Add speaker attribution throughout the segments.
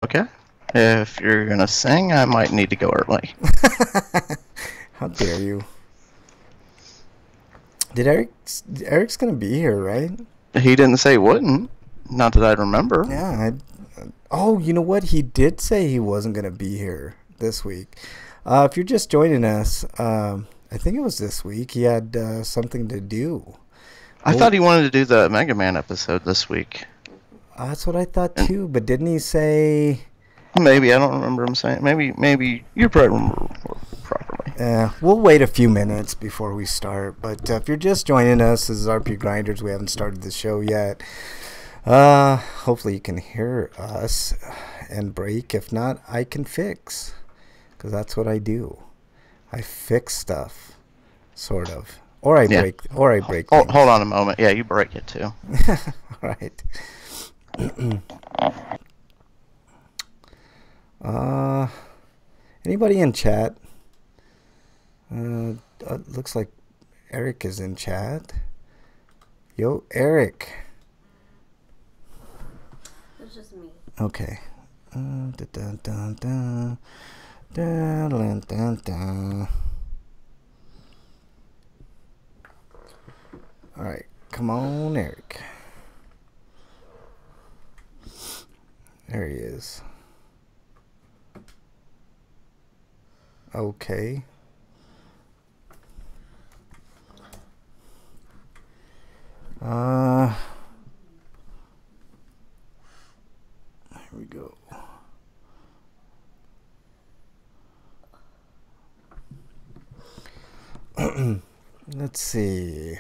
Speaker 1: Okay. If you're gonna sing, I might need to go early.
Speaker 2: How dare you? Eric's gonna be here, right?
Speaker 1: He didn't say wouldn't. Not that I remember.
Speaker 2: Yeah. Oh, you know what? He did say he wasn't gonna be here this week. If you're just joining us, I think it was this week. He had something to do.
Speaker 1: I thought he wanted to do the Mega Man episode this week.
Speaker 2: That's what I thought too. But didn't he say?
Speaker 1: Maybe I don't remember him saying. Maybe you probably remember properly.
Speaker 2: We'll wait a few minutes before we start. But if you're just joining us, this is RPGrinders. We haven't started the show yet. Hopefully you can hear us and break. If not, I can fix, because that's what I do. I fix stuff, sort of, or I break, or I break.
Speaker 1: Hold on a moment. Yeah, you break it too.
Speaker 2: All right. Anybody in chat? Looks like Eric is in chat. Yo, Eric.
Speaker 3: It's just me.
Speaker 2: Okay. All right, come on, Eric. There he is. Okay. Here we go. Let's see.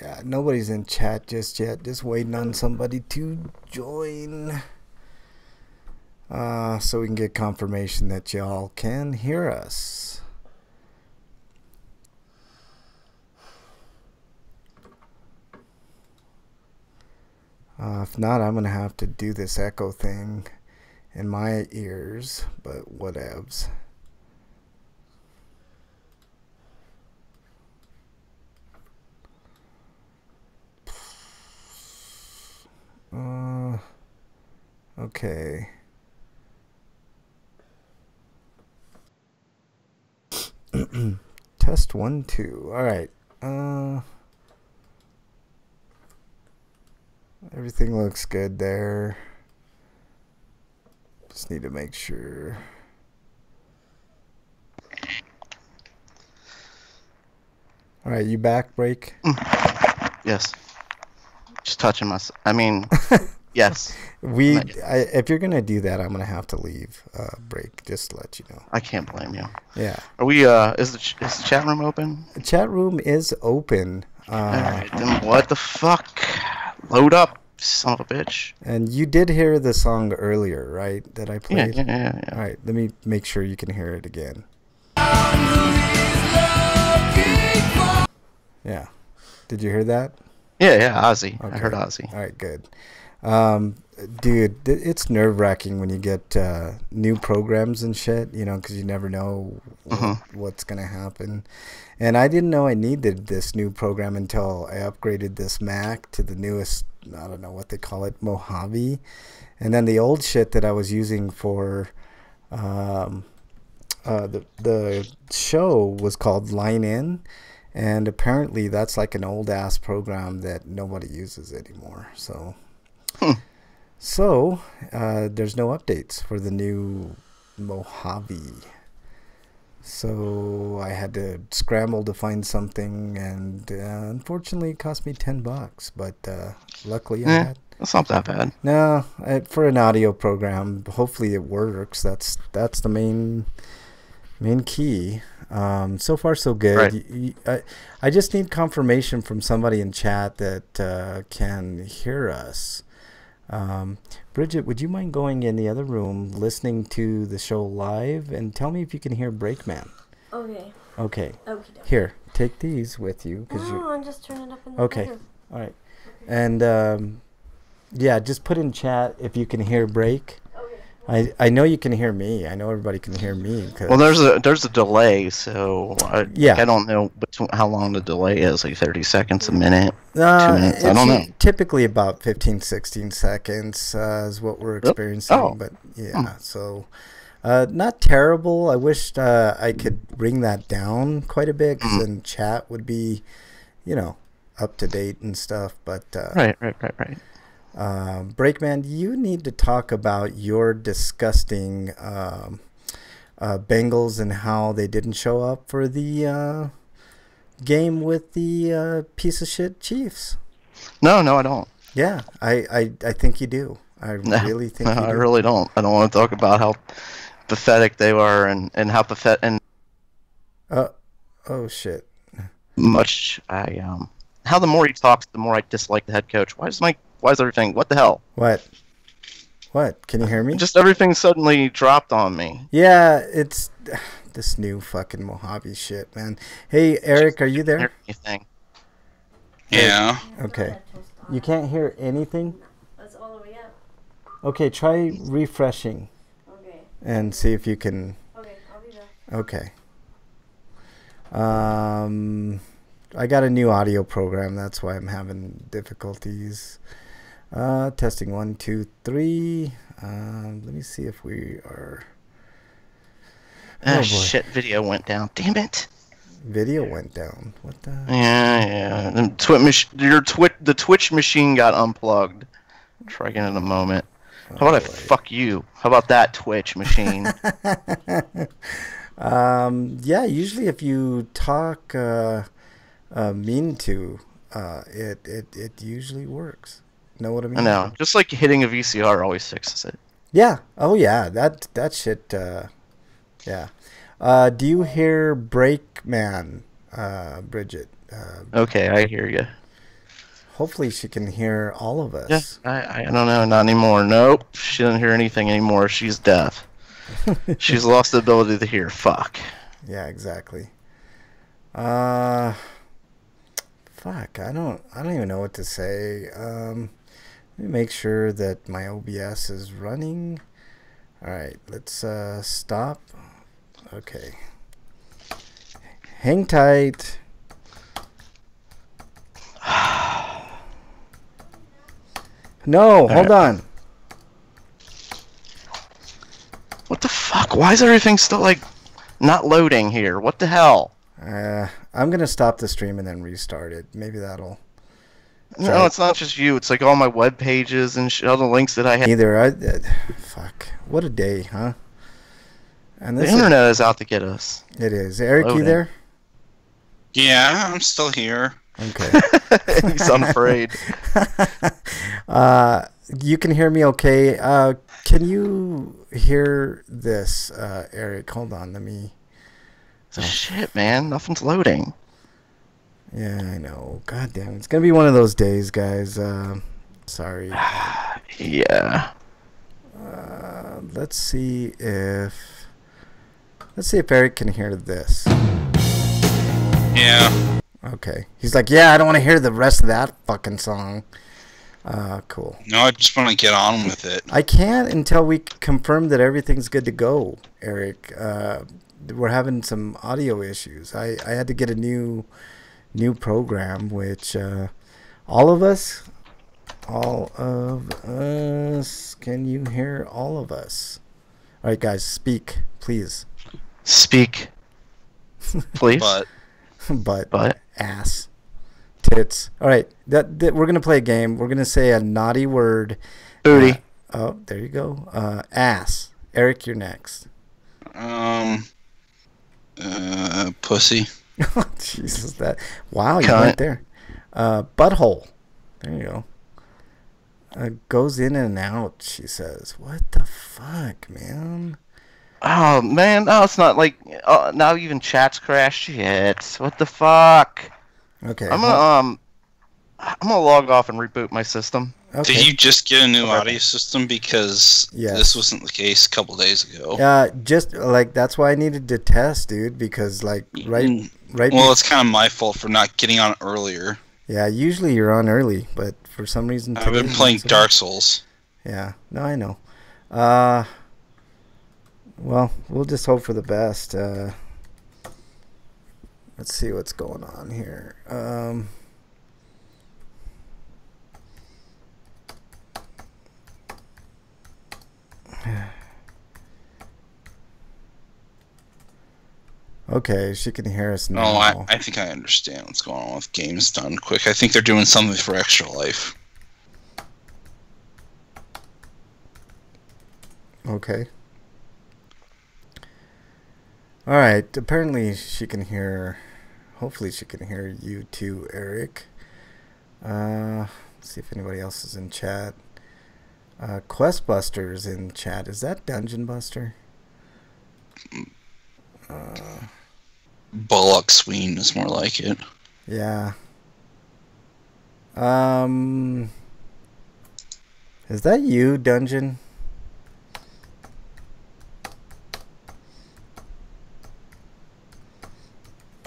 Speaker 2: Yeah, nobody's in chat just yet. Just waiting on somebody to join. So we can get confirmation that y'all can hear us. If not, I'm going to have to do this echo thing in my ears, but whatevs. Okay. Test 1, 2. All right. Everything looks good there. Just need to make sure. All right, you back, break?
Speaker 1: Yes. Just touching myself. I mean, yes.
Speaker 2: If you're gonna do that, I'm gonna have to leave. Break, just to let you know.
Speaker 1: I can't blame you.
Speaker 2: Yeah.
Speaker 1: Are we? Is the chat room open?
Speaker 2: The chat room is open.
Speaker 1: Alright, then what the fuck? Load up, son of a bitch.
Speaker 2: And you did hear the song earlier, right? That I played.
Speaker 1: Yeah.
Speaker 2: All right, let me make sure you can hear it again. Yeah. Did you hear that?
Speaker 1: Yeah, Ozzy.
Speaker 2: Okay.
Speaker 1: I heard Ozzy.
Speaker 2: All right, good. Dude, it's nerve-wracking when you get new programs and shit, you know, because you never know what's going to happen. And I didn't know I needed this new program until I upgraded this Mac to the newest, I don't know what they call it, Mojave. And then the old shit that I was using for the show was called Line In. And apparently that's like an old-ass program that nobody uses anymore. So... there's no updates for the new Mojave. So I had to scramble to find something, and unfortunately it cost me $10. But luckily I had.
Speaker 1: That's not that bad.
Speaker 2: No, for an audio program, hopefully it works. That's the main key. So far so good.
Speaker 1: Right.
Speaker 2: I just need confirmation from somebody in chat that can hear us. Bridget, would you mind going in the other room, listening to the show live, and tell me if you can hear Breakman?
Speaker 3: Okay.
Speaker 2: Okay.
Speaker 3: Okay.
Speaker 2: Here, take these with you.
Speaker 3: I'm just turning up in the
Speaker 2: Okay.
Speaker 3: bedroom.
Speaker 2: All right. And, yeah, just put in chat if you can hear Break.
Speaker 3: Okay.
Speaker 2: I know you can hear me. I know everybody can hear me.
Speaker 1: Well, there's a delay, so
Speaker 2: yeah.
Speaker 1: I don't know how long the delay is, like 30 seconds, a minute, 2 minutes. I
Speaker 2: It's
Speaker 1: don't know.
Speaker 2: typically about 15, 16 seconds is what we're experiencing.
Speaker 1: Oh.
Speaker 2: But yeah, so not terrible. I wished I could bring that down quite a bit, because then chat would be, up to date and stuff. But
Speaker 1: Right.
Speaker 2: Breakman, you need to talk about your disgusting Bengals and how they didn't show up for the game with the piece of shit Chiefs.
Speaker 1: No, I don't.
Speaker 2: Yeah, I think you do. I really think you do.
Speaker 1: I really don't. I don't want to talk about how pathetic they were and how pathetic and
Speaker 2: oh shit.
Speaker 1: Much how the more he talks, the more I dislike the head coach. Why is everything? What the hell?
Speaker 2: What? Can you hear me?
Speaker 1: Just everything suddenly dropped on me.
Speaker 2: Yeah, it's this new fucking Mojave shit, man. Hey, Eric, are you there?
Speaker 1: Anything?
Speaker 4: Yeah.
Speaker 2: Okay. You can't hear anything?
Speaker 3: That's all the way up.
Speaker 2: Okay, try refreshing.
Speaker 3: Okay.
Speaker 2: And see if you can.
Speaker 3: Okay, I'll be back.
Speaker 2: Okay. I got a new audio program. That's why I'm having difficulties. Testing 1, 2, 3. Let me see if we are.
Speaker 1: Oh boy. Shit! Video went down. Damn it!
Speaker 2: Video went down. What the?
Speaker 1: Yeah. And the Twitch machine got unplugged. Try again in a moment. How about I fuck you? How about that Twitch machine?
Speaker 2: Yeah. Usually, if you talk mean to, it usually works. Know what I mean?
Speaker 1: I know. Just like hitting a VCR always fixes it.
Speaker 2: Yeah. Oh yeah. That shit. Yeah. Do you hear Breakman, Bridget?
Speaker 1: Okay, I hear you.
Speaker 2: Hopefully she can hear all of us.
Speaker 1: Yeah, I don't know. Not anymore. Nope. She doesn't hear anything anymore. She's deaf. She's lost the ability to hear. Fuck.
Speaker 2: Yeah, exactly. Fuck. I don't even know what to say. Let me make sure that my OBS is running. All right. Let's stop. Okay. Hang tight. No, hold on.
Speaker 1: What the fuck? Why is everything still like not loading here? What the hell?
Speaker 2: I'm gonna stop the stream and then restart it. Maybe that'll.
Speaker 1: No, it's not just you. It's like all my web pages and all the links that I have.
Speaker 2: Fuck. What a day, huh? And
Speaker 1: the internet is out to get us.
Speaker 2: It is. Eric, you there?
Speaker 4: Yeah, I'm still here.
Speaker 2: Okay.
Speaker 1: He's unafraid.
Speaker 2: You can hear me okay. Can you hear this, Eric? Hold on, let me...
Speaker 1: Shit, man. Nothing's loading.
Speaker 2: Yeah, I know. God damn. It's going to be one of those days, guys. Sorry.
Speaker 1: Yeah.
Speaker 2: Let's see if Eric can hear this.
Speaker 4: Yeah.
Speaker 2: Okay. He's like, yeah, I don't want to hear the rest of that fucking song. Cool.
Speaker 4: No, I just want to get on with it.
Speaker 2: I can't until we confirm that everything's good to go, Eric. We're having some audio issues. I had to get a new program, which all of us, can you hear all of us? All right, guys, speak, please.
Speaker 1: Speak, please.
Speaker 4: But
Speaker 2: ass, tits. All right, that we're gonna play a game. We're gonna say a naughty word.
Speaker 1: Booty.
Speaker 2: Oh, there you go. Ass. Eric, you're next.
Speaker 4: Pussy.
Speaker 2: Jesus, that. Wow, you went there. Butthole. There you go. Goes in and out, she says. What the fuck, man?
Speaker 1: Oh, man. Oh, it's not like... now even chat's crashed. Shit. What the fuck?
Speaker 2: Okay.
Speaker 1: I'm gonna log off and reboot my system.
Speaker 2: Okay.
Speaker 4: Did you just get a new audio system? Because this wasn't the case a couple days ago.
Speaker 2: Just, like, that's why I needed to test, dude, because, like, right...
Speaker 4: Well, it's kind of my fault for not getting on earlier.
Speaker 2: Yeah, usually you're on early, but for some reason...
Speaker 4: I've been playing Dark Souls.
Speaker 2: Yeah. No, I know. Well, we'll just hope for the best. Let's see what's going on here. Okay, she can hear us now.
Speaker 4: Oh, I think I understand what's going on with Games Done Quick. I think they're doing something for Extra Life.
Speaker 2: Okay. Alright, apparently she can hear... Hopefully she can hear you too, Eric. Let's see if anybody else is in chat. Questbuster is in chat. Is that Dungeon Buster?
Speaker 4: Bullock Sween is more like it.
Speaker 2: Yeah. Is that you, Dungeon?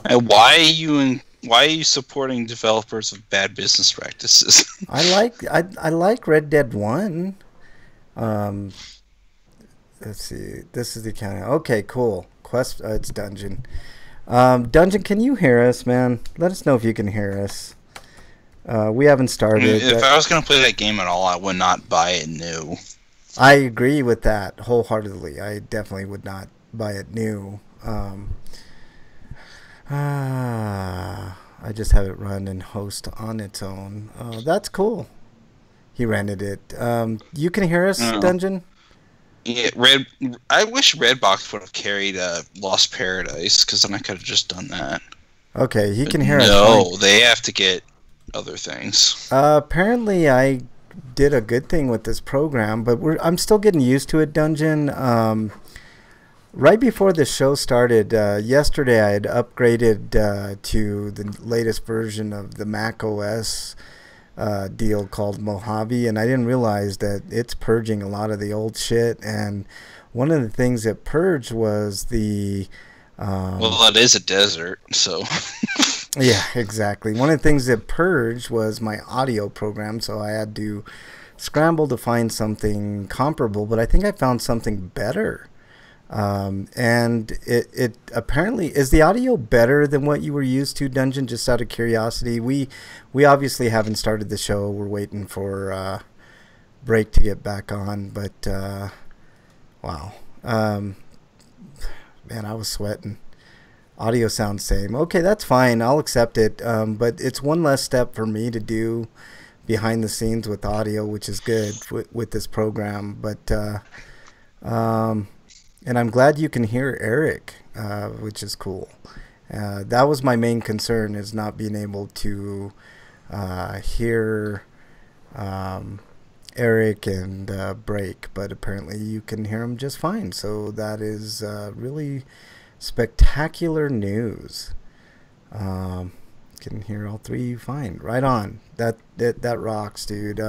Speaker 4: Why are you supporting developers of bad business practices?
Speaker 2: I like Red Dead 1. Let's see. This is the account. Okay, cool. It's Dungeon. Dungeon, can you hear us, man? Let us know if you can hear us. We haven't started.
Speaker 4: I mean, if I was going to play that game at all, I would not buy it new.
Speaker 2: I agree with that wholeheartedly. I definitely would not buy it new. I just have it run and host on its own. That's cool. He rented it. You can hear us, Dungeon?
Speaker 4: Yeah, I wish Redbox would have carried Lost Paradise, because then I could have just done that.
Speaker 2: Okay, he can hear us.
Speaker 4: No, they have to get other things.
Speaker 2: Apparently, I did a good thing with this program, but I'm still getting used to it, Dungeon. Right before the show started, yesterday I had upgraded to the latest version of the Mac OS deal called Mojave, and I didn't realize that it's purging a lot of the old shit. And one of the things it purged was the
Speaker 4: well, it is a desert, so
Speaker 2: yeah, exactly. One of the things it purged was my audio program, so I had to scramble to find something comparable, but I think I found something better. And it apparently is the audio better than what you were used to, Dungeon, just out of curiosity. We obviously haven't started the show. We're waiting for Break to get back on, but wow, man, I was sweating. Audio sounds same. Okay, that's fine, I'll accept it. But it's one less step for me to do behind the scenes with audio, which is good with this program. But and I'm glad you can hear Eric, which is cool. That was my main concern, is not being able to hear Eric and Break, but apparently you can hear him just fine. So that is really spectacular news. Can hear all three fine. Right on. That rocks, dude.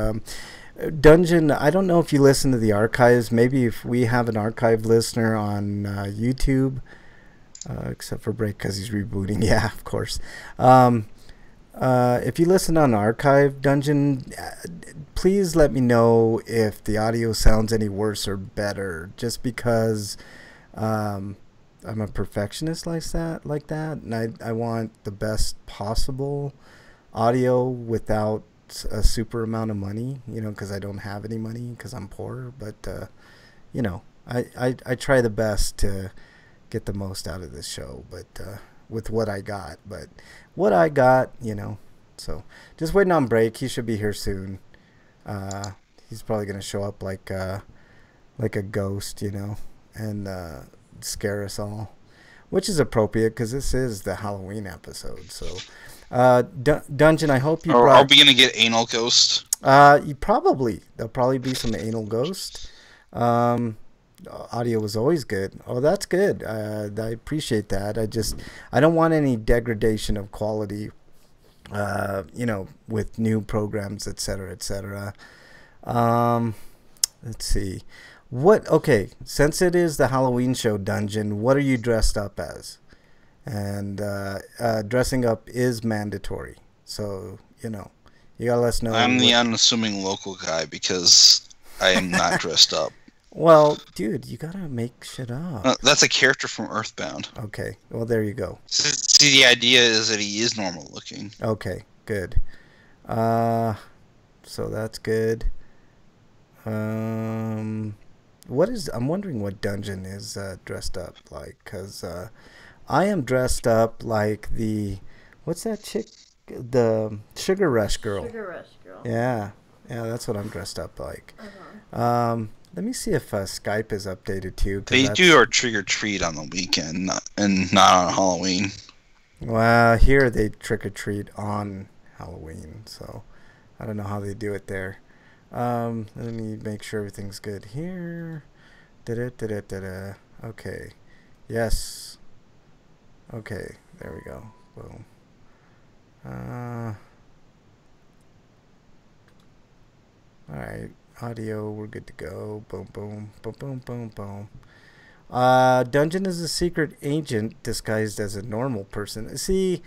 Speaker 2: Dungeon, I don't know if you listen to the archives. Maybe if we have an archive listener on YouTube, except for Break because he's rebooting. Yeah, of course. If you listen on archive, Dungeon, please let me know if the audio sounds any worse or better. Just because I'm a perfectionist like that, and I want the best possible audio without a super amount of money, because I don't have any money because I'm poor. But I try the best to get the most out of this show, but with what I got. But what I got, so just waiting on Break. He should be here soon. He's probably gonna show up like a ghost, and scare us all, which is appropriate because this is the Halloween episode. So Dungeon, I hope you
Speaker 4: are we gonna get Anal Ghost?
Speaker 2: There'll probably be some Anal Ghost. Audio was always good. Oh, that's good. I appreciate that. I don't want any degradation of quality, with new programs, etc. Let's see. Okay, since it is the Halloween show, Dungeon, what are you dressed up as? And dressing up is mandatory, so you gotta let us know.
Speaker 4: I'm the unassuming local guy because I am not dressed up.
Speaker 2: Well, dude, you gotta make shit up.
Speaker 4: That's a character from Earthbound.
Speaker 2: Okay, well, there you go.
Speaker 4: See, the idea is that he is normal looking.
Speaker 2: Okay, good. So that's good. I'm wondering what Dungeon is dressed up like, because I am dressed up like what's that chick? The Sugar Rush girl.
Speaker 3: Sugar Rush girl.
Speaker 2: Yeah, that's what I'm dressed up like.
Speaker 3: Uh-huh.
Speaker 2: Let me see if Skype is updated too.
Speaker 4: They do our trick or treat on the weekend, and not on Halloween.
Speaker 2: Well, here they trick or treat on Halloween, so I don't know how they do it there. Let me make sure everything's good here. Okay. Yes. Okay, there we go. Boom. Alright, audio, we're good to go. Boom, boom, boom, boom, boom, boom. Dungeon is a secret agent disguised as a normal person. See,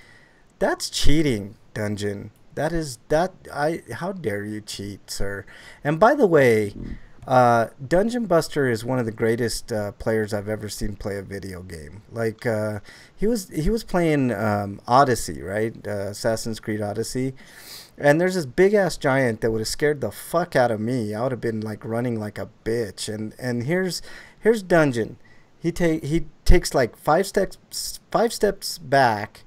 Speaker 2: that's cheating, Dungeon. How dare you cheat, sir? And by the way, Dungeon Buster is one of the greatest players I've ever seen play a video game. Like he was playing Odyssey, right? Assassin's Creed Odyssey. And there's this big ass giant that would have scared the fuck out of me. I would have been like running like a bitch. And here's Dungeon. He takes like five steps back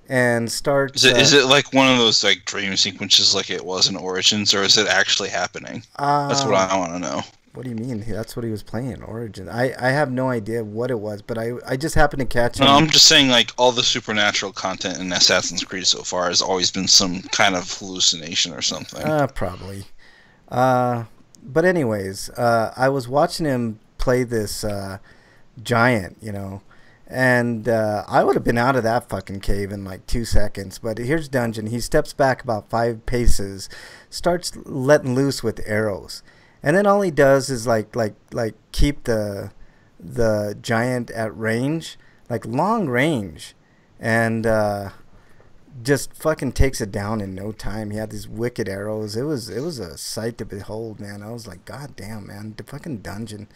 Speaker 2: and starts.
Speaker 4: Is it like one of those like dream sequences like it was in Origins, or is it actually happening? That's what I want to know.
Speaker 2: What do you mean? That's what he was playing, Origin. I have no idea what it was, but I just happened to catch him.
Speaker 4: No, I'm just saying, like, all the supernatural content in Assassin's Creed so far has always been some kind of hallucination or something.
Speaker 2: Probably. But anyways, I was watching him play this giant, and I would have been out of that fucking cave in like 2 seconds. But here's Dungeon. He steps back about 5 paces, starts letting loose with arrows. And then all he does is like keep the giant at range, like long range, and just fucking takes it down in no time. He had these wicked arrows. It was a sight to behold, man. I was like, God damn, man, the fucking Dungeon.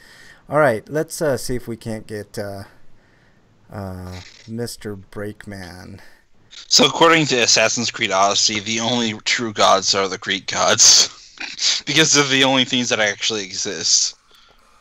Speaker 2: All right, let's see if we can't get Mr. Breakman.
Speaker 4: So according to Assassin's Creed Odyssey, the only true gods are the Greek gods. Because they're the only things that actually exist.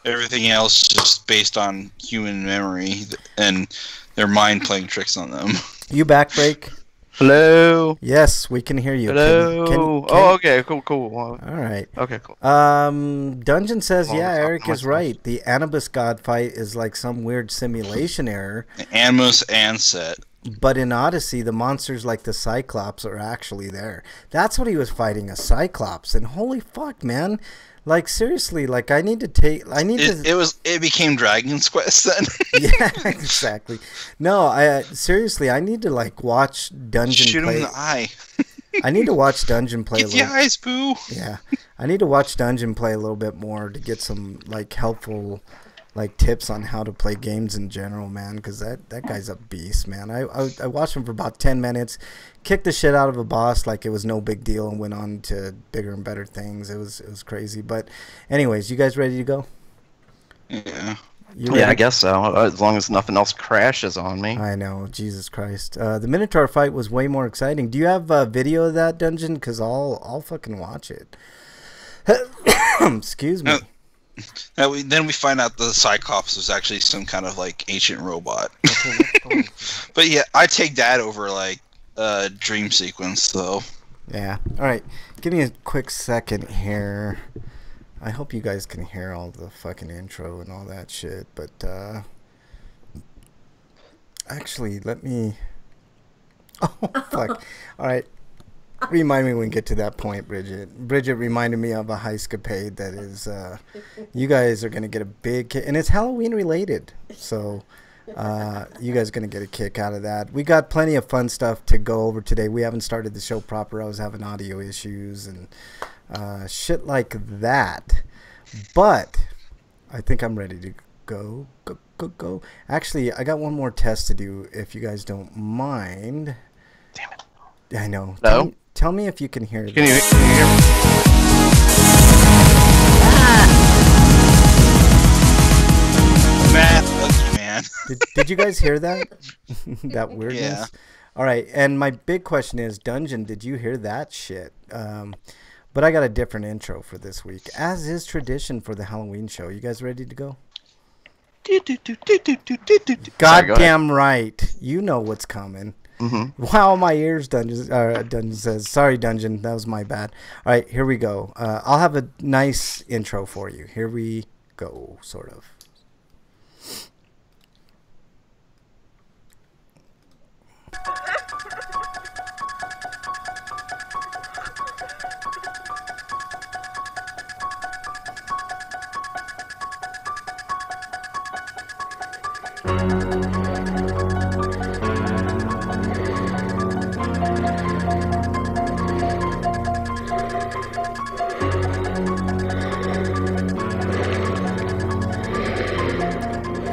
Speaker 4: Everything else is just based on human memory and their mind playing tricks on them.
Speaker 2: You back, Break?
Speaker 1: Hello.
Speaker 2: Yes, we can hear you.
Speaker 1: Hello. Oh, okay, cool.
Speaker 2: All right.
Speaker 1: Okay, cool.
Speaker 2: Dungeon says, yeah, Eric is right. The Anubis god fight is like some weird simulation error.
Speaker 4: Animus and Set.
Speaker 2: But in Odyssey, the monsters like the Cyclops are actually there. That's what he was fighting, a Cyclops. And holy fuck, man. Like, seriously, like, it
Speaker 4: became Dragon's Quest then.
Speaker 2: Yeah, exactly. No, seriously, I need to, like, watch Dungeon
Speaker 4: Shoot
Speaker 2: play.
Speaker 4: him in the eye.
Speaker 2: I need to watch Dungeon play
Speaker 4: Get the eyes, boo.
Speaker 2: Yeah. I need to watch Dungeon play a little bit more to get some, like, helpful like tips on how to play games in general, man, because that guy's a beast, man. I watched him for about 10 minutes, kicked the shit out of a boss like it was no big deal, and went on to bigger and better things. It was crazy. But anyways, you guys ready to go?
Speaker 4: Yeah.
Speaker 1: Yeah, I guess so. As long as nothing else crashes on me.
Speaker 2: I know, Jesus Christ. The Minotaur fight was way more exciting. Do you have a video of that, Dungeon? Because I'll fucking watch it. Excuse me.
Speaker 4: Then we find out the Cyclops was actually some kind of like ancient robot. But yeah, I take that over like dream sequence though.
Speaker 2: Yeah. All right. Give me a quick second here. I hope you guys can hear all the fucking intro and all that shit. But actually, let me. Oh fuck! All right. Remind me when we get to that point, Bridget. Bridget reminded me of a heist-capade that is, you guys are going to get a big kick. And it's Halloween related. So, you guys are going to get a kick out of that. We got plenty of fun stuff to go over today. We haven't started the show proper. I was having audio issues and shit like that. But I think I'm ready to go. Actually, I got one more test to do if you guys don't mind.
Speaker 1: Damn it.
Speaker 2: I know.
Speaker 1: No?
Speaker 2: Tell me if you can hear this.
Speaker 1: Can you hear me?
Speaker 2: Did you guys hear that? That weirdness?
Speaker 4: Yeah.
Speaker 2: All right, and my big question is, Dungeon, did you hear that shit? But I got a different intro for this week, as is tradition for the Halloween show. You guys ready to go? Goddamn right. You know what's coming.
Speaker 1: Mm-hmm.
Speaker 2: Wow, my ears, Dungeon says. Sorry, Dungeon, that was my bad. All right, here we go. I'll have a nice intro for you. Here we go, sort of.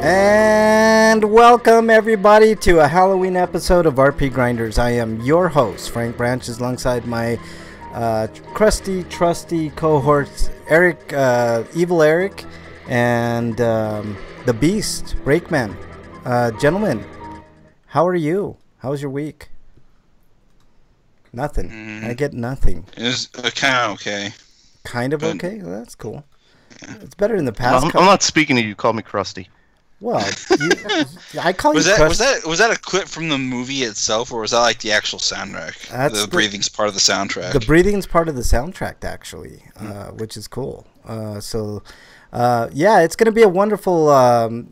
Speaker 2: And welcome everybody to a Halloween episode of RPGrinders. I am your host, Frank Branches, alongside my crusty, trusty cohorts, Eric, Evil Eric, and the Beast, Breakman. Gentlemen, how are you? How was your week? Nothing. I get nothing.
Speaker 4: It was kind of okay.
Speaker 2: Kind of
Speaker 4: But-
Speaker 2: okay? Well, that's cool. It's better in the
Speaker 1: I'm,
Speaker 2: past.
Speaker 1: I'm not speaking to you. Call me Krusty.
Speaker 2: Well, I call
Speaker 4: Was
Speaker 2: you
Speaker 4: that
Speaker 2: crusty.
Speaker 4: was that a clip from the movie itself, or was that like the actual soundtrack?
Speaker 2: That's
Speaker 4: The breathing's part of the soundtrack.
Speaker 2: The breathing's part of the soundtrack, actually, which is cool. Yeah, it's going to be a wonderful...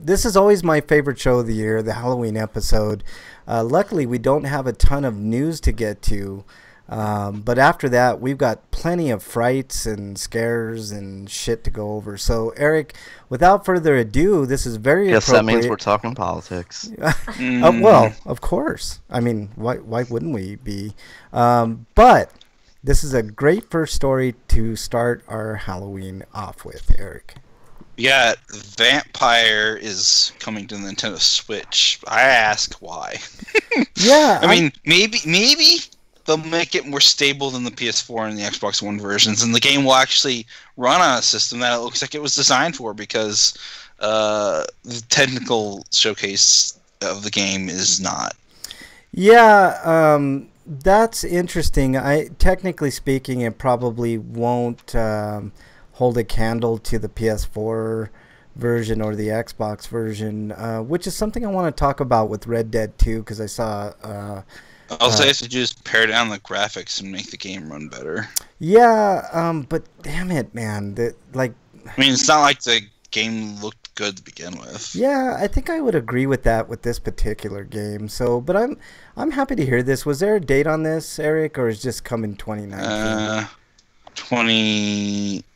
Speaker 2: this is always my favorite show of the year, the Halloween episode. Luckily, we don't have a ton of news to get to. But after that, we've got plenty of frights and scares and shit to go over. So, Eric, without further ado, this is very
Speaker 1: Guess
Speaker 2: appropriate.
Speaker 1: that means we're talking politics.
Speaker 2: Well, of course. I mean, why wouldn't we be? But this is a great first story to start our Halloween off with, Eric.
Speaker 4: Yeah, Vampire is coming to the Nintendo Switch. I ask why.
Speaker 2: Yeah,
Speaker 4: I mean, maybe they'll make it more stable than the PS4 and the Xbox One versions, and the game will actually run on a system that it looks like it was designed for, because the technical showcase of the game is not.
Speaker 2: Yeah, that's interesting. Technically speaking, it probably won't hold a candle to the PS4 version or the Xbox version, which is something I want to talk about with Red Dead 2, because I saw...
Speaker 4: All they have to do is pare down the graphics and make the game run better.
Speaker 2: Yeah, but damn it, man.
Speaker 4: I mean, it's not like the game looked good to begin with.
Speaker 2: Yeah, I think I would agree with that with this particular game. So, but I'm happy to hear this. Was there a date on this, Eric, or is it just coming 2019?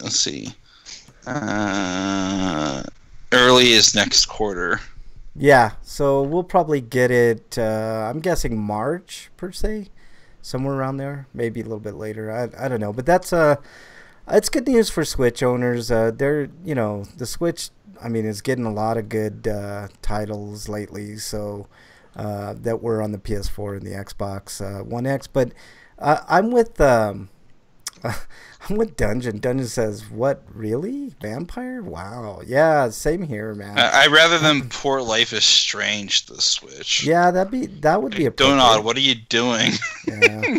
Speaker 4: Let's see. Early is next quarter.
Speaker 2: Yeah, so we'll probably get it, I'm guessing March, per se. Somewhere around there. Maybe a little bit later. I don't know. But that's it's good news for Switch owners. The Switch, I mean, is getting a lot of good titles lately. So that were on the PS4 and the Xbox One X. But I'm with... I'm with Dungeon. Dungeon says, "What, really? Vampire? Wow. Yeah, same here, man."
Speaker 4: I'd rather than port Life is Strange to the Switch.
Speaker 2: Yeah, that would be appropriate.
Speaker 4: Donald, what are you doing?
Speaker 2: Yeah.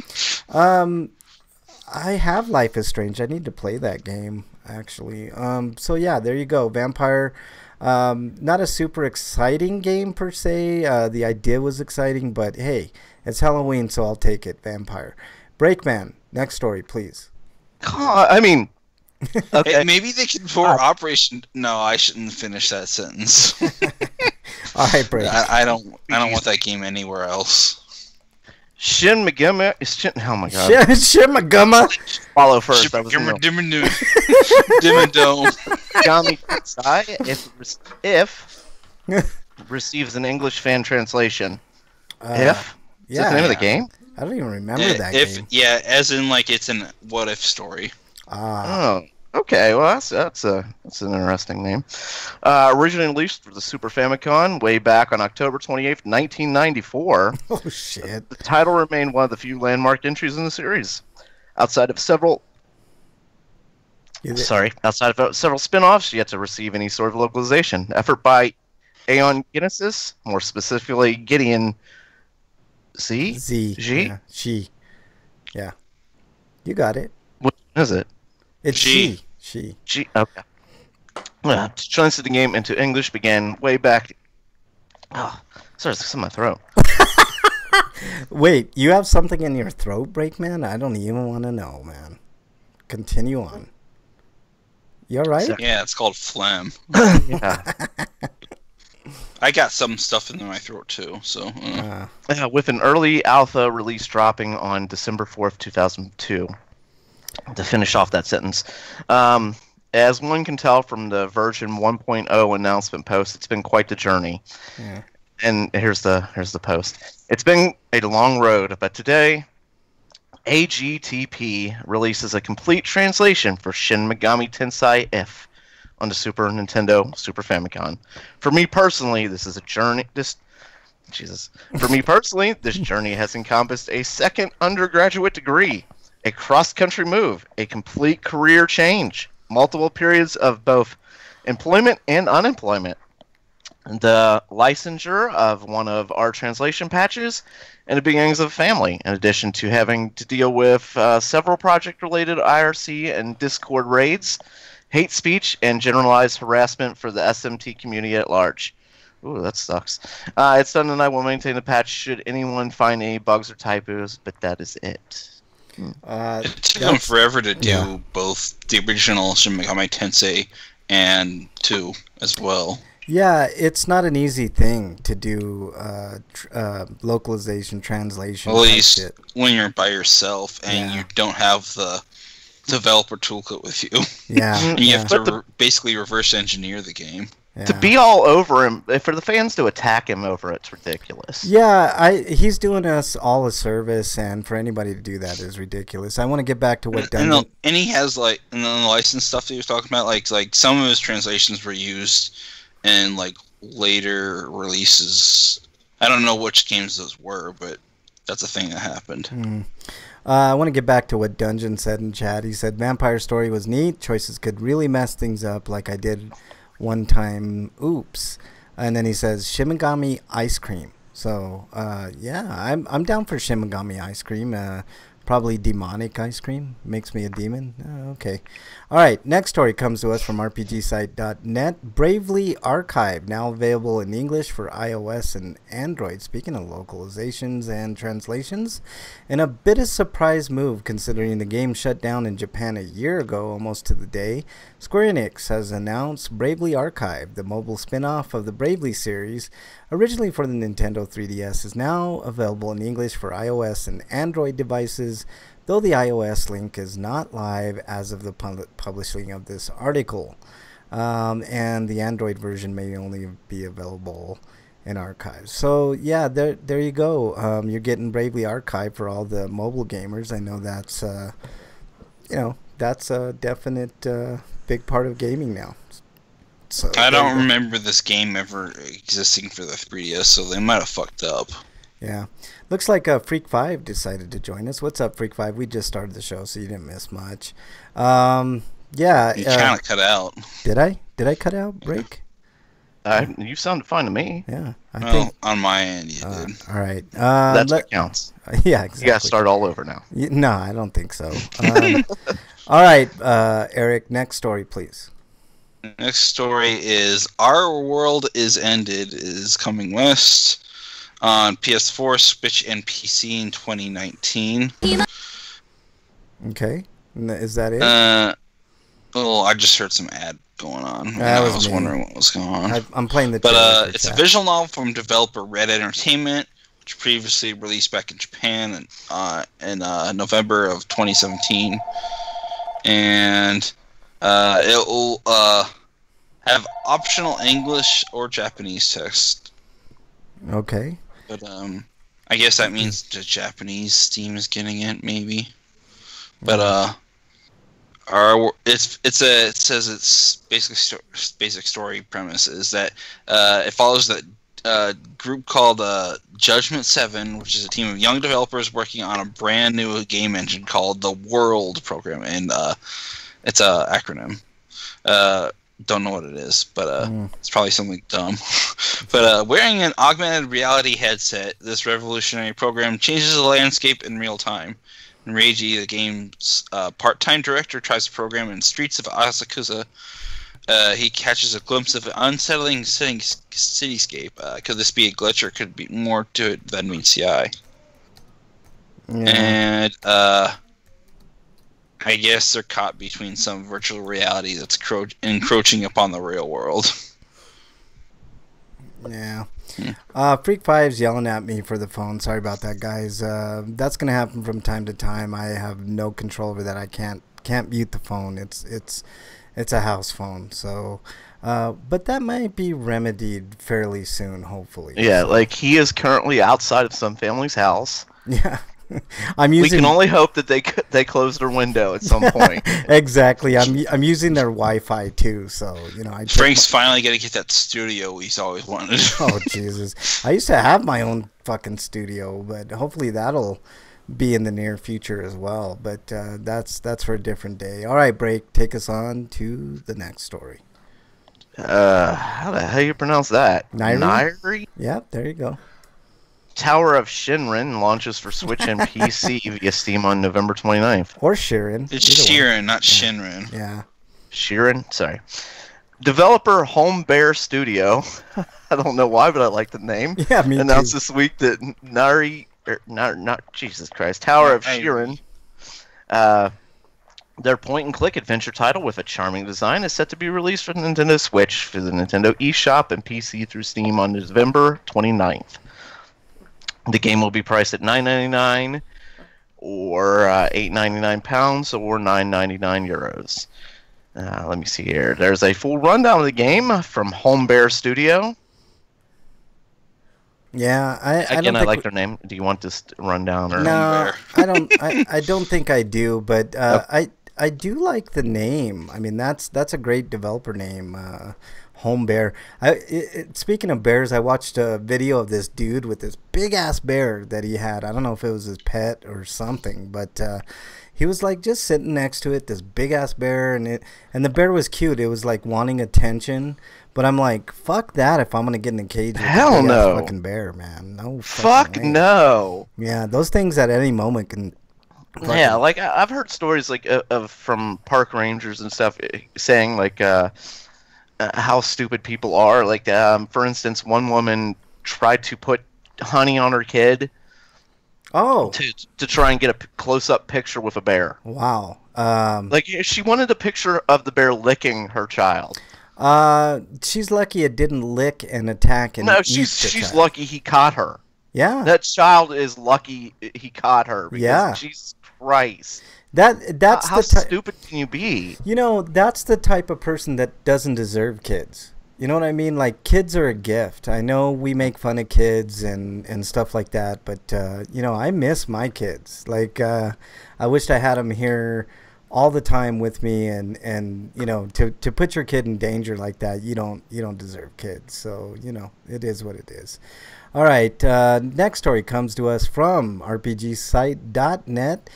Speaker 2: I have Life is Strange. I need to play that game, actually. So yeah, there you go. Vampire. Not a super exciting game per se. The idea was exciting, but hey, it's Halloween, so I'll take it. Vampire. Breakman. Next story, please.
Speaker 1: I mean, okay.
Speaker 4: Hey, maybe they could for Operation. No, I shouldn't finish that sentence.
Speaker 2: All right, Break.
Speaker 4: I don't want that game anywhere else.
Speaker 1: Shin Megami. Oh my god.
Speaker 2: Shin Megami.
Speaker 1: Follow first. I was
Speaker 4: Dimmadome.
Speaker 1: Megami Tensei, if receives an English fan translation. If? Is that the name of the game?
Speaker 2: I don't even remember that game.
Speaker 4: Yeah, as in like it's an what if story.
Speaker 1: Oh, okay. Well, that's an interesting name. Originally released for the Super Famicom way back on October 28th, 1994.
Speaker 2: Oh shit!
Speaker 1: The title remained one of the few landmark entries in the series, outside of several spin-offs yet to receive any sort of localization. Effort by Aeon Genesis, more specifically Gideon Z?
Speaker 2: Z.
Speaker 1: G?
Speaker 2: Yeah. She. Yeah. You got it.
Speaker 1: What is it?
Speaker 2: It's
Speaker 4: She.
Speaker 2: She.
Speaker 1: G. Okay. Translated the game into English began way back. Oh, sorry, it's in my throat.
Speaker 2: Wait, you have something in your throat, Breakman? I don't even want to know, man. Continue on. You all right?
Speaker 4: Yeah, it's called phlegm.
Speaker 1: Yeah.
Speaker 4: I got some stuff in my throat too, so.
Speaker 1: With an early alpha release dropping on December 4th, 2002. To finish off that sentence. As one can tell from the version 1.0 announcement post, it's been quite the journey.
Speaker 2: Yeah.
Speaker 1: And here's the post. It's been a long road, but today, AGTP releases a complete translation for Shin Megami Tensei F on the Super Nintendo Super Famicom. For me personally, this is a journey. For me personally, this journey has encompassed a second undergraduate degree, a cross-country move, a complete career change, multiple periods of both employment and unemployment, the licensure of one of our translation patches, and the beginnings of a family, in addition to having to deal with several project-related IRC and Discord raids, hate speech, and generalized harassment for the SMT community at large. Ooh, that sucks. It's done, and I will maintain the patch should anyone find any bugs or typos, but that is it.
Speaker 4: It took them forever to do both the original Shin Megami Tensei and 2 as well.
Speaker 2: Yeah, it's not an easy thing to do localization, translation.
Speaker 4: At least when you're by yourself and
Speaker 2: Yeah.
Speaker 4: you don't have the developer toolkit with you.
Speaker 2: Yeah.
Speaker 4: And you have
Speaker 1: But
Speaker 4: to basically reverse engineer the game.
Speaker 2: Yeah.
Speaker 1: To be all over him, for the fans to attack him over it's ridiculous.
Speaker 2: Yeah, he's doing us all a service, and for anybody to do that is ridiculous. I want to get back to what Dungeon...
Speaker 4: And he has, like, and then the license stuff that he was talking about, like some of his translations were used in, like, later releases. I don't know which games those were, but that's a thing that happened.
Speaker 2: I want to get back to what Dungeon said in chat. He said, Vampire Story was neat. Choices could really mess things up like I did one time. Oops. And then he says, Shin Megami Ice Cream. So, yeah, I'm down for Shin Megami Ice Cream. Probably demonic ice cream. Makes me a demon. Okay. All right. Next story comes to us from RPGsite.net. Bravely Archived, now available in English for iOS and Android. Speaking of localizations and translations, and a bit of surprise move considering the game shut down in Japan a year ago, almost to the day. Square Enix has announced Bravely Archived, the mobile spin-off of the Bravely series, originally for the Nintendo 3DS, is now available in English for iOS and Android devices, though the iOS link is not live as of the publishing of this article. And the Android version may only be available in archives. So, yeah, there you go. You're getting Bravely Archived for all the mobile gamers. I know that's, that's a definite big part of gaming now. So
Speaker 4: I don't remember this game ever existing for the 3DS, so they might have fucked up.
Speaker 2: Yeah. Looks like Freak 5 decided to join us. What's up, Freak 5? We just started the show, so you didn't miss much. Yeah.
Speaker 4: You kind of cut out.
Speaker 2: Did I? Did I cut out, Break?
Speaker 1: You sounded fine to me.
Speaker 2: Yeah. I
Speaker 4: think on my end you did.
Speaker 2: All right.
Speaker 1: That's what counts.
Speaker 2: Yeah, exactly.
Speaker 1: You got to start all over now.
Speaker 2: No, I don't think so. All right, Eric, next story, please.
Speaker 4: Next story is Our World Is Ended is coming west on PS4, Switch, and PC in 2019.
Speaker 2: Okay. Is that it?
Speaker 4: Well, I just heard some ad going on. I was wondering what was going on.
Speaker 2: I'm playing the
Speaker 4: But it's a visual novel from developer Red Entertainment, which previously released back in Japan in November of 2017. And it will have optional English or Japanese text.
Speaker 2: Okay.
Speaker 4: But I guess that means the Japanese team is getting it, maybe. But it says its basic story premise is that it follows that group called Judgment 7, which is a team of young developers working on a brand new game engine called the World program, and it's a acronym. don't know what it is, but it's probably something dumb. But wearing an augmented reality headset, this revolutionary program changes the landscape in real time. In Reiji, the game's part-time director tries to program in streets of Asakusa. He catches a glimpse of an unsettling cityscape. Could this be a glitch, or could be more to it than meets the eye? Yeah. And I guess they're caught between some virtual reality that's encroaching upon the real world.
Speaker 2: Yeah. Freak Five's yelling at me for the phone. Sorry about that, guys. That's gonna happen from time to time. I have no control over that. I can't mute the phone. It's a house phone. So, but that might be remedied fairly soon, hopefully.
Speaker 1: Yeah, like he is currently outside of some family's house.
Speaker 2: Yeah.
Speaker 1: We can only hope that they close their window at some point.
Speaker 2: Exactly. I'm using their Wi-Fi too, so you know.
Speaker 4: Frank's finally gonna get that studio he's always wanted.
Speaker 2: Oh Jesus! I used to have my own fucking studio, but hopefully that'll be in the near future as well. But that's for a different day. All right, Break. Take us on to the next story.
Speaker 1: How the hell you pronounce that?
Speaker 2: Nairi? Yep, there you go.
Speaker 1: Tower of Shinrin launches for Switch and PC via Steam on November 29th.
Speaker 2: Or Shirin.
Speaker 4: It's Shirin, not Shinrin.
Speaker 2: Yeah.
Speaker 1: Shirin? Sorry. Developer Home Bear Studio, I don't know why, but I like the name, announced this week that Jesus Christ, Tower of Shirin, their point-and-click adventure title with a charming design, is set to be released for the Nintendo Switch for the Nintendo eShop and PC through Steam on November 29th. The game will be priced at $9.99 or £8.99 or €9.99. Let me see here. There's a full rundown of the game from Home Bear Studio.
Speaker 2: Yeah, I
Speaker 1: like their name. Do you want this rundown or?
Speaker 2: No, I don't. I don't think I do, but I do like the name. I mean, that's a great developer name. Home Bear. Speaking of bears, I watched a video of this dude with this big ass bear that he had. I don't know if it was his pet or something, but he was like just sitting next to it, this big ass bear, and the bear was cute. It was like wanting attention, but I'm like, fuck that! If I'm gonna get in a cage with
Speaker 1: a big ass
Speaker 2: fucking bear, man, no.
Speaker 1: Fuck no.
Speaker 2: Yeah, those things at any moment can.
Speaker 1: Yeah, like I've heard stories like from park rangers and stuff saying like. How stupid people are. Like, for instance, one woman tried to put honey on her kid.
Speaker 2: Oh.
Speaker 1: To try and get a close-up picture with a bear.
Speaker 2: Wow.
Speaker 1: Like, she wanted a picture of the bear licking her child.
Speaker 2: She's lucky it didn't lick and attack and
Speaker 1: she's lucky he caught her.
Speaker 2: Yeah.
Speaker 1: That child is lucky he caught her. Because Jesus Christ.
Speaker 2: That's
Speaker 1: how stupid can you be?
Speaker 2: You know, that's the type of person that doesn't deserve kids. You know what I mean? Like, kids are a gift. I know we make fun of kids and stuff like that, but you know, I miss my kids. Like, I wished I had them here all the time with me, and you know, to put your kid in danger like that, you don't deserve kids. So, you know, it is what it is. All right, next story comes to us from RPGsite.net.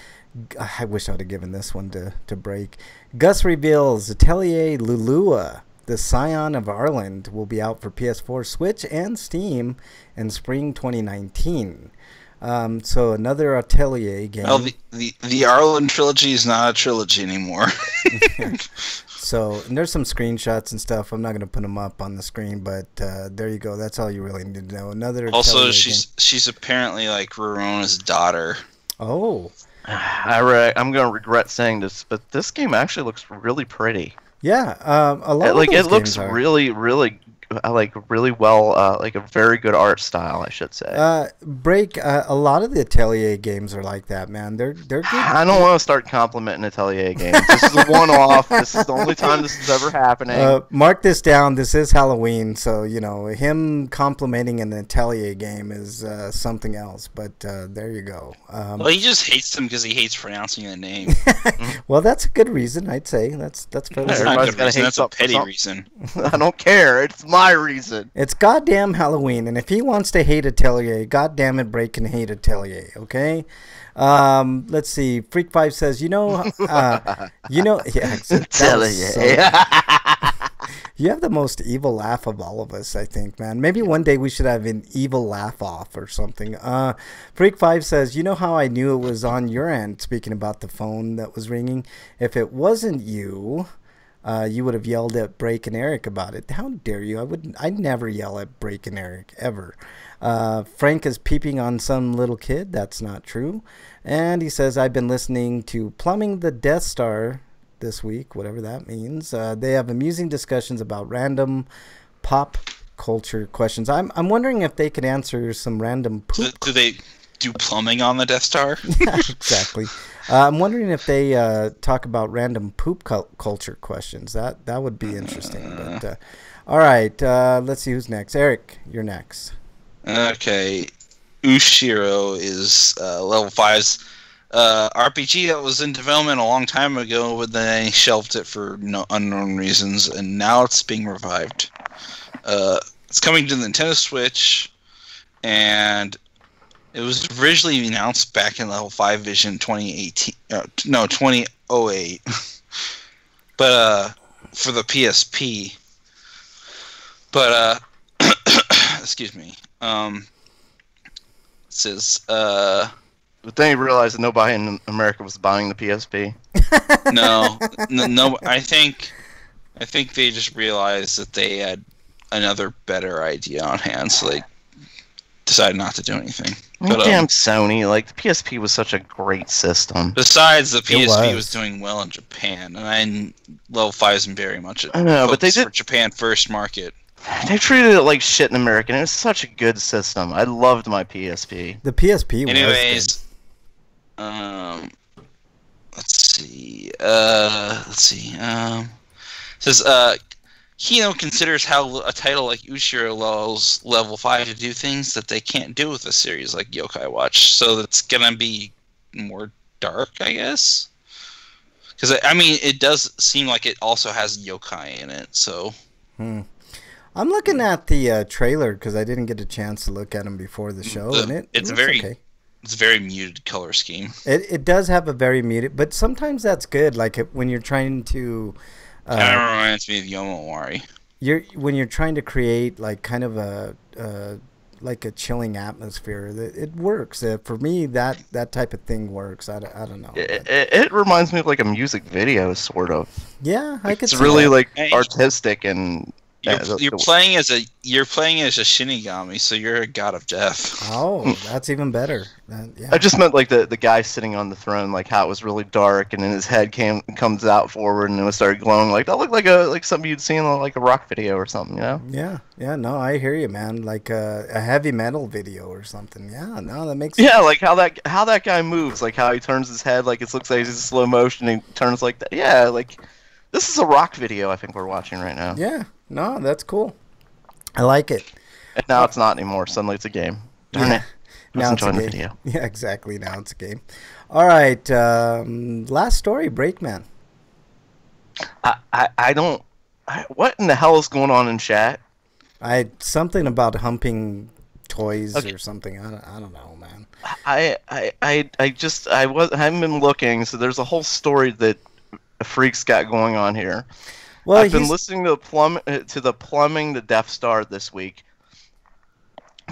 Speaker 2: I wish I would have given this one to Break. Gus reveals Atelier Lulua, the Scion of Arland, will be out for PS4, Switch, and Steam in spring 2019. So another Atelier game.
Speaker 4: Well, the Arland trilogy is not a trilogy anymore.
Speaker 2: So, and there's some screenshots and stuff. I'm not going to put them up on the screen, but there you go. That's all you really need to know. Another
Speaker 4: also,
Speaker 2: Atelier
Speaker 4: she's apparently like Rarona's daughter.
Speaker 2: Oh.
Speaker 1: I'm going to regret saying this, but this game actually looks really pretty.
Speaker 2: Yeah, a lot
Speaker 1: like
Speaker 2: of those
Speaker 1: it looks
Speaker 2: games are.
Speaker 1: really really well, like a very good art style, I should say.
Speaker 2: Break, a lot of the Atelier games are like that, man. They're good.
Speaker 1: I don't want to start complimenting Atelier games. This is a one-off. This is the only time this is ever happening.
Speaker 2: Mark this down. This is Halloween, so you know him complimenting an Atelier game is something else. But there you go.
Speaker 4: Well, he just hates them because he hates pronouncing the name.
Speaker 2: Well, that's a good reason, I'd say. That's fair.
Speaker 4: That's not a good reason. That's a petty reason.
Speaker 1: I don't care. It's my reason.
Speaker 2: It's goddamn Halloween, and if he wants to hate Atelier, goddamn it, Break can hate Atelier. Okay. Let's see. Freak 5 says, yeah,
Speaker 1: Atelier.
Speaker 2: You have the most evil laugh of all of us, I think, man. Maybe one day we should have an evil laugh off or something. Freak5 says, you know how I knew it was on your end, speaking about the phone that was ringing? If it wasn't you, you would have yelled at Break and Eric about it. How dare you? I'd never yell at Break and Eric, ever. Frank is peeping on some little kid. That's not true. And he says, I've been listening to Plumbing the Death Star this week, whatever that means. They have amusing discussions about random pop culture questions. I'm wondering if they could answer some random poop.
Speaker 4: Do they do plumbing on the Death Star?
Speaker 2: Yeah, exactly. I'm wondering if they talk about random poop culture questions. That would be interesting. But all right, let's see who's next. Eric, you're next.
Speaker 4: Okay, Ushiro is level 5's RPG that was in development a long time ago, but then they shelved it for unknown reasons, and now it's being revived. It's coming to the Nintendo Switch, and it was originally announced back in Level 5 Vision 2008, but for the PSP. But excuse me. It says
Speaker 1: But then you realized that nobody in America was buying the PSP.
Speaker 4: no. I think they just realized that they had another better idea on hand, so they decided not to do anything. But,
Speaker 1: damn Sony! Like the PSP was such a great system.
Speaker 4: Besides, the PSP was doing well in Japan, and Level 5 isn't very much.
Speaker 1: I know, but they did
Speaker 4: for Japan first market.
Speaker 1: They treated it like shit in America, and it was such a good system. I loved my PSP.
Speaker 2: The PSP.
Speaker 4: Anyways, let's see. It says Hino considers how a title like Ushiro allows Level 5 to do things that they can't do with a series like Yokai Watch. So it's gonna be more dark, I guess. Because I mean, it does seem like it also has yokai in it. So.
Speaker 2: I'm looking at the trailer because I didn't get a chance to look at them before the show, and it's very okay.
Speaker 4: It's a very muted color scheme.
Speaker 2: It does have a very muted, but sometimes that's good. Like when you're trying to.
Speaker 4: Kind of reminds me of Yomawari.
Speaker 2: When you're trying to create like kind of a like a chilling atmosphere, it works. For me, that type of thing works. I don't know.
Speaker 1: It reminds me of like a music video, sort of.
Speaker 2: Yeah, I could.
Speaker 1: It's really like artistic and.
Speaker 4: You're playing as a Shinigami, so you're a god of death.
Speaker 2: Oh, that's even better. Yeah.
Speaker 1: I just meant like the guy sitting on the throne, like how it was really dark, and then his head comes out forward, and it started glowing. Like that looked like something you'd see in like a rock video or something, you know?
Speaker 2: Yeah. No, I hear you, man. Like a heavy metal video or something. Yeah, no, that makes.
Speaker 1: Yeah, like how that guy moves, like how he turns his head, like it looks like he's in slow motion. And he turns like that. Yeah, like this is a rock video. I think we're watching right now.
Speaker 2: Yeah. No, that's cool. I like it.
Speaker 1: And now it's not anymore. Suddenly it's a game. Darn it.
Speaker 2: Now it's a game. The video. Yeah, exactly. Now it's a game. All right. Last story, Breakman.
Speaker 1: I don't... what in the hell is going on in chat?
Speaker 2: Something about humping toys or something. I don't know, man.
Speaker 1: I haven't been looking, so there's a whole story that Freak's got going on here. Well, I've been listening to the Plumbing the Death Star this week.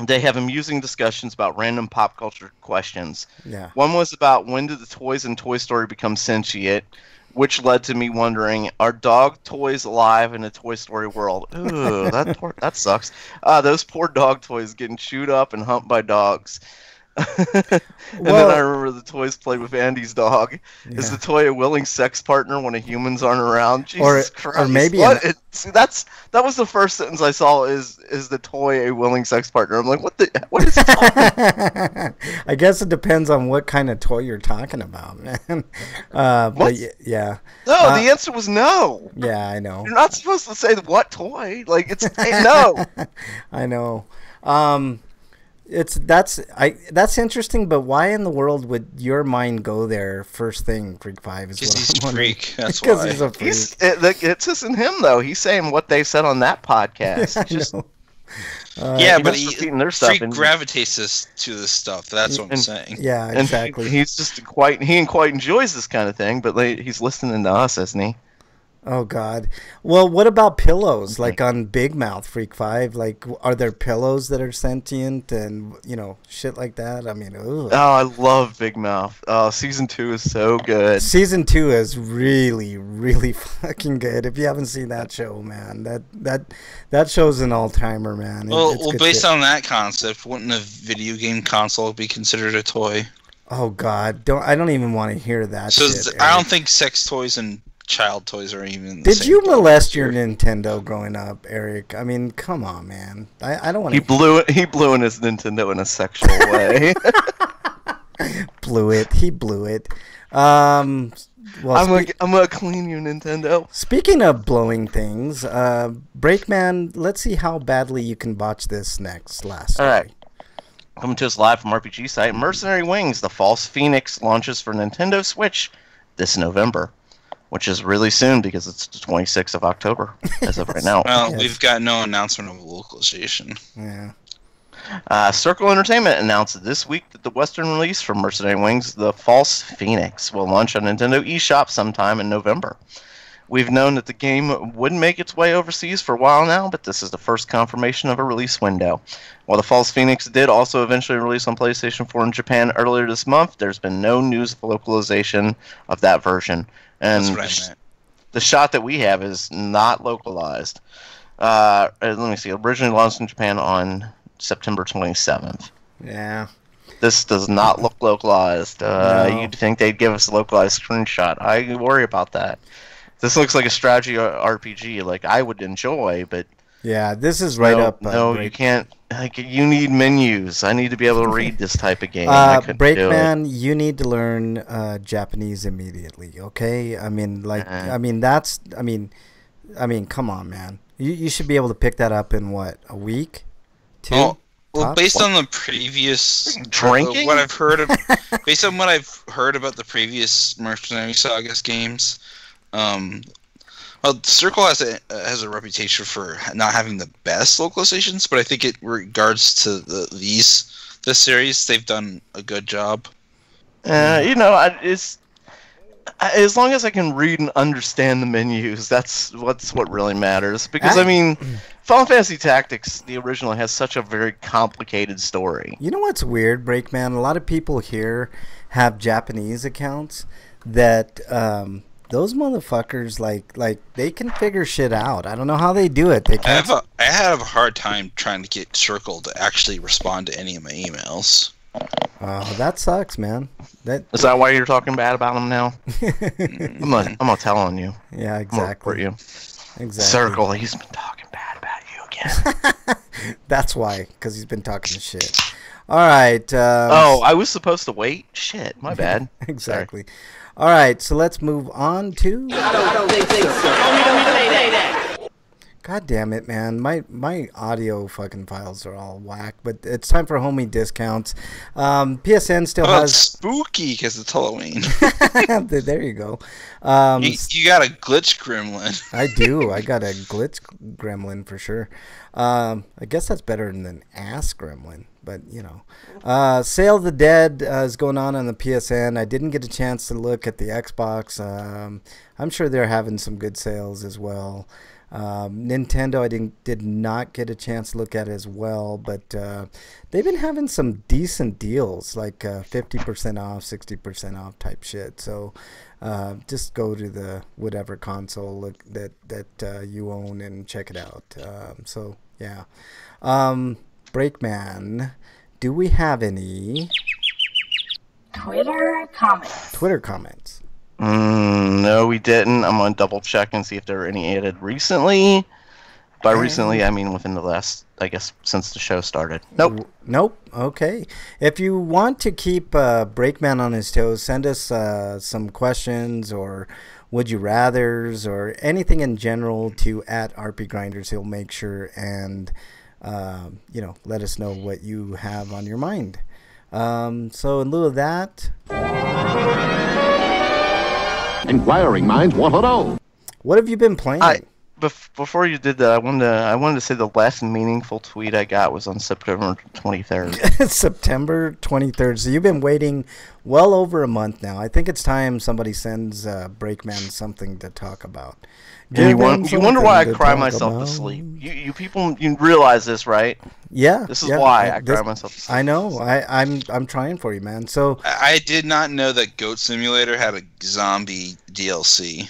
Speaker 1: They have amusing discussions about random pop culture questions.
Speaker 2: Yeah.
Speaker 1: One was about when did the toys in Toy Story become sentient, which led to me wondering, are dog toys alive in a Toy Story world? Ooh, that sucks. Those poor dog toys getting chewed up and humped by dogs. And then I remember the toys played with Andy's dog. Yeah. Is the toy a willing sex partner when humans aren't around? Jesus Christ.
Speaker 2: Or maybe
Speaker 1: that was the first sentence I saw is the toy a willing sex partner? I'm like, what is he talking?
Speaker 2: I guess it depends on what kind of toy you're talking about, man. But yeah.
Speaker 1: No, the answer was no.
Speaker 2: Yeah, I know.
Speaker 1: You're not supposed to say what toy. Like it's no.
Speaker 2: I know. That's interesting, but why in the world would your mind go there first thing, Freak5?
Speaker 4: Because he's a freak. That's
Speaker 2: because
Speaker 4: why.
Speaker 2: He's a freak.
Speaker 1: It's just in him though. He's saying what they said on that podcast.
Speaker 4: Yeah, but Freak gravitates to this stuff. That's what I'm saying.
Speaker 2: Yeah, exactly.
Speaker 1: And he's just quite enjoys this kind of thing, but he's listening to us, isn't he?
Speaker 2: Oh God. Well, what about pillows? Like on Big Mouth Freak 5, like are there pillows that are sentient and shit like that? I mean, ugh.
Speaker 1: Oh, I love Big Mouth. Season 2 is so good.
Speaker 2: Season 2 is really, really fucking good. If you haven't seen that show, man, that show's an all timer, man.
Speaker 4: Well, based on that concept, wouldn't a video game console be considered a toy?
Speaker 2: Oh God, I don't even want to hear that.
Speaker 4: So
Speaker 2: shit,
Speaker 4: I don't think sex toys and child toys are even.
Speaker 2: Did you molest your Nintendo growing up, Eric? I mean, come on, man. I don't want to.
Speaker 1: He blew in his Nintendo in a sexual way.
Speaker 2: He blew it. Well,
Speaker 1: I'm gonna clean you, Nintendo.
Speaker 2: Speaking of blowing things, Breakman, let's see how badly you can botch this next. All
Speaker 1: right. Coming to us live from RPG site, Mercenary Wings: The False Phoenix launches for Nintendo Switch this November, which is really soon because it's the 26th of October as of right now.
Speaker 4: Well, we've got no announcement of localization.
Speaker 2: Yeah.
Speaker 1: Circle Entertainment announced this week that the Western release for Mercenary Wings: The False Phoenix will launch on Nintendo eShop sometime in November. We've known that the game would make its way overseas for a while now, but this is the first confirmation of a release window. While The False Phoenix did also eventually release on PlayStation 4 in Japan earlier this month, there's been no news of localization of that version. And
Speaker 4: That's what I meant.
Speaker 1: The shot that we have is not localized. Let me see. Originally launched in Japan on September 27th.
Speaker 2: Yeah.
Speaker 1: This does not look localized.
Speaker 2: No.
Speaker 1: You'd think they'd give us a localized screenshot. I worry about that. This looks like a strategy RPG, like I would enjoy, but
Speaker 2: yeah, this is right up.
Speaker 1: You can't. Like, you need menus. I need to be able to read this type of game.
Speaker 2: Breakman, you need to learn Japanese immediately. Okay, I mean, come on, man. You should be able to pick that up in what, a week, 2?
Speaker 4: Well, based on the previous
Speaker 1: drinking,
Speaker 4: what I've heard of, based on what I've heard about the previous Mercenary Sagas games. Well, Circle has a reputation for not having the best localizations, but I think it regards to this series, they've done a good job.
Speaker 1: It's as long as I can read and understand the menus, that's what really matters. Because Final Fantasy Tactics, the original, has such a very complicated story.
Speaker 2: You know what's weird, Breakman? A lot of people here have Japanese accounts that. Those motherfuckers, like they can figure shit out. I don't know how they do it. They can't.
Speaker 4: I have a hard time trying to get Circle to actually respond to any of my emails.
Speaker 2: Oh, that sucks, man.
Speaker 1: Is that why you're talking bad about them now? I'm gonna tell on you.
Speaker 2: Yeah, exactly.
Speaker 1: I'm you.
Speaker 2: Exactly.
Speaker 1: Circle, he's been talking bad about you again.
Speaker 2: That's why, because he's been talking shit. All right.
Speaker 1: I was supposed to wait. Shit, my bad.
Speaker 2: Exactly. Sorry. All right, so let's move on to. God damn it, man! My audio fucking files are all whack. But it's time for homie discounts. PSN still has
Speaker 4: spooky because it's Halloween.
Speaker 2: There you go.
Speaker 4: You got a glitch gremlin.
Speaker 2: I do. I got a glitch gremlin for sure. I guess that's better than an ass gremlin. But, Sale of the Dead is going on the PSN. I didn't get a chance to look at the Xbox. I'm sure they're having some good sales as well. Nintendo, I did not get a chance to look at as well. But they've been having some decent deals, like 50% off, 60% off type shit. So just go to the whatever console that you own and check it out. So, yeah. Breakman, do we have any
Speaker 3: Twitter comments?
Speaker 1: No, we didn't. I'm going to double check and see if there were any added recently. By recently, I mean within the last, I guess, since the show started.
Speaker 2: Nope. Okay. If you want to keep Breakman on his toes, send us some questions or would you rathers or anything in general to @RPGrinders. He'll make sure and let us know what you have on your mind. So in lieu of that,
Speaker 5: inquiring minds want to know.
Speaker 2: What have you been playing?
Speaker 1: before you did that, I wanted to say the last meaningful tweet I got was on September 23rd.
Speaker 2: September 23rd. So you've been waiting well over a month now. I think it's time somebody sends Breakman something to talk about.
Speaker 1: You wonder why I cry myself to sleep. You people, you realize this, right?
Speaker 2: Yeah.
Speaker 1: This is why I cry myself to sleep.
Speaker 2: I know. I'm trying for you, man. So
Speaker 4: I did not know that Goat Simulator had a zombie DLC.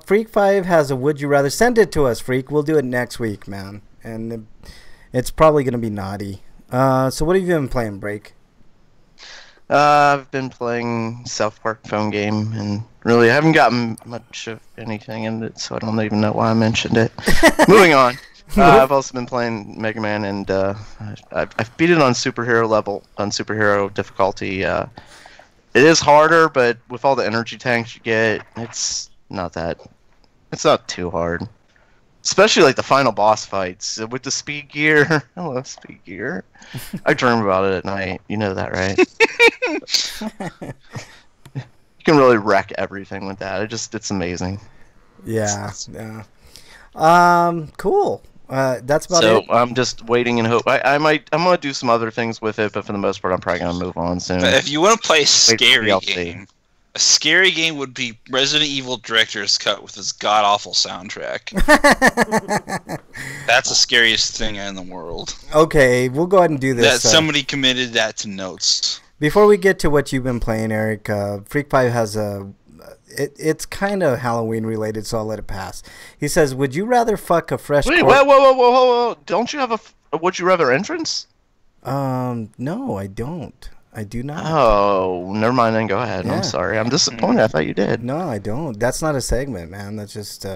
Speaker 2: Freak 5 has a Would You Rather. Send it to us, Freak. We'll do it next week, man. And it's probably going to be naughty. So what have you been playing, Break?
Speaker 1: I've been playing South Park phone game, and really I haven't gotten much of anything in it, so I don't even know why I mentioned it. Moving on. I've also been playing Mega Man, and I've beat it on superhero level, on superhero difficulty. It is harder, but with all the energy tanks you get, it's not too hard. Especially like the final boss fights with the speed gear. I love speed gear. I dream about it at night. You know that, right? You can really wreck everything with that. It's amazing.
Speaker 2: Yeah. Cool. That's about it.
Speaker 1: So I'm just waiting and hope. I'm gonna do some other things with it, but for the most part, I'm probably gonna move on soon.
Speaker 4: If you want to play a scary game would be Resident Evil Director's Cut with its god awful soundtrack. That's the scariest thing in the world.
Speaker 2: Okay, we'll go ahead and do this.
Speaker 4: Somebody committed that to notes.
Speaker 2: Before we get to what you've been playing, Eric, Freak 5 has it's kind of Halloween related, so I'll let it pass. He says, "Would you rather fuck a fresh?"
Speaker 1: Wait, whoa! Don't you have a Would You Rather entrance?
Speaker 2: No, I don't. I do not.
Speaker 1: Oh, never mind then. Go ahead.
Speaker 2: Yeah.
Speaker 1: I'm sorry. I'm disappointed. I thought you did.
Speaker 2: No, I don't. That's not a segment, man. That's just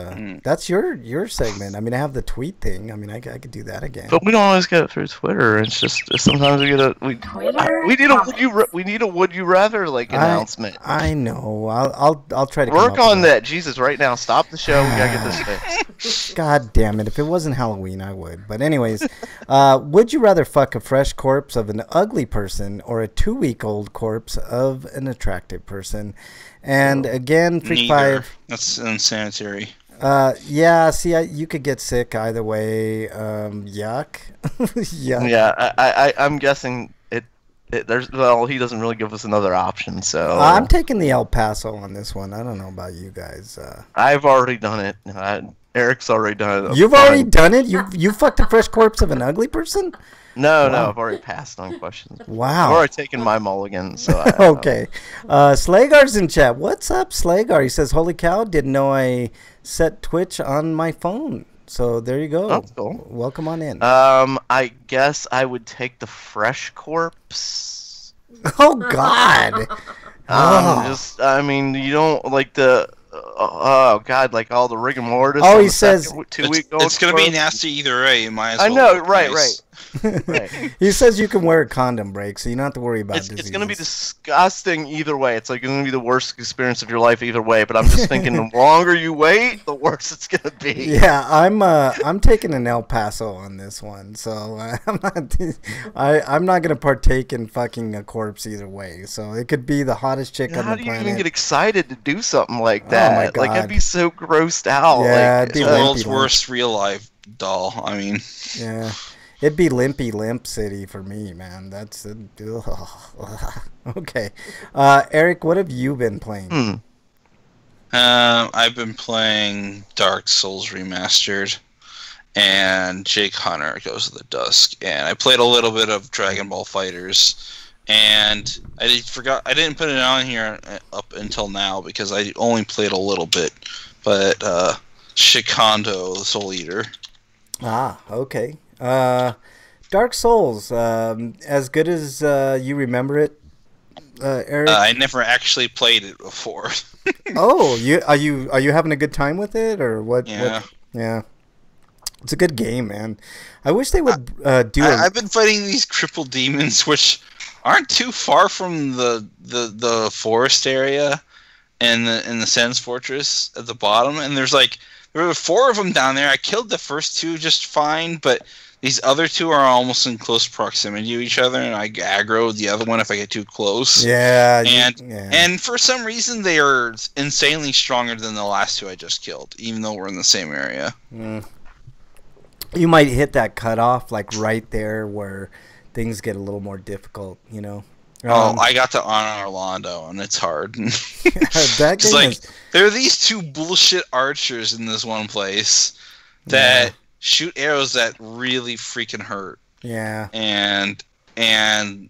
Speaker 2: that's your segment. I mean, I have the tweet thing. I mean, I could do that again.
Speaker 1: But we don't always get it through Twitter. It's just sometimes we get we need a would you rather like announcement.
Speaker 2: I know. I'll try to
Speaker 1: work on that. Jesus, right now, stop the show. We gotta get this fixed.
Speaker 2: God damn it! If it wasn't Halloween, I would. But anyways, would you rather fuck a fresh corpse of an ugly person or a 2-week-old corpse of an attractive person? And again, Freak 5.
Speaker 4: That's unsanitary.
Speaker 2: Yeah. See, you could get sick either way. Yuck. Yuck.
Speaker 1: Yeah, I'm guessing it. He doesn't really give us another option. So
Speaker 2: I'm taking the El Paso on this one. I don't know about you guys.
Speaker 1: I've already done it. Eric's already done it.
Speaker 2: You've already done it? You fucked a fresh corpse of an ugly person?
Speaker 1: No, I've already passed on questions.
Speaker 2: Wow.
Speaker 1: I've already taken my mulligan, so
Speaker 2: okay. Slagar's in chat. What's up, Slagar? He says, "Holy cow, didn't know I set Twitch on my phone." So there you go.
Speaker 1: Oh, cool.
Speaker 2: Welcome on in.
Speaker 1: I guess I would take the fresh corpse.
Speaker 2: Oh God.
Speaker 1: I mean, you don't like the oh God, like all the rigor mortis.
Speaker 2: Oh, he says
Speaker 1: 2-week old.
Speaker 4: It's gonna be nasty either way. You might as well.
Speaker 1: I know, right.
Speaker 2: He says you can wear a condom, Break, so you don't have to worry about diseases.
Speaker 1: It's going to be disgusting either way. It's like going to be the worst experience of your life either way. But I'm just thinking, the longer you wait, the worse it's going to be.
Speaker 2: Yeah, I'm taking an El Paso on this one, so I'm not going to partake in fucking a corpse either way. So it could be the hottest chick on the planet.
Speaker 1: How do you even get excited to do something like that?
Speaker 2: Oh my God.
Speaker 1: Like I'd be so grossed out.
Speaker 2: Yeah,
Speaker 1: like,
Speaker 4: it's the world's worst real life doll. I mean,
Speaker 2: yeah. It'd be Limpy Limp City for me, man. That's okay. Eric, what have you been playing?
Speaker 4: I've been playing Dark Souls Remastered and Jake Hunter Goes to the Dusk, and I played a little bit of Dragon Ball Fighters, and I didn't put it on here up until now because I only played a little bit, but Shikondo the Soul Eater.
Speaker 2: Ah, okay. Dark Souls, as good as you remember it, Eric?
Speaker 4: I never actually played it before.
Speaker 2: Oh, are you having a good time with it, or what?
Speaker 4: Yeah.
Speaker 2: Yeah. It's a good game, man. I wish they would do it.
Speaker 4: I've been fighting these crippled demons, which aren't too far from the forest area and the Sen's Fortress at the bottom, and there's There were 4 of them down there. I killed the first 2 just fine, but these other 2 are almost in close proximity to each other, and I aggro the other one if I get too close.
Speaker 2: Yeah.
Speaker 4: And for some reason, they are insanely stronger than the last 2 I just killed, even though we're in the same area.
Speaker 2: You might hit that cutoff, like right there where things get a little more difficult, you know?
Speaker 4: I got to honor Orlando, and it's hard.
Speaker 2: That game
Speaker 4: like,
Speaker 2: is...
Speaker 4: there are these 2 bullshit archers in this one place that shoot arrows that really freaking hurt.
Speaker 2: Yeah.
Speaker 4: And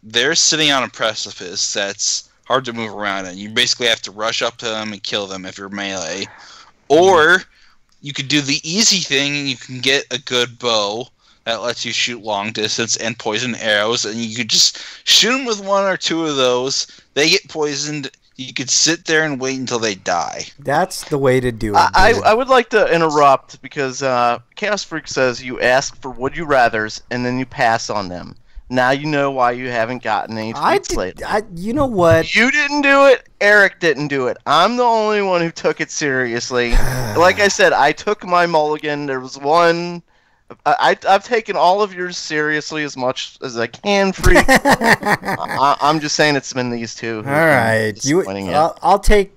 Speaker 4: they're sitting on a precipice that's hard to move around in. You basically have to rush up to them and kill them if you're melee. Or you could do the easy thing and you can get a good bow that lets you shoot long distance and poison arrows, and you could just shoot them with 1 or 2 of those. They get poisoned. You could sit there and wait until they die.
Speaker 2: That's the way to do it.
Speaker 1: I would like to interrupt because Chaos Freak says you ask for would you rathers and then you pass on them. Now you know why you haven't gotten any tweets lately.
Speaker 2: You know what?
Speaker 1: You didn't do it. Eric didn't do it. I'm the only one who took it seriously. Like I said, I took my mulligan. There was one. I've taken all of yours seriously as much as I can, Freak. I'm just saying it's been these 2.
Speaker 2: All right, I'll take.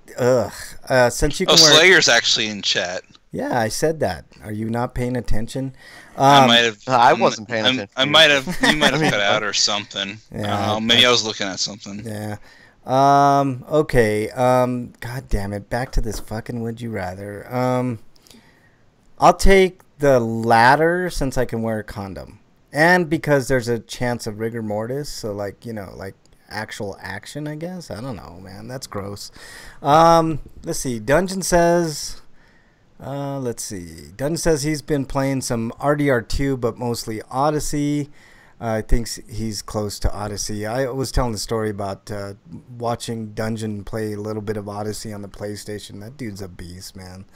Speaker 2: Since you can.
Speaker 4: Slayer's actually in chat.
Speaker 2: Yeah, I said that. Are you not paying attention?
Speaker 4: I might have.
Speaker 1: I wasn't paying attention.
Speaker 4: I might have. You might have cut out or something.
Speaker 2: Yeah,
Speaker 4: maybe I was looking at something.
Speaker 2: Yeah. Okay. God damn it! Back to this fucking would you rather. I'll take the latter since I can wear a condom, and because there's a chance of rigor mortis. So like actual action, I guess. I don't know, man. That's gross. Let's see. Dungeon says. Dungeon says he's been playing some RDR2, but mostly Odyssey. Thinks he's close to Odyssey. I was telling the story about watching Dungeon play a little bit of Odyssey on the PlayStation. That dude's a beast, man.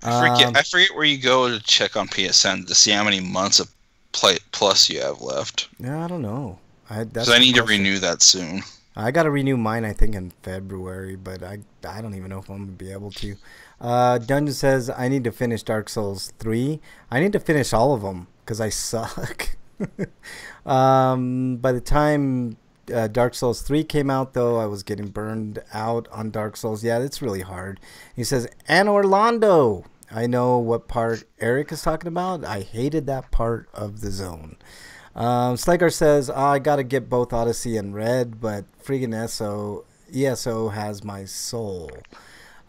Speaker 4: I forget where you go to check on PSN to see how many months of plus you have left.
Speaker 2: Yeah, I don't know.
Speaker 4: I need to renew that soon.
Speaker 2: I got to renew mine, I think, in February, but I don't even know if I'm going to be able to. Dungeon says, I need to finish Dark Souls 3. I need to finish all of them, because I suck. By the time Dark Souls 3 came out, though, I was getting burned out on Dark Souls. Yeah, it's really hard. He says, and Orlando. I know what part Eric is talking about. I hated that part of the zone. Slagar says, I got to get both Odyssey and Red, but friggin' ESO has my soul.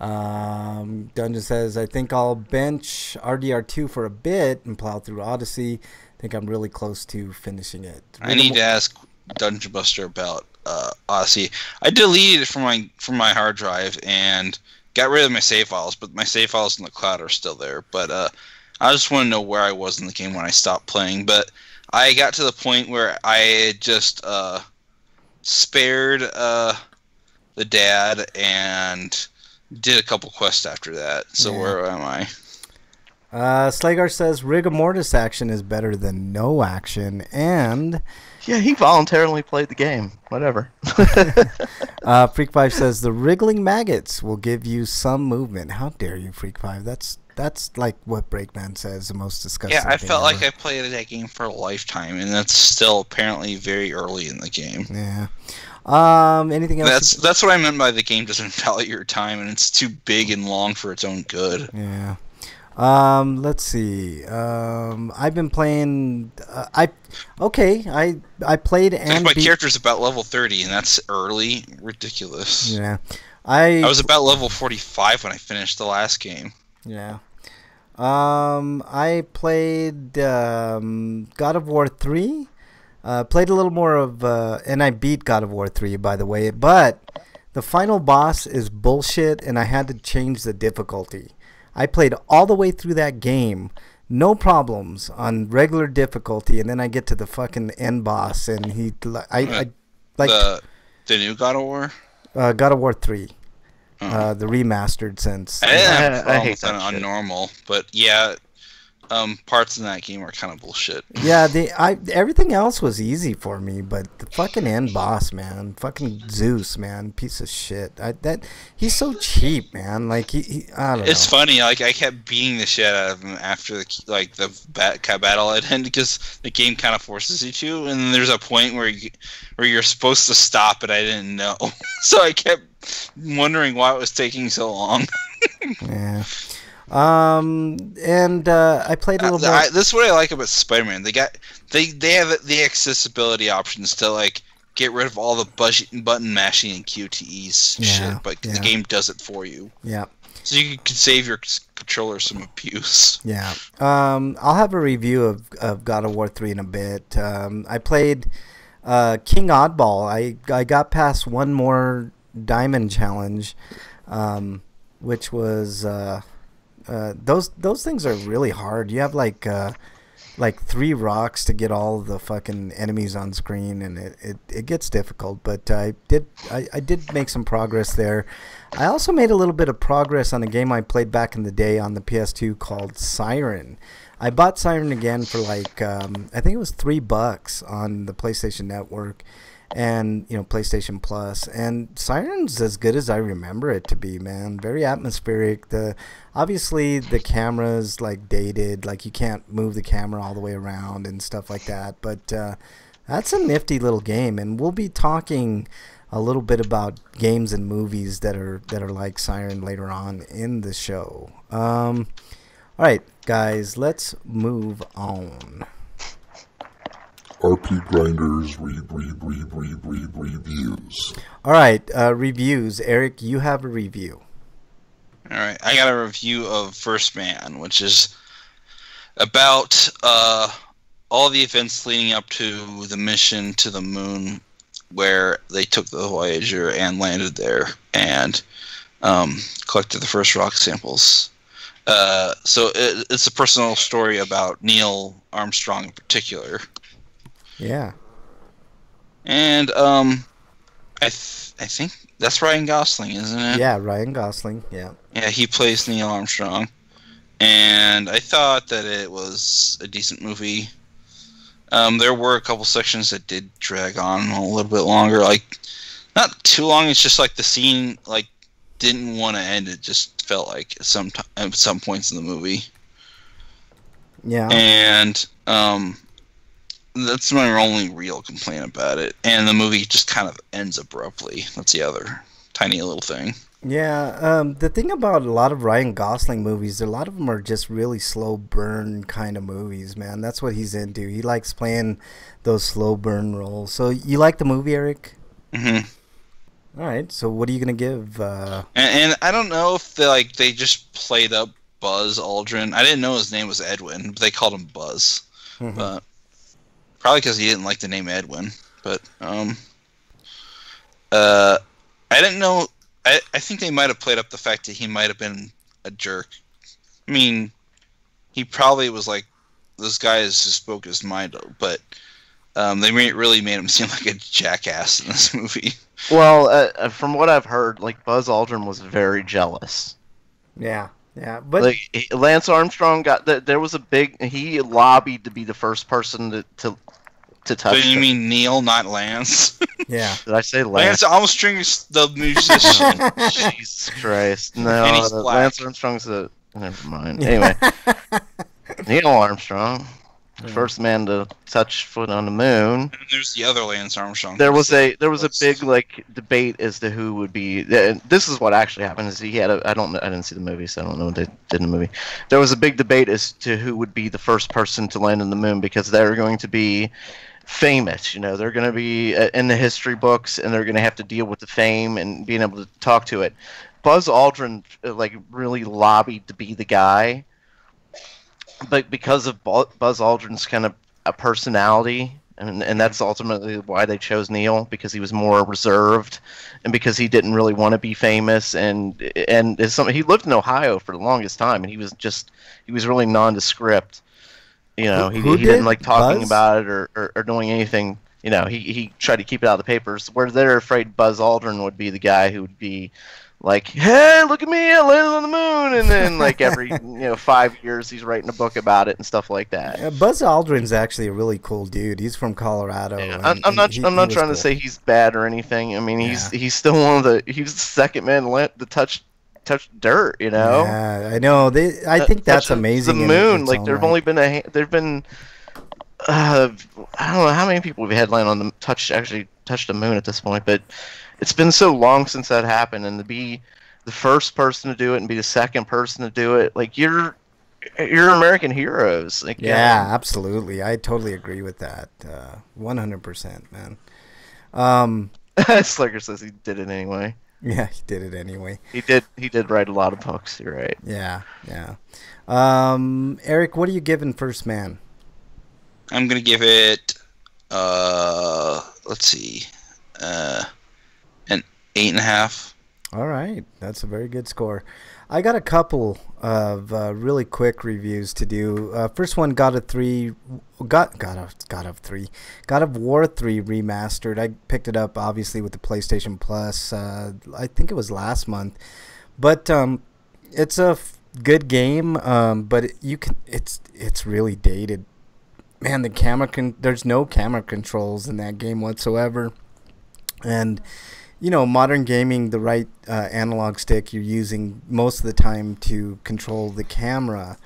Speaker 2: Dungeon says, I think I'll bench RDR2 for a bit and plow through Odyssey. I think I'm really close to finishing it.
Speaker 4: I need to ask Dungeon Buster about Odyssey. I deleted it from my hard drive and got rid of my save files, but my save files in the cloud are still there. But I just want to know where I was in the game when I stopped playing. But I got to the point where I had just spared the dad and did a couple quests after that. So where am I?
Speaker 2: Slagar says rigor mortis action is better than no action, and
Speaker 1: yeah, he voluntarily played the game. Whatever.
Speaker 2: Freak 5 says the wriggling maggots will give you some movement. How dare you, Freak 5? That's like what Breakman says, the most disgusting.
Speaker 4: Yeah, I felt like I played that game for a lifetime, and that's still apparently very early in the game.
Speaker 2: Yeah. Anything else?
Speaker 4: That's what I meant by the game doesn't value your time, and it's too big and long for its own good.
Speaker 2: Yeah. Let's see. I've been playing. I played and
Speaker 4: my character's about level 30, and that's early, ridiculous.
Speaker 2: Yeah.
Speaker 4: I was about level 45 when I finished the last game.
Speaker 2: Yeah. I played God of War 3. Played a little more of, and I beat God of War 3, by the way. But the final boss is bullshit, and I had to change the difficulty. I played all the way through that game, no problems, on regular difficulty, and then I get to the fucking end boss, and I like
Speaker 4: the new God of War.
Speaker 2: God of War 3, the remastered sense.
Speaker 4: I hate that on normal, but yeah, parts in that game are kind of bullshit.
Speaker 2: Yeah, everything else was easy for me, but the fucking end boss, man, fucking Zeus, man, piece of shit. He's so cheap, man. Like I don't know.
Speaker 4: It's funny, like I kept beating the shit out of him after the battle at end because the game kind of forces you to, and then there's a point where you're supposed to stop, and I didn't know, so I kept wondering why it was taking so long.
Speaker 2: Yeah. And I played a little bit.
Speaker 4: This is what I like about Spider-Man. They have the accessibility options to like get rid of all the button mashing and QTEs shit, but the game does it for you.
Speaker 2: Yeah. So
Speaker 4: you can save your controller some abuse.
Speaker 2: Yeah. I'll have a review of God of War 3 in a bit. I played King Oddball. I got past one more diamond challenge, which was those things are really hard. You have like 3 rocks to get all the fucking enemies on screen, and it gets difficult. But I did make some progress there. I also made a little bit of progress on a game I played back in the day on the PS2 called Siren. I bought Siren again for like I think it was $3 on the PlayStation Network, and PlayStation Plus, and Siren's as good as I remember it to be, man. Very atmospheric. Obviously the camera's like dated, like you can't move the camera all the way around and stuff like that, but that's a nifty little game, and we'll be talking a little bit about games and movies that are like Siren later on in the show. All right, guys, let's move on.
Speaker 3: RPGrinders reviews.
Speaker 2: All right, reviews. Eric, you have a review.
Speaker 4: All right, I got a review of First Man, which is about all the events leading up to the mission to the moon, where they took the Voyager and landed there and collected the first rock samples. So it's a personal story about Neil Armstrong in particular.
Speaker 2: Yeah.
Speaker 4: And I think that's Ryan Gosling, isn't it?
Speaker 2: Yeah, Ryan Gosling. Yeah.
Speaker 4: Yeah, he plays Neil Armstrong. And I thought that it was a decent movie. There were a couple sections that did drag on a little bit longer, like not too long. It's just like the scene like didn't want to end. It just felt like at some points in the movie.
Speaker 2: Yeah.
Speaker 4: And that's my only real complaint about it. And the movie just kind of ends abruptly. That's the other tiny little thing.
Speaker 2: Yeah, the thing about a lot of Ryan Gosling movies, a lot of them are just really slow burn kind of movies, man. That's what he's into. He likes playing those slow burn roles. So you like the movie, Eric?
Speaker 4: Mm-hmm.
Speaker 2: All right, so what are you going to give?
Speaker 4: And I don't know if they just played up Buzz Aldrin. I didn't know his name was Edwin, but they called him Buzz.
Speaker 2: Mm-hmm.
Speaker 4: But probably because he didn't like the name Edwin. But I didn't know. I think they might have played up the fact that he might have been a jerk. I mean, he probably was like, this guy is just spoke his mind, but they really made him seem like a jackass in this movie.
Speaker 1: Well, from what I've heard, like Buzz Aldrin was very jealous.
Speaker 2: Yeah, but
Speaker 1: like Lance Armstrong there was a big. He lobbied to be the first person to touch.
Speaker 4: But you mean Neil, not Lance?
Speaker 2: Yeah.
Speaker 1: Did I say Lance?
Speaker 4: Lance Armstrong's the musician.
Speaker 1: Jesus Christ! No,
Speaker 4: And he's black.
Speaker 1: Lance Armstrong's the. Never mind. Anyway, Neil Armstrong, first man to touch foot on the moon.
Speaker 4: And there's the other Lance Armstrong.
Speaker 1: There was a big like debate as to who would be. This is what actually happened. Is he had I didn't see the movie, so I don't know what they did in the movie. There was a big debate as to who would be the first person to land on the moon because they were going to be famous. They're going to be in the history books, and they're going to have to deal with the fame and being able to talk to it. Buzz Aldrin really lobbied to be the guy, but because of Buzz Aldrin's kind of a personality, and that's ultimately why they chose Neil, because he was more reserved, and because he didn't really want to be famous, and he lived in Ohio for the longest time, and he was really nondescript. He didn't like talking
Speaker 2: Buzz?
Speaker 1: about it or doing anything. He tried to keep it out of the papers. Where they're afraid Buzz Aldrin would be the guy who would be like, hey, look at me, I landed on the moon, and then like every 5 years he's writing a book about it and stuff like that.
Speaker 2: Buzz Aldrin's actually a really cool dude. He's from Colorado.
Speaker 1: Yeah,
Speaker 2: And,
Speaker 1: I'm not
Speaker 2: he was
Speaker 1: trying
Speaker 2: cool.
Speaker 1: to say he's bad or anything. I mean,
Speaker 2: Yeah.
Speaker 1: he's still he's the second man to touch dirt.
Speaker 2: Yeah, I know. I think that's
Speaker 1: Touch
Speaker 2: amazing.
Speaker 1: The
Speaker 2: in
Speaker 1: moon,
Speaker 2: its
Speaker 1: like
Speaker 2: own
Speaker 1: there've
Speaker 2: right.
Speaker 1: only been I don't know how many people we've headlined on the actually touched the moon at this point, but it's been so long since that happened, and to be the first person to do it and be the second person to do it, like you're American heroes. Like,
Speaker 2: Yeah, absolutely. I totally agree with that. 100%, man.
Speaker 1: Slicker says he did it anyway.
Speaker 2: Yeah, he did it anyway.
Speaker 1: He did write a lot of books. You're right.
Speaker 2: Yeah. Eric, what are you giving First Man?
Speaker 4: I'm gonna give it. Let's see, an 8.5.
Speaker 2: All right, that's a very good score. I got a couple of really quick reviews to do. First one, God of War 3 remastered. I picked it up obviously with the PlayStation Plus. I think it was last month, but it's a good game. But it's really dated. Man, there's no camera controls in that game whatsoever, and modern gaming, the right analog stick you're using most of the time to control the camera.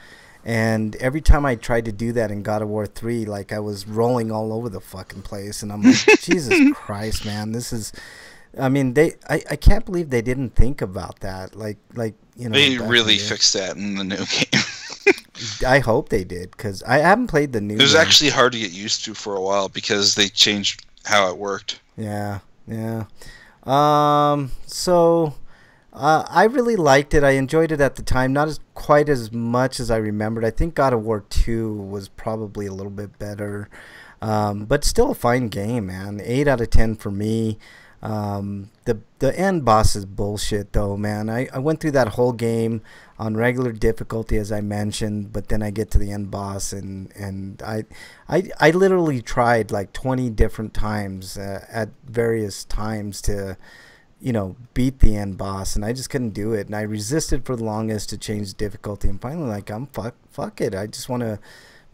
Speaker 2: And every time I tried to do that in God of War 3, like I was rolling all over the fucking place. And I'm like, Jesus Christ, man, this is... I mean, I can't believe they didn't think about that. Like
Speaker 4: They really fixed that in the new game.
Speaker 2: I hope they did, because I haven't played the new
Speaker 4: It was
Speaker 2: game.
Speaker 4: actually hard to get used to for a while because they changed how it worked.
Speaker 2: Yeah. So I really liked it. I enjoyed it at the time, not quite as much as I remembered. I think God of War 2 was probably a little bit better, but still a fine game, man. 8 out of 10 for me. The end boss is bullshit, though, man. I went through that whole game on regular difficulty, as I mentioned, but then I get to the end boss, and I literally tried like 20 different times at various times to beat the end boss, and I just couldn't do it, and I resisted for the longest to change the difficulty, and finally, like, fuck it, I just want to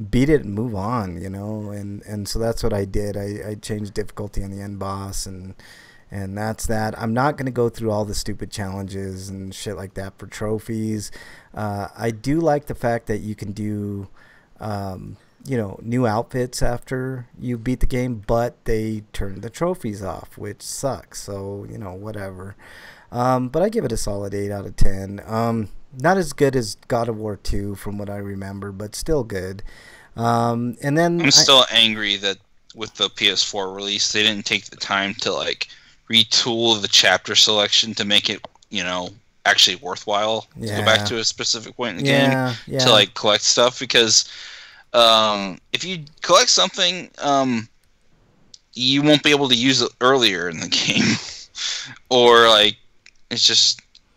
Speaker 2: beat it and move on, and so that's what I did. I changed difficulty on the end boss, and that's that. I'm not going to go through all the stupid challenges and shit like that for trophies. I do like the fact that you can do new outfits after you beat the game, but they turn the trophies off, which sucks. So, whatever. But I give it a solid 8 out of 10. Not as good as God of War 2 from what I remember, but still good. And then
Speaker 4: I'm still angry that with the PS4 release, they didn't take the time to retool the chapter selection to make it, actually worthwhile to go back to a specific point in the game to collect stuff, because if you collect something, you won't be able to use it earlier in the game, or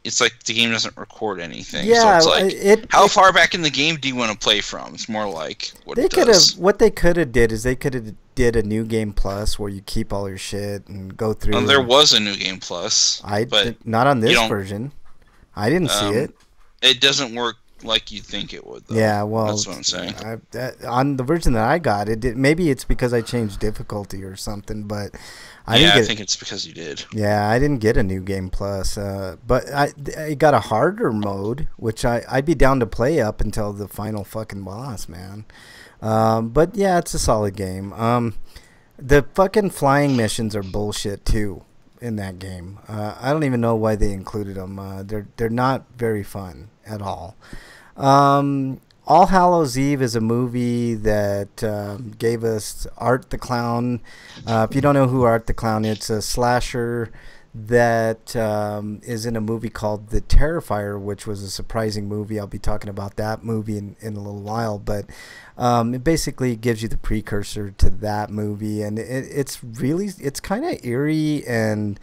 Speaker 4: it's like the game doesn't record anything.
Speaker 2: Yeah,
Speaker 4: so it's how far back in the game do you want to play from? It's more like what
Speaker 2: they could have. What they could have did is they could have did a new game plus where you keep all your shit and go through.
Speaker 4: Well, there was a new game plus, but
Speaker 2: not on this version. I didn't see it.
Speaker 4: It doesn't work like you think it would, though.
Speaker 2: Yeah, well,
Speaker 4: that's what I'm saying.
Speaker 2: On the version that I got, maybe it's because I changed difficulty or something, but
Speaker 4: I think it's because you did.
Speaker 2: Yeah, I didn't get a new game plus, but I got a harder mode, which I'd be down to play up until the final fucking boss, man. But yeah, it's a solid game. The fucking flying missions are bullshit too in that game. I don't even know why they included them. They're not very fun at all. All Hallows Eve is a movie that gave us Art the Clown. If you don't know who Art the Clown is, it's a slasher that is in a movie called The Terrifier, which was a surprising movie. I'll be talking about that movie in a little while, but it basically gives you the precursor to that movie, and it's kind of eerie and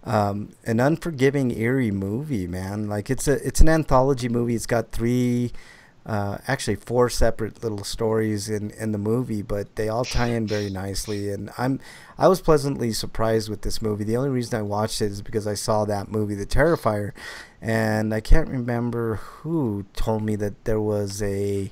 Speaker 2: an unforgiving eerie movie, man. Like it's an anthology movie. It's got 3 actually 4 separate little stories in the movie, but they all tie in very nicely. And I was pleasantly surprised with this movie. The only reason I watched it is because I saw that movie, The Terrifier, and I can't remember who told me that there was a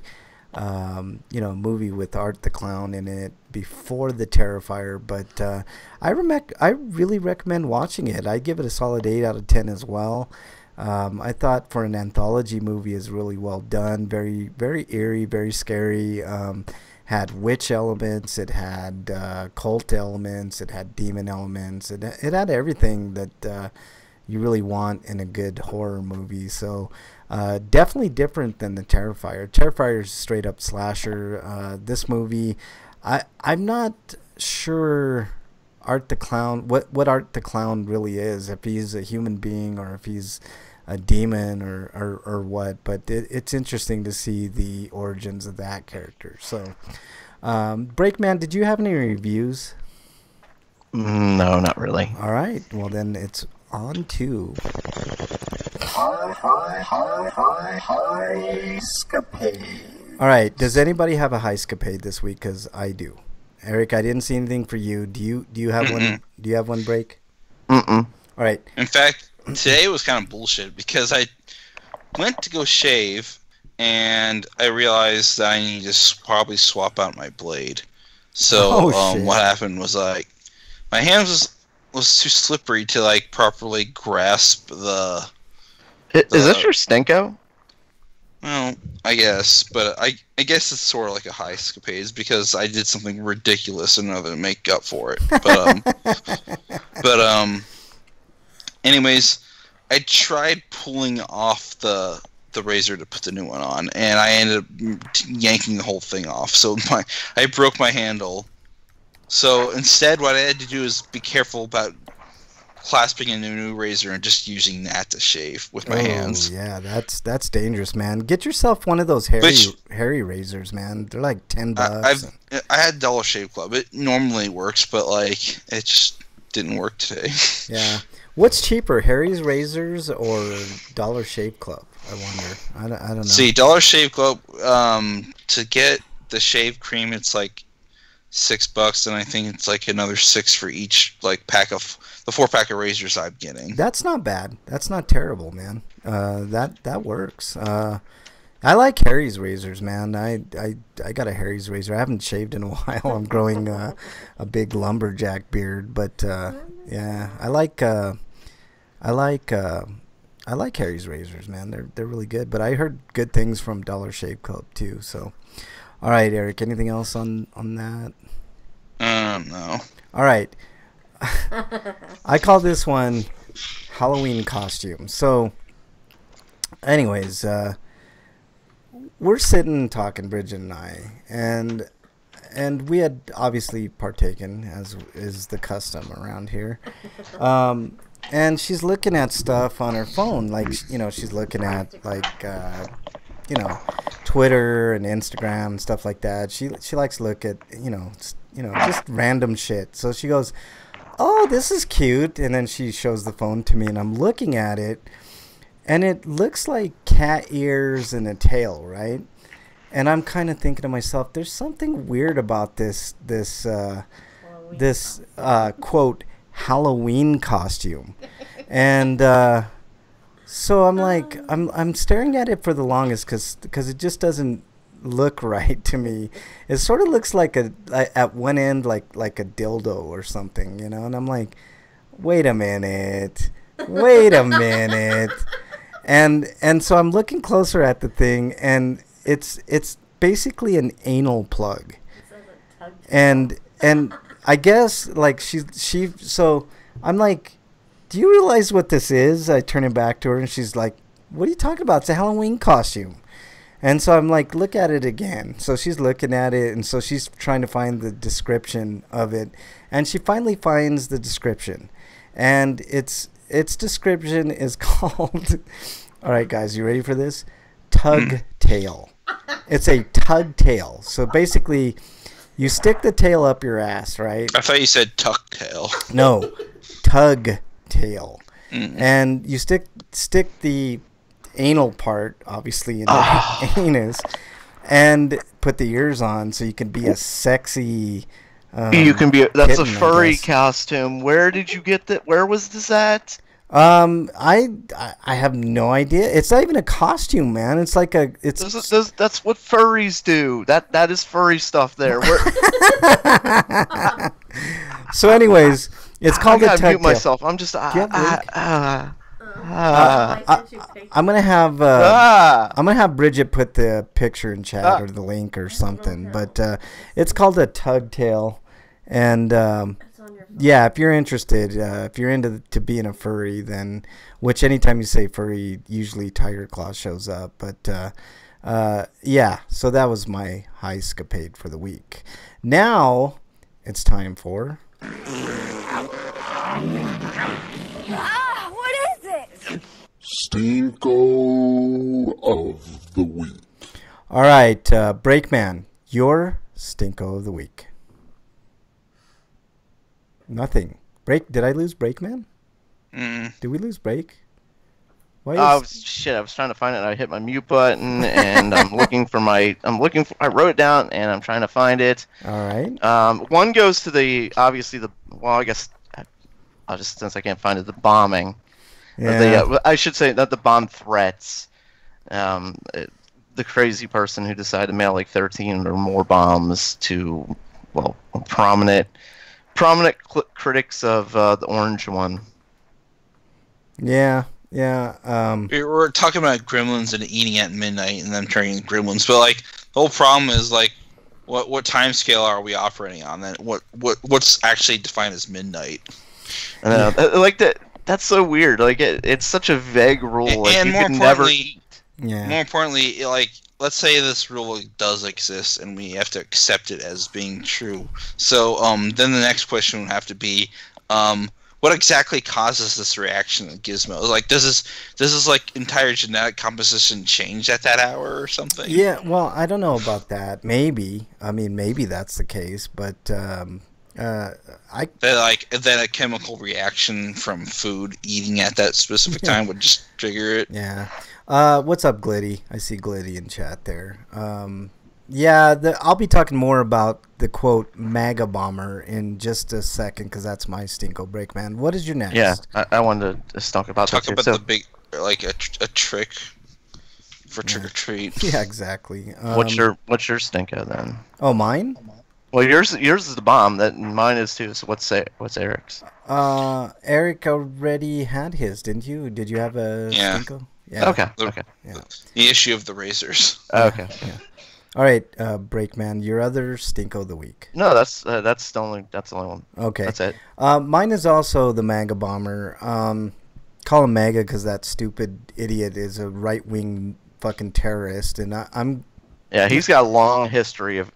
Speaker 2: movie with Art the Clown in it before The Terrifier, but I really recommend watching it. I give it a solid 8 out of 10 as well. I thought for an anthology movie is really well done, very very eerie, very scary. Had witch elements, it had cult elements, it had demon elements, it had everything that you really want in a good horror movie. So definitely different than The Terrifier. Terrifier is straight up slasher. This movie, I'm not sure Art the Clown, what Art the Clown really is, if he's a human being or if he's a demon or what, but it's interesting to see the origins of that character. So Breakman, did you have any reviews?
Speaker 1: No, not really.
Speaker 2: All right, well then it's on to Highscapade. All right, does anybody have a Highscapade this week? Because I do. Eric, I didn't see anything for you. Do you have one? Do you have one, Break?
Speaker 1: Mm-mm.
Speaker 2: All right.
Speaker 4: In fact, today was kind of bullshit because I went to go shave and I realized that I need to probably swap out my blade. So what happened was like my hands was too slippery to like properly grasp the.
Speaker 1: Is this your Stenko?
Speaker 4: Well, I guess, but I guess it's sort of like a Highscapades because I did something ridiculous in order to make up for it. But anyways, I tried pulling off the razor to put the new one on, and I ended up yanking the whole thing off. So I broke my handle. So instead, what I had to do is be careful about clasping a new razor and just using that to shave with my hands.
Speaker 2: Yeah, that's dangerous, man. Get yourself one of those hairy razors, man. They're like $10.
Speaker 4: I had Dollar Shave Club. It normally works, but like it just didn't work today.
Speaker 2: Yeah. What's cheaper, Harry's razors or Dollar Shave Club? I wonder. I don't know.
Speaker 4: See, Dollar Shave Club, to get the shave cream, it's like $6, and I think it's like another $6 for each like pack of the 4-pack of razors I'm getting.
Speaker 2: That's not bad. That's not terrible, man. That works. I like Harry's razors, man. I got a Harry's razor. I haven't shaved in a while. I'm growing a big lumberjack beard, but yeah, I like Harry's razors, man. They're really good. But I heard good things from Dollar Shave Club too. So, all right, Eric. Anything else on that?
Speaker 4: No.
Speaker 2: All right. I call this one Halloween costume. So, anyways, we're sitting talking, Bridget and I, and we had obviously partaken, as is the custom around here. And she's looking at stuff on her phone, like she's looking at like Twitter and Instagram and stuff like that. She likes to look at just random shit. So she goes, "Oh, this is cute," and then she shows the phone to me, and I'm looking at it, and it looks like cat ears and a tail, right? And I'm kind of thinking to myself, there's something weird about this quote Halloween costume, and so I'm like, I'm staring at it for the longest because it just doesn't look right to me. It sort of looks like at one end like a dildo or something, and I'm like, wait a minute, and so I'm looking closer at the thing, and it's basically an anal plug, and I guess like so I'm like, do you realize what this is? I turn it back to her, and she's like, what are you talking about? It's a Halloween costume. And so I'm like, look at it again. So she's looking at it, and so she's trying to find the description of it, and she finally finds the description, and its description is called, all right, guys, you ready for this? Tug tail. It's a tug tail. So basically, you stick the tail up your ass, right?
Speaker 4: I thought you said tuck tail.
Speaker 2: No, tug tail. And you stick the anal part, obviously, in the anus, and put the ears on so you can be a sexy.
Speaker 1: You can be. That's a
Speaker 2: kitten, I
Speaker 1: furry
Speaker 2: guess.
Speaker 1: costume. Where did you get that? Where was this at?
Speaker 2: I have no idea. It's not even a costume, man. It's like a. It's
Speaker 1: That's what furries do. That is furry stuff there.
Speaker 2: so, anyways, it's called
Speaker 1: I
Speaker 2: a
Speaker 1: gotta mute
Speaker 2: tugtail.
Speaker 1: myself. I'm just.
Speaker 2: I'm gonna have Bridget put the picture in chat or the link or something. But it's called a tugtail, and yeah, if you're interested, if you're into being a furry, then which anytime you say furry, usually Tiger Claw shows up. But yeah, so that was my high escapade for the week. Now it's time for.
Speaker 5: What is it?
Speaker 6: Stinko of the week.
Speaker 2: All right, Breakman, your Stinko of the week. Nothing. Did I lose Breakman? Did we lose Break? Why
Speaker 1: Shit! I was trying to find it. And I hit my mute button, and I'm looking for my. I wrote it down, and I'm trying to find it.
Speaker 2: All right.
Speaker 1: One goes to well, I guess I'll just, since I can't find it, the bombing.
Speaker 2: Yeah.
Speaker 1: I should say not the bomb threats. The crazy person who decided to mail like 13 or more bombs to, well, prominent critics of the orange one.
Speaker 2: Yeah. Yeah.
Speaker 4: We're talking about gremlins and eating at midnight and them turning into gremlins, but like the whole problem is like, what time scale are we operating on? Then what's actually defined as midnight?
Speaker 1: I know, like that. That's so weird. Like it's such a vague rule. Like,
Speaker 4: and
Speaker 1: you
Speaker 4: more
Speaker 1: can never
Speaker 4: importantly,
Speaker 2: Yeah.
Speaker 4: more importantly, like let's say this rule does exist and we have to accept it as being true. So then the next question would have to be, what exactly causes this reaction in Gizmo? Like, does this like entire genetic composition change at that hour or something?
Speaker 2: Yeah. Well, I don't know about that. Maybe. I mean, maybe that's the case, but
Speaker 4: That a chemical reaction from food eating at that specific time would just trigger it.
Speaker 2: Yeah. What's up, Glitty? I see Glitty in chat there. Yeah, I'll be talking more about the quote MAGA bomber in just a second because that's my Stinko break, man. What is your next?
Speaker 1: Yeah, I wanted to just talk about that too.
Speaker 4: The big, like a trick for trick or treat.
Speaker 2: Yeah, exactly.
Speaker 1: What's your Stinko then?
Speaker 2: Oh, mine?
Speaker 1: Well, yours is the bomb. That mine is too. So what's Eric's?
Speaker 2: Eric already had his, didn't you? Did you have a Stinko? Yeah.
Speaker 1: Okay.
Speaker 2: Yeah.
Speaker 4: The issue of the razors.
Speaker 1: Okay.
Speaker 2: Yeah. All right, Breakman, your other Stinko of the week.
Speaker 1: No, that's the only one.
Speaker 2: Okay.
Speaker 1: That's it.
Speaker 2: Mine is also the MAGA bomber. Call him MAGA because that stupid idiot is a right-wing fucking terrorist, and I'm.
Speaker 1: Yeah, he's got a long history of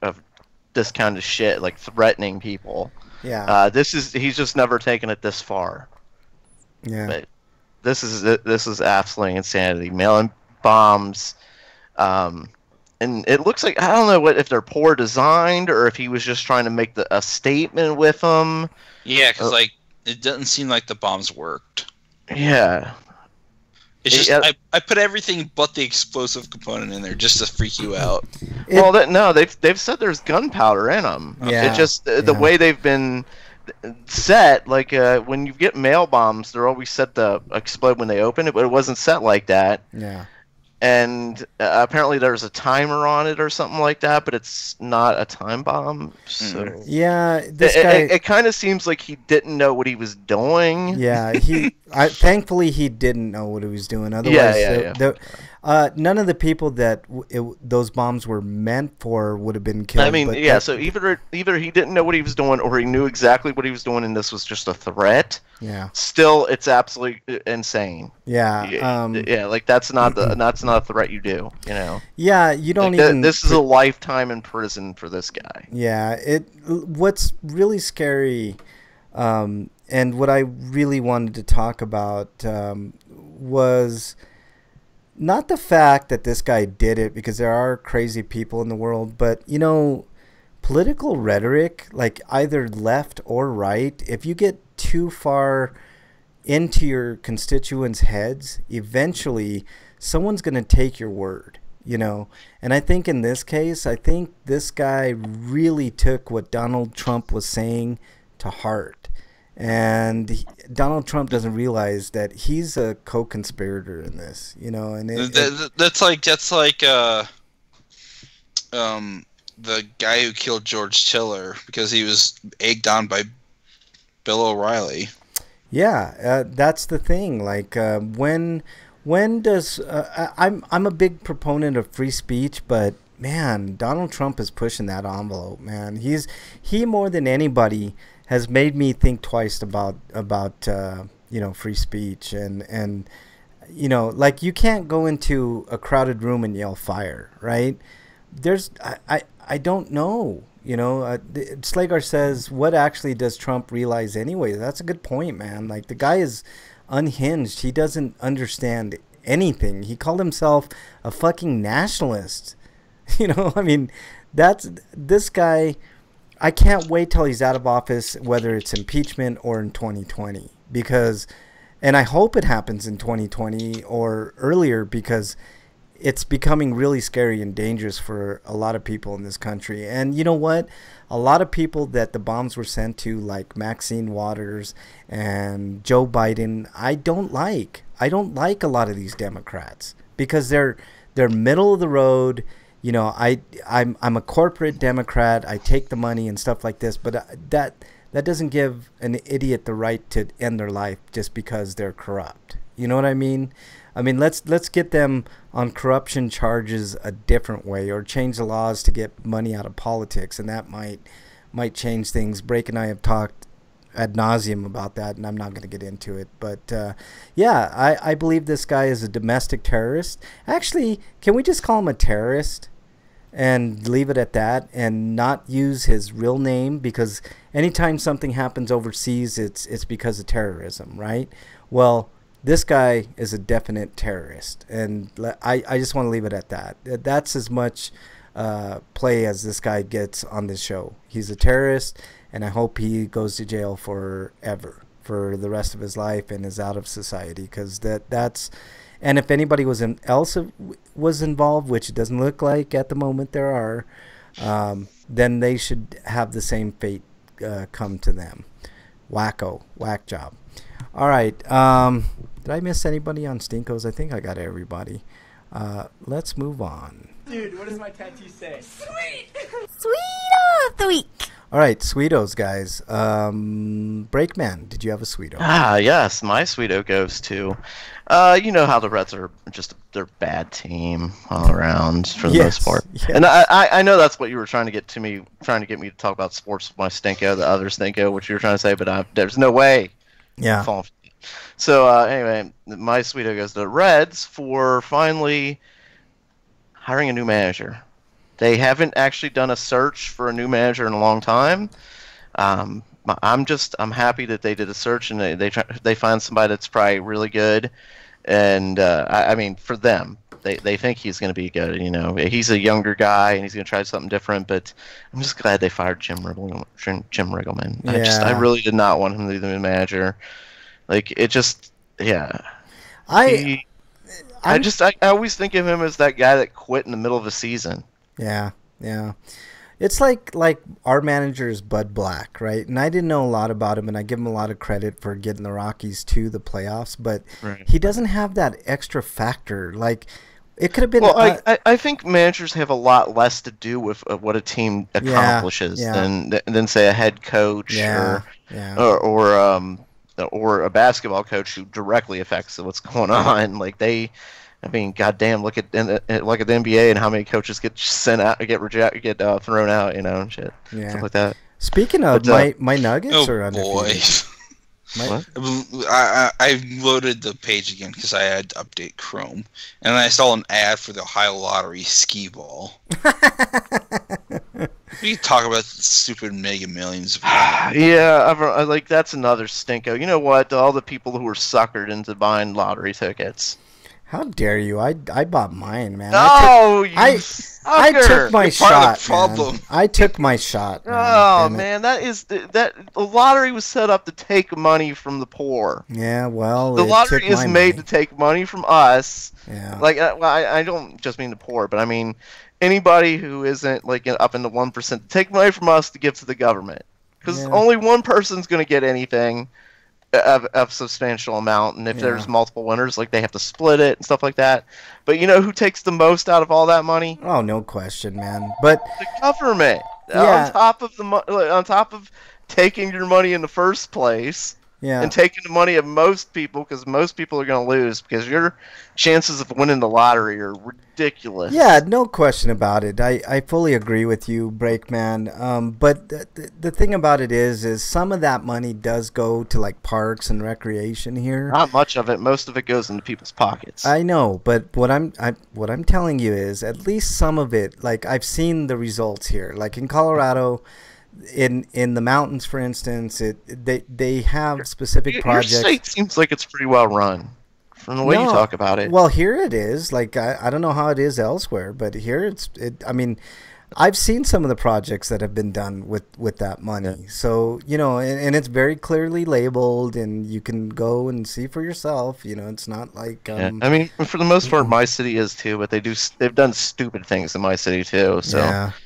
Speaker 1: this kind of shit, like threatening people.
Speaker 2: Yeah.
Speaker 1: He's just never taken it this far.
Speaker 2: Yeah.
Speaker 1: But this is absolute insanity. Mailing bombs, and it looks like, I don't know if they're poor designed or if he was just trying to make a statement with them.
Speaker 4: Yeah, because like it doesn't seem like the bombs worked.
Speaker 1: Yeah.
Speaker 4: It's just I put everything but the explosive component in there just to freak you out.
Speaker 1: They've said there's gunpowder in them.
Speaker 2: Yeah.
Speaker 1: It just the way they've been set, like when you get mail bombs, they're always set to explode when they open it, but it wasn't set like that.
Speaker 2: Yeah.
Speaker 1: And apparently there's a timer on it or something like that, but it's not a time bomb. So
Speaker 2: yeah, this guy.
Speaker 1: It kind of seems like he didn't know what he was doing.
Speaker 2: Yeah, thankfully he didn't know what he was doing. Otherwise, none of the people that those bombs were meant for would have been killed.
Speaker 1: I mean, so either he didn't know what he was doing, or he knew exactly what he was doing, and this was just a threat.
Speaker 2: Yeah.
Speaker 1: Still, it's absolutely insane.
Speaker 2: Yeah.
Speaker 1: Like that's not a threat you do. You know.
Speaker 2: Yeah, you don't
Speaker 1: like
Speaker 2: even.
Speaker 1: This is a lifetime in prison for this guy.
Speaker 2: Yeah. What's really scary, and what I really wanted to talk about was not the fact that this guy did it, because there are crazy people in the world, but political rhetoric, like either left or right, if you get too far into your constituents' heads, eventually someone's going to take your word, you know. And I think in this case, I think this guy really took what Donald Trump was saying to heart. And Donald Trump doesn't realize that he's a co-conspirator in this, you know. And
Speaker 4: that's like the guy who killed George Tiller because he was egged on by Bill O'Reilly.
Speaker 2: Yeah, that's the thing. Like, when does I'm a big proponent of free speech, but man, Donald Trump is pushing that envelope. Man, he more than anybody has made me think twice about you know, free speech and you know, like, you can't go into a crowded room and yell fire, right? I don't know. You know, Slagar says, what actually does Trump realize anyway? That's a good point, man. Like, the guy is unhinged. He doesn't understand anything. He called himself a fucking nationalist. You know, I mean, this guy, I can't wait till he's out of office, whether it's impeachment or in 2020. And I hope it happens in 2020 or earlier, because it's becoming really scary and dangerous for a lot of people in this country. And you know what? A lot of people that the bombs were sent to, like Maxine Waters and Joe Biden, I don't like a lot of these Democrats, because they're middle of the road. You know, I'm a corporate Democrat. I take the money and stuff like this, but that doesn't give an idiot the right to end their life just because they're corrupt. You know what I mean? I mean, let's get them on corruption charges a different way, or change the laws to get money out of politics, and that might change things. Brake and I have talked ad nauseum about that, and I'm not going to get into it. But yeah, I believe this guy is a domestic terrorist. Actually, can we just call him a terrorist and leave it at that, and not use his real name? Because anytime something happens overseas, it's because of terrorism, right? Well, this guy is a definite terrorist, and I just want to leave it at that. That's as much play as this guy gets on this show. He's a terrorist, and I hope he goes to jail forever, for the rest of his life, and is out of society. Because that's, and if anybody else was involved, which it doesn't look like at the moment there are, then they should have the same fate come to them. Whack job. All right. Did I miss anybody on Stinkos? I think I got everybody. Let's move on.
Speaker 5: Dude, what does my tattoo say? Sweet!
Speaker 7: Sweet of the week.
Speaker 2: All right, Sweetos, guys. Breakman, did you have a Sweeto?
Speaker 1: Yes, my Sweeto goes to, you know how the Reds are just they're bad team all around for the most part.
Speaker 2: Yes.
Speaker 1: And I know that's what you were trying to get me to talk about sports with my Stinko, the other Stinko, which you were trying to say, but there's no way.
Speaker 2: Yeah.
Speaker 1: So anyway, my Sweeto goes to the Reds for finally hiring a new manager. They haven't actually done a search for a new manager in a long time. I'm happy that they did a search and they find somebody that's probably really good. And I mean, for them, they think he's going to be good. You know, he's a younger guy and he's going to try something different. But I'm just glad they fired Jim Riggleman.
Speaker 2: Yeah.
Speaker 1: I really did not want him to be the manager. Like, it just, yeah. I always think of him as that guy that quit in the middle of the season.
Speaker 2: Yeah. It's like our manager is Bud Black, right? And I didn't know a lot about him, and I give him a lot of credit for getting the Rockies to the playoffs, but he doesn't have that extra factor. Like, it could have been.
Speaker 1: Well, I think managers have a lot less to do with what a team accomplishes than say a head coach or a basketball coach who directly affects what's going on. Like I mean, goddamn, look at the NBA and how many coaches get sent out, get thrown out, you know, and shit, stuff like that.
Speaker 2: Speaking of, my Nuggets are undefeated.
Speaker 1: What?
Speaker 4: I loaded the page again because I had to update Chrome, and I saw an ad for the Ohio Lottery skee ball. We talk about stupid Mega Millions.
Speaker 1: Yeah, I that's another stinko. You know what? All the people who were suckered into buying lottery tickets.
Speaker 2: How dare you? I bought mine, man.
Speaker 1: No, you
Speaker 2: I
Speaker 1: sucker!
Speaker 2: took my
Speaker 4: You're part of the
Speaker 2: shot,
Speaker 4: problem.
Speaker 2: man. I took my shot. Man.
Speaker 1: Oh
Speaker 2: Damn it.
Speaker 1: man, the lottery was set up to take money from the poor.
Speaker 2: Yeah, well,
Speaker 1: The
Speaker 2: it
Speaker 1: lottery
Speaker 2: took
Speaker 1: is
Speaker 2: my
Speaker 1: made
Speaker 2: money.
Speaker 1: to take money from us.
Speaker 2: Yeah.
Speaker 1: Like, I don't just mean the poor, but I mean anybody who isn't like up in the 1%. Take money from us to give to the government, because
Speaker 2: Yeah.
Speaker 1: only one person's going to get anything of substantial amount, and if there's
Speaker 2: Yeah.
Speaker 1: multiple winners, like they have to split it and stuff like that. But you know who takes the most out of all that money?
Speaker 2: Oh, no question, man. But
Speaker 1: The government.
Speaker 2: Yeah.
Speaker 1: On top of taking your money in the first place.
Speaker 2: yeah,
Speaker 1: And taking the money of most people, because most people are going to lose, because your chances of winning the lottery are ridiculous.
Speaker 2: yeah, no question about it. I fully agree with you, Breakman. But the thing about it is some of that money does go to like parks and recreation here.
Speaker 1: Not much of it. Most of it goes into people's pockets.
Speaker 2: I know, but what I'm telling you is at least some of it. Like I've seen the results here. Like in Colorado, in the mountains, for instance, they have specific projects.
Speaker 1: Your state seems like it's pretty well run, from the way you
Speaker 2: No,
Speaker 1: talk about it.
Speaker 2: Well, here it is. Like I don't know how it is elsewhere, but here I mean, I've seen some of the projects that have been done with that money. So and it's very clearly labeled, and you can go and see for yourself. It's not like
Speaker 1: Yeah. I mean, for the most part, my city is too, but they've done stupid things in my city too. So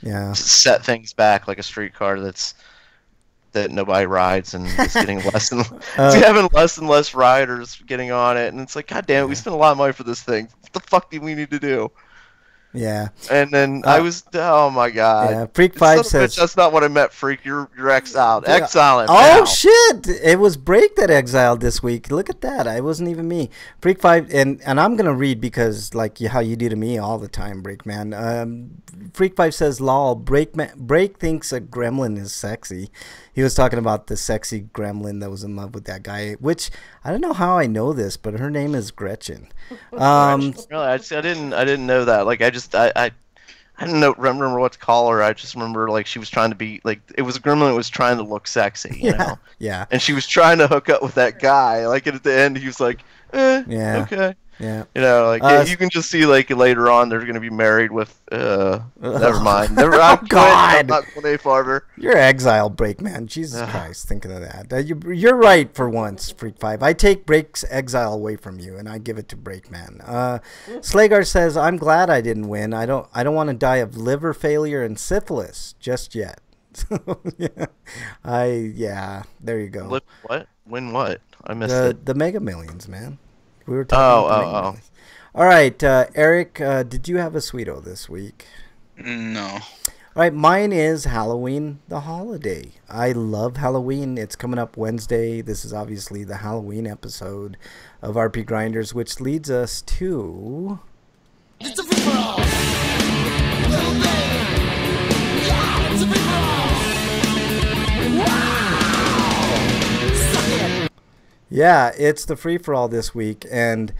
Speaker 2: yeah.
Speaker 1: set things back like a streetcar that nobody rides, and it's getting less and it's having less and less riders getting on it, and it's like, God damn it, we spent a lot of money for this thing. What the fuck do we need to do?
Speaker 2: Yeah.
Speaker 1: And then oh my god.
Speaker 2: Yeah, Freak
Speaker 1: Son
Speaker 2: 5
Speaker 1: of a
Speaker 2: says
Speaker 1: bitch, that's not what I meant, Freak. You're exiled.
Speaker 2: Yeah.
Speaker 1: Exile him
Speaker 2: Oh
Speaker 1: now.
Speaker 2: shit! It was Break that exiled this week. Look at that. I wasn't even me. Freak 5 and I'm gonna read because like how you do to me all the time, Breakman. Freak 5 says, "Lol, Break thinks a gremlin is sexy." He was talking about the sexy gremlin that was in love with that guy, which I don't know how I know this, but her name is Gretchen.
Speaker 1: Really, I didn't know that. Like, I didn't remember what to call her. I just remember like she was trying to be like, it was a gremlin that was trying to look sexy, you know.
Speaker 2: Yeah.
Speaker 1: And she was trying to hook up with that guy. Like, and at the end, he was like,
Speaker 2: Yeah.
Speaker 1: okay.
Speaker 2: Yeah.
Speaker 1: You know, like you can just see like later on they're gonna be married with. Never mind. I'm
Speaker 2: God.
Speaker 1: not going any farther.
Speaker 2: You're exiled, Breakman. Jesus Christ, thinking of that. You're right for once, Freak 5. I take Break's exile away from you, and I give it to Breakman. Slagar says, "I'm glad I didn't win. I don't want to die of liver failure and syphilis just yet." There you go.
Speaker 1: What? Win what? I missed it.
Speaker 2: The Mega Millions, man. We were talking about the Mega Millions. All right, Eric, did you have a Sweeto this week?
Speaker 4: No.
Speaker 2: All right, mine is Halloween the Holiday. I love Halloween. It's coming up Wednesday. This is obviously the Halloween episode of RPGrinders, which leads us to...
Speaker 8: It's a free-for-all! Little baby! Yeah, it's a free-for-all! Wow! Suck it!
Speaker 2: Yeah, it's the free-for-all this week, and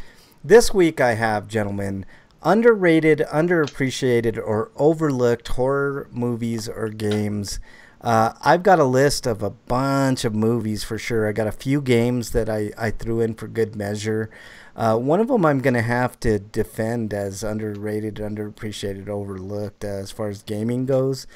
Speaker 2: this week I have, gentlemen, underrated, underappreciated, or overlooked horror movies or games. I've got a list of a bunch of movies for sure. I got a few games that I threw in for good measure. One of them I'm going to have to defend as underrated, underappreciated, overlooked as far as gaming goes.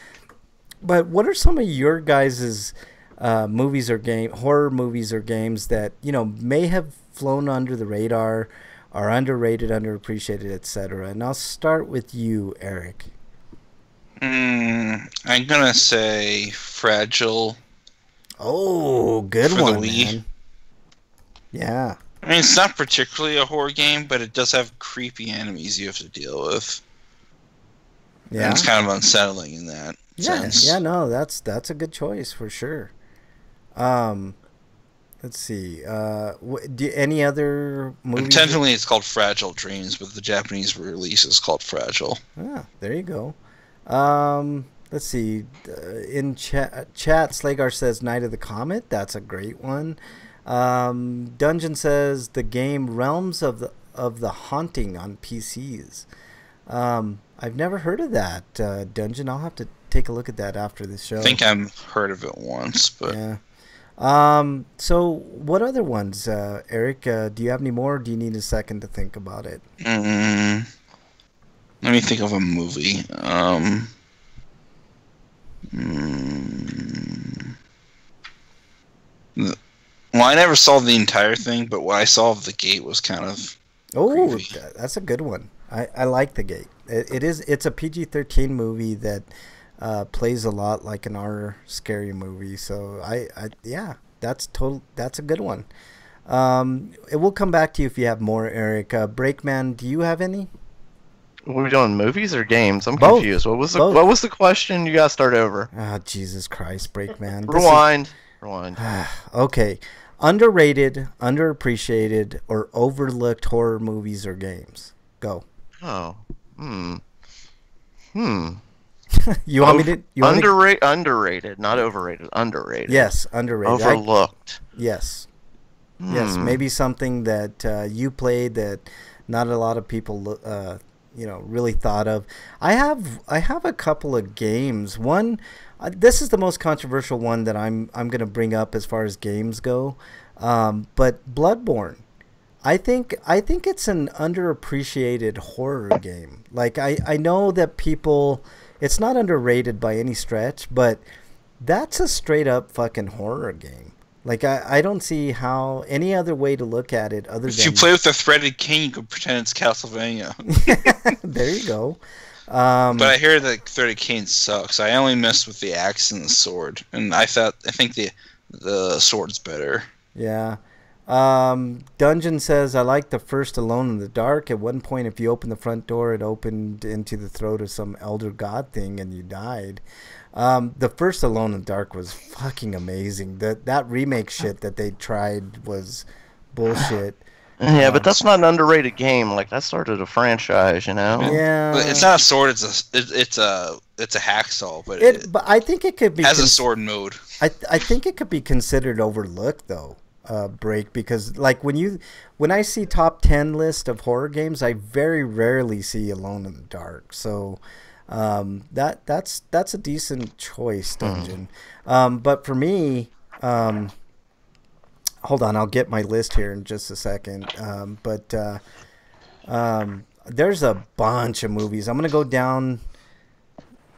Speaker 2: But what are some of your guys' movies or horror movies or games that may have flown under the radar, are underrated, underappreciated, etc.? And I'll start with you, Eric.
Speaker 4: I'm gonna say Fragile.
Speaker 2: Oh, good
Speaker 4: For the
Speaker 2: one,
Speaker 4: Wii.
Speaker 2: man. Yeah.
Speaker 4: I mean, it's not particularly a horror game, but it does have creepy enemies you have to deal with.
Speaker 2: Yeah.
Speaker 4: And it's kind of unsettling in that sense.
Speaker 2: Yeah, no, that's a good choice for sure. Let's see. Any other movies?
Speaker 4: Intentionally, it's called Fragile Dreams, but the Japanese release is called Fragile.
Speaker 2: Ah, there you go. Let's see. In chat, Slagar says Night of the Comet. That's a great one. Dungeon says the game Realms of the Haunting on PCs. I've never heard of that, Dungeon. I'll have to take a look at that after the show.
Speaker 4: I think I've heard of it once, but
Speaker 2: yeah. So what other ones, Eric? Do you have any more? Or do you need a second to think about it?
Speaker 4: Let me think of a movie. Well, I never saw the entire thing, but what I saw of The Gate was kind of
Speaker 2: Oh,
Speaker 4: creepy.
Speaker 2: that's a good one. I like The Gate. It's a PG-13 movie that plays a lot like an R scary movie. So yeah, that's a good one. It will come back to you if you have more, Eric. Breakman, do you have any?
Speaker 1: Were we doing movies or games? I'm
Speaker 2: Both.
Speaker 1: confused. What was the
Speaker 2: Both.
Speaker 1: What was the question? You gotta start over.
Speaker 2: Ah, Jesus Christ, Breakman.
Speaker 1: Rewind.
Speaker 2: Okay. Underrated, underappreciated, or overlooked horror movies or games. Go.
Speaker 1: Oh.
Speaker 2: You want me to?
Speaker 1: Underrated, not overrated. Underrated.
Speaker 2: Yes, underrated.
Speaker 1: Overlooked.
Speaker 2: Yes. Yes, maybe something that you played that not a lot of people, really thought of. I have a couple of games. One, this is the most controversial one that I'm going to bring up as far as games go. But Bloodborne, I think it's an underappreciated horror game. Like I know that people, it's not underrated by any stretch, but that's a straight up fucking horror game. Like I don't see how any other way to look at it other
Speaker 4: If
Speaker 2: than
Speaker 4: you play with the threaded king, you can pretend it's Castlevania.
Speaker 2: there you go.
Speaker 4: But I hear that threaded king sucks. I only messed with the axe and the sword, and I think the sword's better.
Speaker 2: Yeah. Dungeon says, I like the first Alone in the Dark. At one point, if you opened the front door, it opened into the throat of some elder god thing and you died. The first Alone in the Dark was fucking amazing. That remake shit that they tried was bullshit.
Speaker 1: Yeah, but that's not an underrated game. Like that started a franchise, you know.
Speaker 2: Yeah.
Speaker 4: But it's not a sword. It's a hacksaw, but
Speaker 2: But I think it could be
Speaker 4: has a sword mode.
Speaker 2: I think it could be considered overlooked though. Break, because like when I see top 10 list of horror games, I very rarely see Alone in the Dark. So that's a decent choice, Dungeon. But for me, hold on, I'll get my list here in just a second. There's a bunch of movies. I'm gonna go down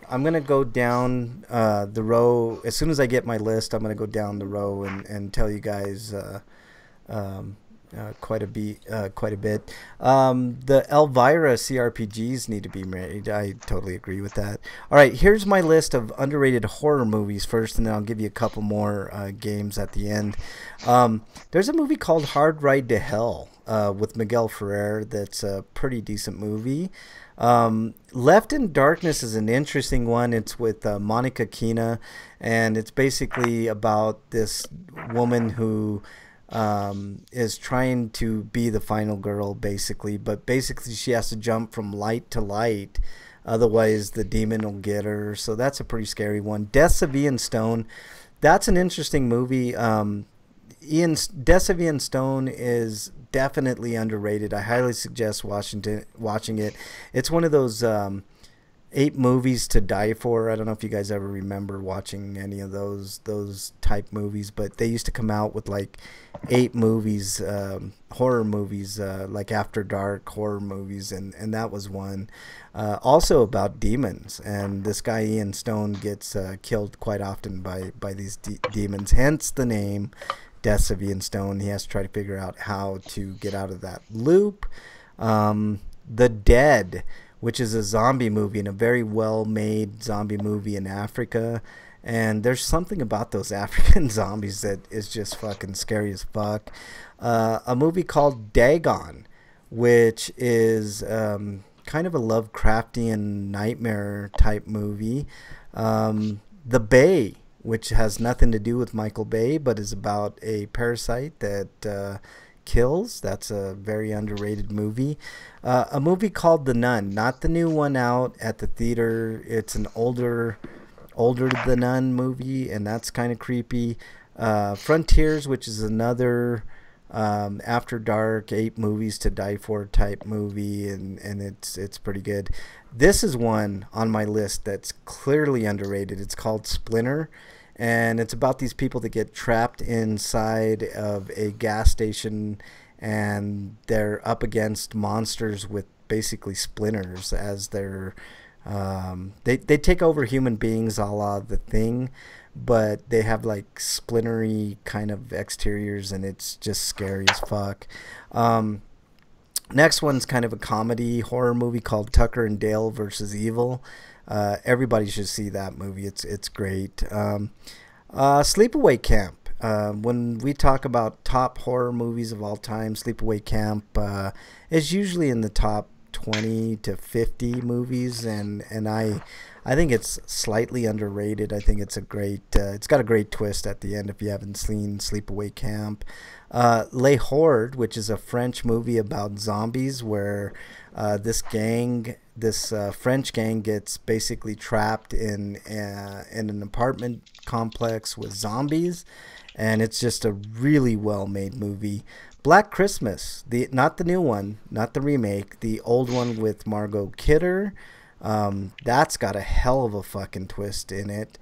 Speaker 2: the row. As soon as I get my list, I'm gonna go down the row and tell you guys quite a bit. The Elvira CRPGs need to be made. I totally agree with that. All right, here's my list of underrated horror movies first, and then I'll give you a couple more games at the end. There's a movie called Hard Ride to Hell with Miguel Ferrer. That's a pretty decent movie. Left in Darkness is an interesting one. It's with Monica Keena, and it's basically about this woman who is trying to be the final girl, basically. But basically, she has to jump from light to light, otherwise the demon will get her. So that's a pretty scary one. Deaths of Ian Stone, that's an interesting movie. Deaths of Ian Stone is definitely underrated. I highly suggest watching it. It's one of those 8 movies to die for. I don't know if you guys ever remember watching any of those type movies, but they used to come out with like 8 movies, horror movies, like After Dark horror movies, and that was one. Also about demons, and this guy Ian Stone gets killed quite often by these demons, hence the name Deaths of Ian Stone. He has to try to figure out how to get out of that loop. The Dead, which is a zombie movie, and a very well-made zombie movie in Africa. And there's something about those African zombies that is just fucking scary as fuck. A movie called Dagon, which is kind of a Lovecraftian nightmare type movie. The Bay, which has nothing to do with Michael Bay, but is about a parasite that kills. That's a very underrated movie. A movie called The Nun, not the new one out at the theater. It's an older The Nun movie, and that's kind of creepy. Frontiers, which is another After Dark 8 movies to die for type movie, and it's pretty good. This is one on my list that's clearly underrated. It's called Splinter, and it's about these people that get trapped inside of a gas station, and they're up against monsters with basically splinters as they're they take over human beings a la The Thing, but they have like splintery kind of exteriors, and it's just scary as fuck. Next one's kind of a comedy horror movie called Tucker and Dale versus Evil. Everybody should see that movie. It's great. Sleepaway Camp. When we talk about top horror movies of all time, Sleepaway Camp is usually in the top 20 to 50 movies, and I think it's slightly underrated. I think it's a great it's got a great twist at the end if you haven't seen Sleepaway Camp. Les Horde, which is a French movie about zombies, where this French gang gets basically trapped in an apartment complex with zombies, and it's just a really well made movie. Black Christmas, not the new one, not the remake, the old one with Margot Kidder. That's got a hell of a fucking twist in it.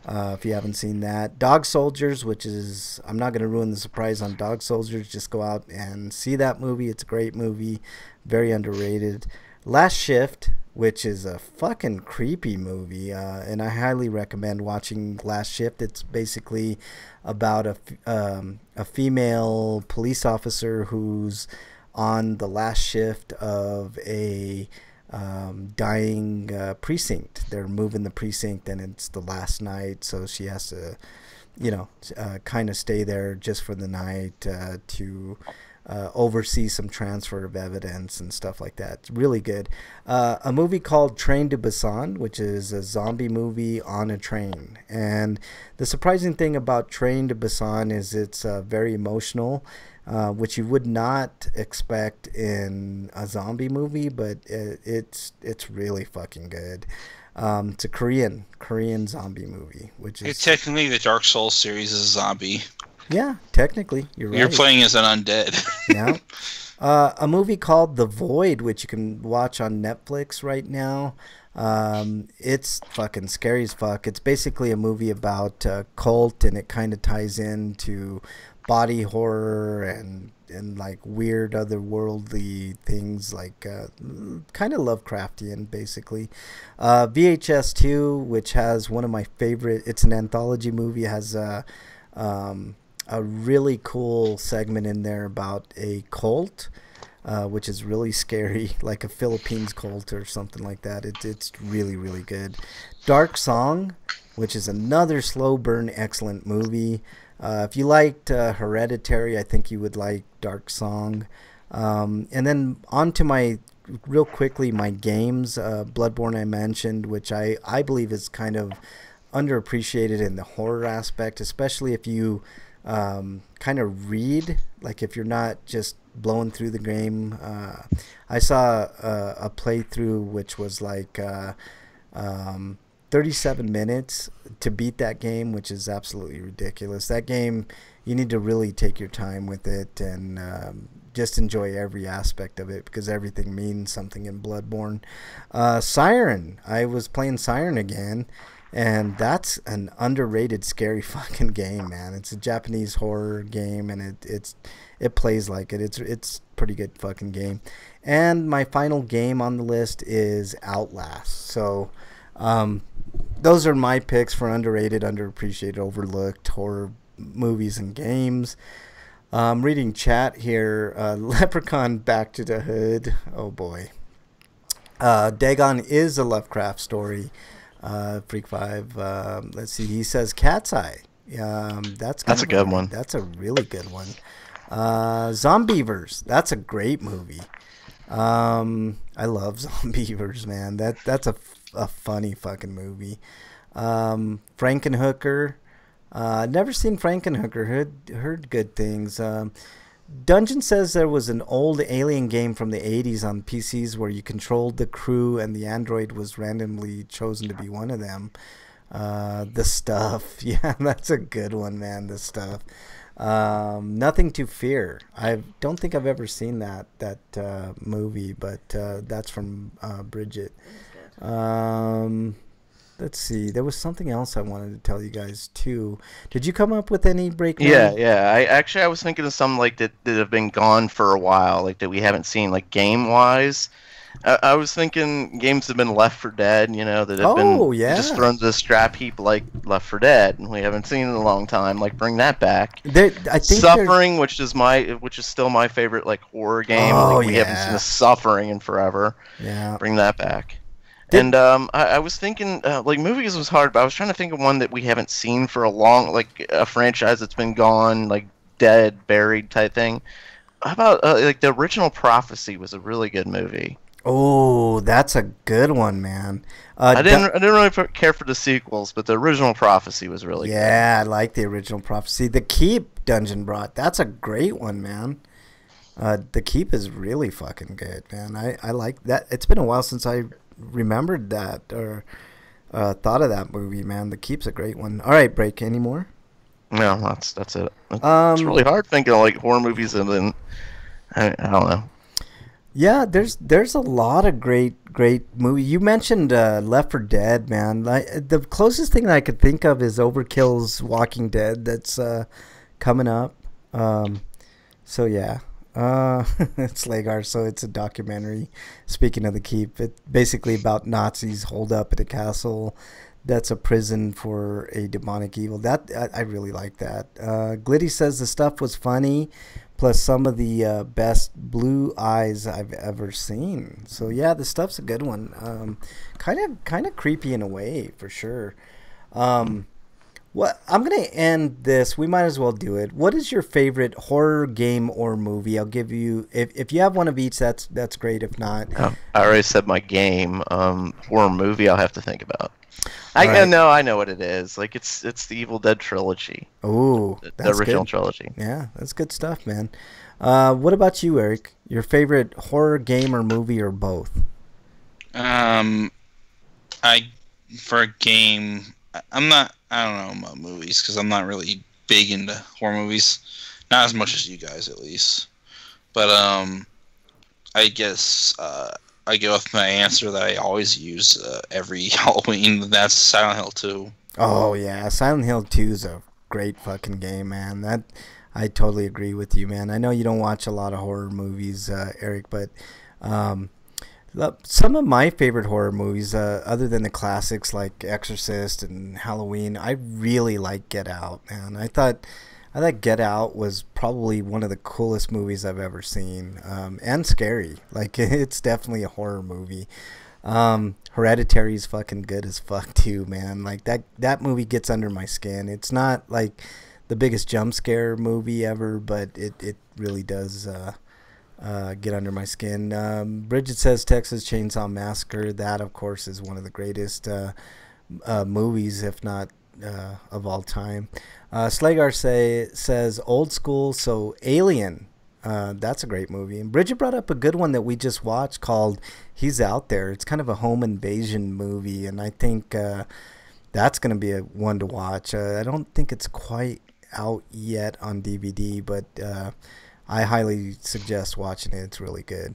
Speaker 2: If you haven't seen that. Dog Soldiers, which is, I'm not going to ruin the surprise on Dog Soldiers. Just go out and see that movie. It's a great movie. Very underrated. Last Shift, which is a fucking creepy movie. And I highly recommend watching Last Shift. It's basically about a female police officer who's on the last shift of a dying precinct. They're moving the precinct, and it's the last night, so she has to, kind of stay there just for the night to oversee some transfer of evidence and stuff like that. It's really good. A movie called Train to Busan, which is a zombie movie on a train. And the surprising thing about Train to Busan is it's very emotional, which you would not expect in a zombie movie, but it's really fucking good. It's a Korean zombie movie, which is
Speaker 4: technically the Dark Souls series is a zombie.
Speaker 2: Yeah, technically, you're right.
Speaker 4: You're playing as an undead.
Speaker 2: Yeah. A movie called The Void, which you can watch on Netflix right now. It's fucking scary as fuck. It's basically a movie about a cult, and it kind of ties into body horror and like weird otherworldly things, like kind of Lovecraftian, basically. VHS 2, which has one of my favorite, it's an anthology movie, it has a really cool segment in there about a cult, which is really scary, like a Philippines cult or something like that. It's really, really good. Dark Song, which is another slow burn, excellent movie. If you liked Hereditary, I think you would like Dark Song. And then on to my games. Bloodborne I mentioned, which I believe is kind of underappreciated in the horror aspect, especially if you kind of read, like if you're not just blowing through the game. I saw a playthrough which was like 37 minutes to beat that game, which is absolutely ridiculous. That game, you need to really take your time with it and just enjoy every aspect of it, because everything means something in Bloodborne. Siren, I was playing Siren again, and that's an underrated scary fucking game, man. It's a Japanese horror game, and it plays like it. It's pretty good fucking game. And my final game on the list is Outlast. So those are my picks for underrated, underappreciated, overlooked horror movies and games. Reading chat here. Leprechaun Back to the Hood. Oh boy. Dagon is a Lovecraft story. Freak 5. Let's see. He says Cat's Eye. That's
Speaker 1: a good one.
Speaker 2: That's a really good one. Zombievers. That's a great movie. I love Zombievers, man. That's a funny fucking movie. Frankenhooker. Never seen Frankenhooker. Heard good things. Dungeon says there was an old Alien game from the 80s on PCs where you controlled the crew and the android was randomly chosen to be one of them. The Stuff. Yeah, that's a good one, man. The Stuff. Nothing to Fear. I don't think I've ever seen that movie, but that's from Bridget. let's see. There was something else I wanted to tell you guys too. Did you come up with any breakdown?
Speaker 1: Yeah. I was thinking of some like that have been gone for a while, like that we haven't seen, like game wise. I was thinking games have been Left 4 Dead, that have been just thrown to the scrap heap like Left 4 Dead, and we haven't seen in a long time. Like, bring that back.
Speaker 2: I think
Speaker 1: Suffering, which is still my favorite like horror game. We haven't seen a Suffering in forever.
Speaker 2: Yeah,
Speaker 1: bring that back. I was thinking like movies was hard, but I was trying to think of one that we haven't seen for a long, like a franchise that's been gone, like dead, buried type thing. How about like the original Prophecy was a really good movie.
Speaker 2: Oh, that's a good one, man.
Speaker 1: I didn't really care for the sequels, but the original Prophecy was really good.
Speaker 2: Yeah, I like the original Prophecy. The Keep Dungeon brought. That's a great one, man. The Keep is really fucking good, man. I like that. It's been a while since I remembered that or thought of that movie, man. The Keep's a great one. All right, break. Any more?
Speaker 1: No, that's it. It's really hard thinking of like horror movies, and then I don't know.
Speaker 2: Yeah, there's a lot of great movies. You mentioned Left 4 Dead, man. The closest thing that I could think of is Overkill's Walking Dead that's coming up. So yeah, it's Slagar. So it's a documentary. Speaking of the Keep, it's basically about Nazis holed up at a castle that's a prison for a demonic evil. That I really like that. Glitty says the stuff was funny. Plus some of the best blue eyes I've ever seen. So yeah, the stuff's a good one. Kind of creepy in a way, for sure. What I'm gonna end this. We might as well do it. What is your favorite horror game or movie? I'll give you if you have one of each. That's great. If not,
Speaker 1: I already said my game. Horror movie. I'll have to think about. I know what it is. Like it's the Evil Dead trilogy.
Speaker 2: Oh,
Speaker 1: the original trilogy.
Speaker 2: Yeah, that's good stuff, man. What about you, Eric? Your favorite horror game or movie, or both?
Speaker 4: For a game, I don't know about movies because I'm not really big into horror movies. Not as much as you guys, at least. But I guess I go with my answer that I always use every Halloween. That's Silent Hill 2.
Speaker 2: Oh yeah, Silent Hill 2 is a great fucking game, man. That I totally agree with you, man. I know you don't watch a lot of horror movies, Eric, but some of my favorite horror movies, other than the classics like Exorcist and Halloween, I really like Get Out, man. I thought Get Out was probably one of the coolest movies I've ever seen, and scary. Like, it's definitely a horror movie. Hereditary is fucking good as fuck too, man. Like that movie gets under my skin. It's not like the biggest jump scare movie ever, but it really does get under my skin. Bridget says Texas Chainsaw Massacre. That, of course, is one of the greatest movies, if not of all time. Slagar says old school, so Alien. That's a great movie. And Bridget brought up a good one that we just watched called He's Out There. It's kind of a home invasion movie, and I think that's going to be a one to watch. I don't think it's quite out yet on DVD, but I highly suggest watching it. It's really good.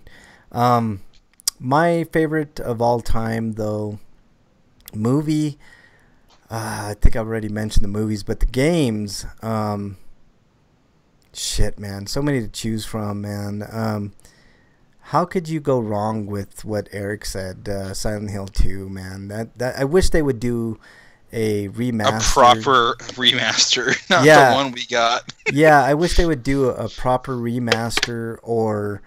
Speaker 2: My favorite of all time, though, movie, I think I've already mentioned the movies, but the games, shit, man, so many to choose from, man. How could you go wrong with what Eric said? Silent Hill 2, man. That I wish they would do a remaster.
Speaker 4: A proper remaster, not the one we got.
Speaker 2: Yeah, I wish they would do a proper remaster or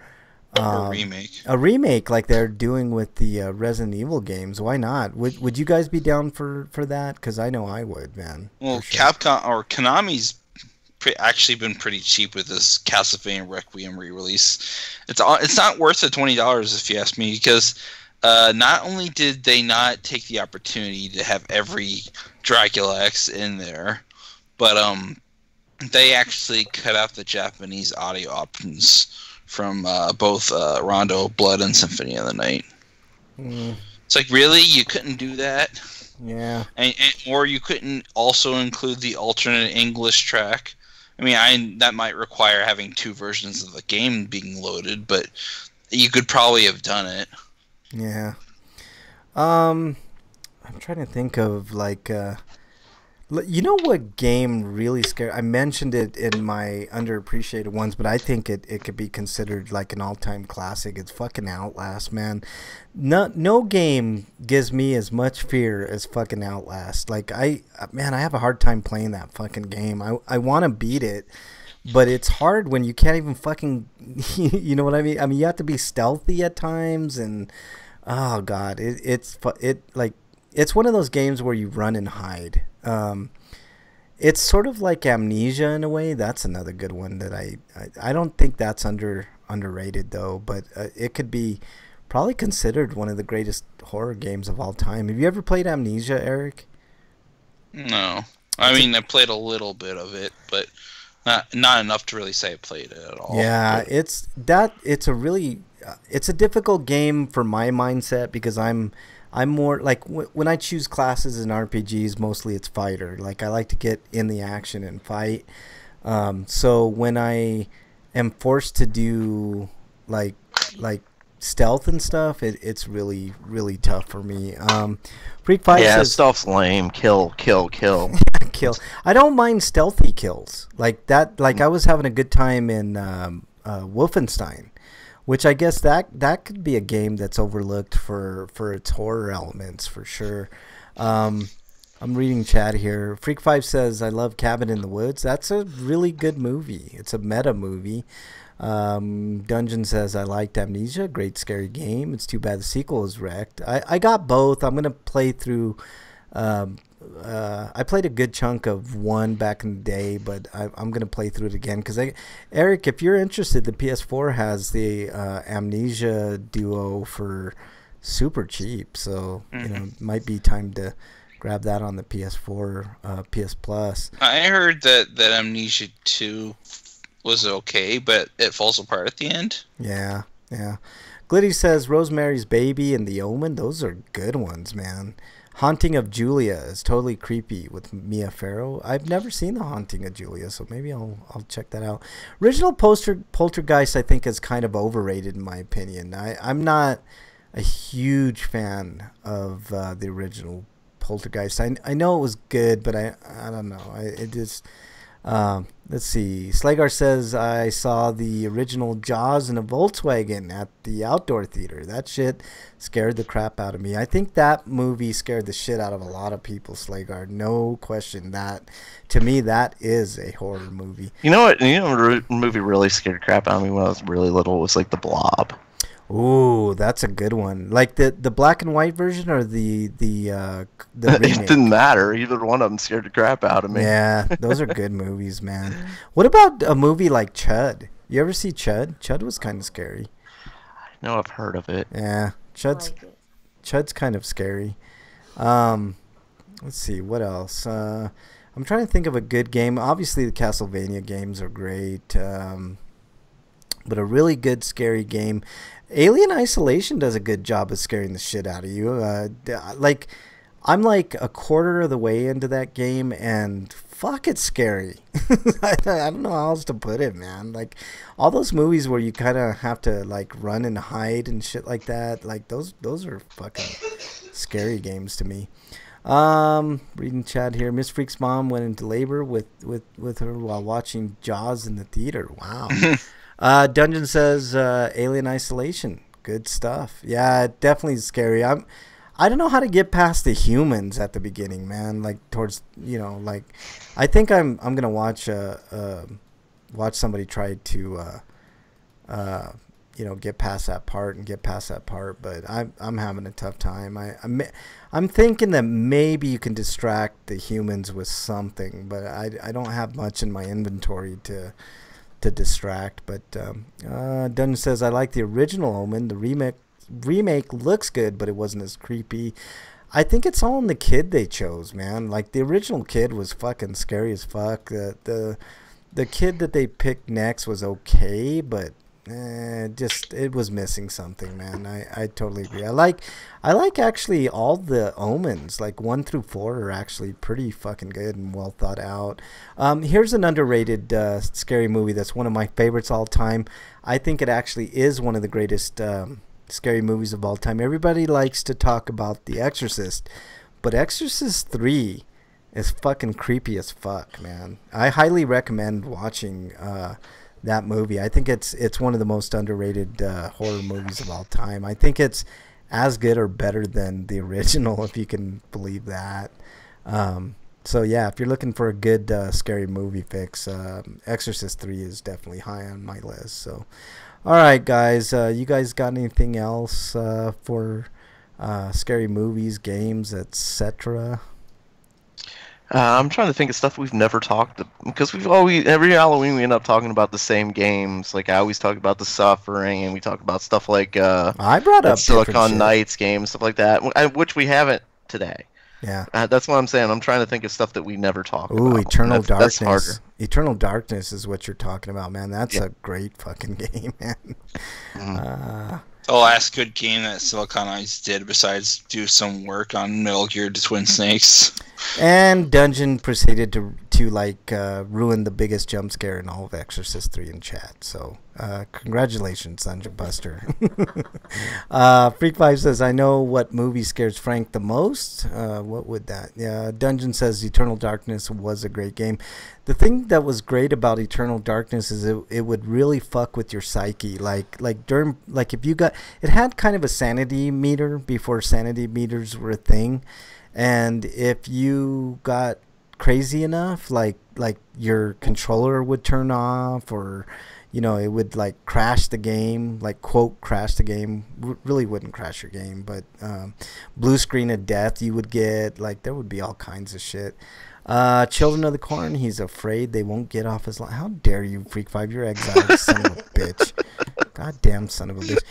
Speaker 4: a remake.
Speaker 2: A remake like they're doing with the Resident Evil games. Why not? Would you guys be down for that? Because I know I would, man.
Speaker 4: Well, sure. Capcom or Konami's actually been pretty cheap with this Castlevania Requiem re-release. It's not worth the $20 if you ask me, because not only did they not take the opportunity to have every Dracula X in there, but they actually cut out the Japanese audio options from both Rondo of Blood and Symphony of the Night. It's like, really? You couldn't do that?
Speaker 2: Yeah.
Speaker 4: Or you couldn't also include the alternate English track? I mean, that might require having two versions of the game being loaded, but you could probably have done it.
Speaker 2: Yeah. I'm trying to think of like you know what game really scared? I mentioned it in my underappreciated ones, but I think it could be considered like an all-time classic. It's fucking Outlast, man. No game gives me as much fear as fucking Outlast. Like I have a hard time playing that fucking game. I want to beat it, but it's hard when you can't even fucking you know what I mean? I mean, you have to be stealthy at times, and oh god, it's one of those games where you run and hide. It's sort of like Amnesia in a way. That's another good one that I don't think that's underrated though, but it could be probably considered one of the greatest horror games of all time. Have you ever played Amnesia, Eric?
Speaker 4: No. I mean, I played a little bit of it, but not enough to really say I played it at all.
Speaker 2: Yeah, it's a difficult game for my mindset because I'm more like when I choose classes in RPGs, mostly it's fighter. Like I like to get in the action and fight. So when I am forced to do like stealth and stuff, it's really really tough for me. Freak Five says
Speaker 1: stealth's lame. Kill.
Speaker 2: kill. I don't mind stealthy kills like that. Like I was having a good time in Wolfenstein, which I guess that could be a game that's overlooked for its horror elements for sure. I'm reading chat here. Freak 5 says, I love Cabin in the Woods. That's a really good movie. It's a meta movie. Dungeon says, I liked Amnesia. Great scary game. It's too bad the sequel is wrecked. I got both. I'm going to play through... I played a good chunk of one back in the day, but I'm going to play through it again. Because, Eric, if you're interested, the PS4 has the Amnesia Duo for super cheap. So, you know, it might be time to grab that on the PS4, PS Plus.
Speaker 4: I heard that Amnesia 2 was okay, but it falls apart at the end.
Speaker 2: Yeah. Glitty says Rosemary's Baby and The Omen. Those are good ones, man. Haunting of Julia is totally creepy with Mia Farrow. I've never seen The Haunting of Julia, so maybe I'll check that out. Original Poltergeist, I think, is kind of overrated in my opinion. I'm not a huge fan of the original Poltergeist. I know it was good, but I don't know. It just... let's see. Slagar says, I saw the original Jaws in a Volkswagen at the outdoor theater. That shit scared the crap out of me. I think that movie scared the shit out of a lot of people, Slagar. No question. That, to me, that is a horror movie.
Speaker 1: You know what? A movie really scared the crap out of me when I was really little was like The Blob.
Speaker 2: Ooh, that's a good one. Like the black and white version or the remake?
Speaker 1: It didn't matter. Either one of them scared the crap out of me.
Speaker 2: Yeah, those are good movies, man. What about a movie like Chud? You ever see Chud? Chud was kind of scary.
Speaker 1: I know I've heard of it.
Speaker 2: Yeah, Chud's kind of scary. Let's see, what else? I'm trying to think of a good game. Obviously, the Castlevania games are great. But a really good scary game. Alien Isolation does a good job of scaring the shit out of you. Like, I'm like a quarter of the way into that game, and fuck, it's scary. I don't know how else to put it, man. Like, all those movies where you kind of have to like run and hide and shit like that. Like, those are fucking scary games to me. Reading chat here. Miss Freak's mom went into labor with her while watching Jaws in the theater. Wow. Dungeon says Alien Isolation. Good stuff. Yeah, definitely scary. I don't know how to get past the humans at the beginning, man. Like towards, like I think I'm gonna watch somebody try to get past that part, but I'm having a tough time. I'm thinking that maybe you can distract the humans with something, but I don't have much in my inventory to distract. But Dunn says, I like the original Omen. The remake looks good, but it wasn't as creepy. I think it's all in the kid they chose, man. Like, the original kid was fucking scary as fuck. The kid that they picked next was okay, but it was missing something, man. I totally agree. I like actually all the Omens, like 1 through 4 are actually pretty fucking good and well thought out. Here's an underrated scary movie that's one of my favorites all time. I think it actually is one of the greatest scary movies of all time. Everybody likes to talk about The Exorcist, but Exorcist 3 is fucking creepy as fuck, man. I highly recommend watching that movie. I think it's one of the most underrated horror movies of all time. I think it's as good or better than the original, if you can believe that. So yeah, if you're looking for a good scary movie fix, Exorcist 3 is definitely high on my list. So, all right, guys, you guys got anything else for scary movies, games, etc.?
Speaker 1: I'm trying to think of stuff we've never talked because every Halloween we end up talking about the same games. Like I always talk about The Suffering, and we talk about stuff like
Speaker 2: I brought up
Speaker 1: Silicon Knights games, stuff like that, which we haven't today.
Speaker 2: Yeah,
Speaker 1: that's what I'm saying. I'm trying to think of stuff that we never talk about.
Speaker 2: Ooh, Eternal Darkness.
Speaker 1: That's harder.
Speaker 2: Eternal Darkness is what you're talking about, man. That's a great fucking game, man.
Speaker 4: The last good game that Silicon Knights did, besides do some work on Metal Gear Twin Snakes.
Speaker 2: And Dungeon proceeded to like ruin the biggest jump scare in all of Exorcist 3 in chat. So congratulations, Dungeon Buster. Freak5 says, I know what movie scares Frank the most. What would that? Yeah, Dungeon says Eternal Darkness was a great game. The thing that was great about Eternal Darkness is it would really fuck with your psyche. Like if you got, it had kind of a sanity meter before sanity meters were a thing. And if you got crazy enough, like your controller would turn off, or it would like crash the game, like quote crash the game. Really wouldn't crash your game, but blue screen of death you would get. Like there would be all kinds of shit. Children of the Corn, he's afraid they won't get off his line. How dare you, Freak5? You're exiled, son of a bitch. Goddamn son of a bitch.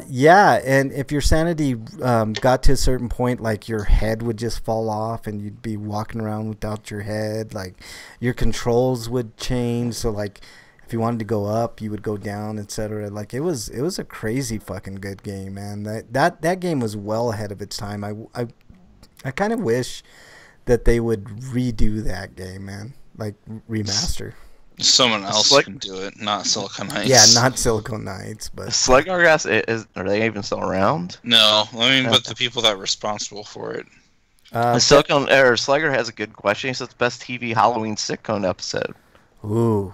Speaker 2: Yeah, and if your sanity got to a certain point, like your head would just fall off and you'd be walking around without your head. Like your controls would change. So like if you wanted to go up, you would go down, etc. Like it was a crazy fucking good game, man. That game was well ahead of its time. I kind of wish that they would redo that game, man. Like remaster.
Speaker 4: Someone else can do it, not Silicon Knights.
Speaker 2: Yeah, not Silicon Knights, but
Speaker 1: Sluggargas are they even still around?
Speaker 4: No, but the people that are responsible for it.
Speaker 1: Slugger has a good question. He says best TV Halloween sitcom episode.
Speaker 2: Ooh,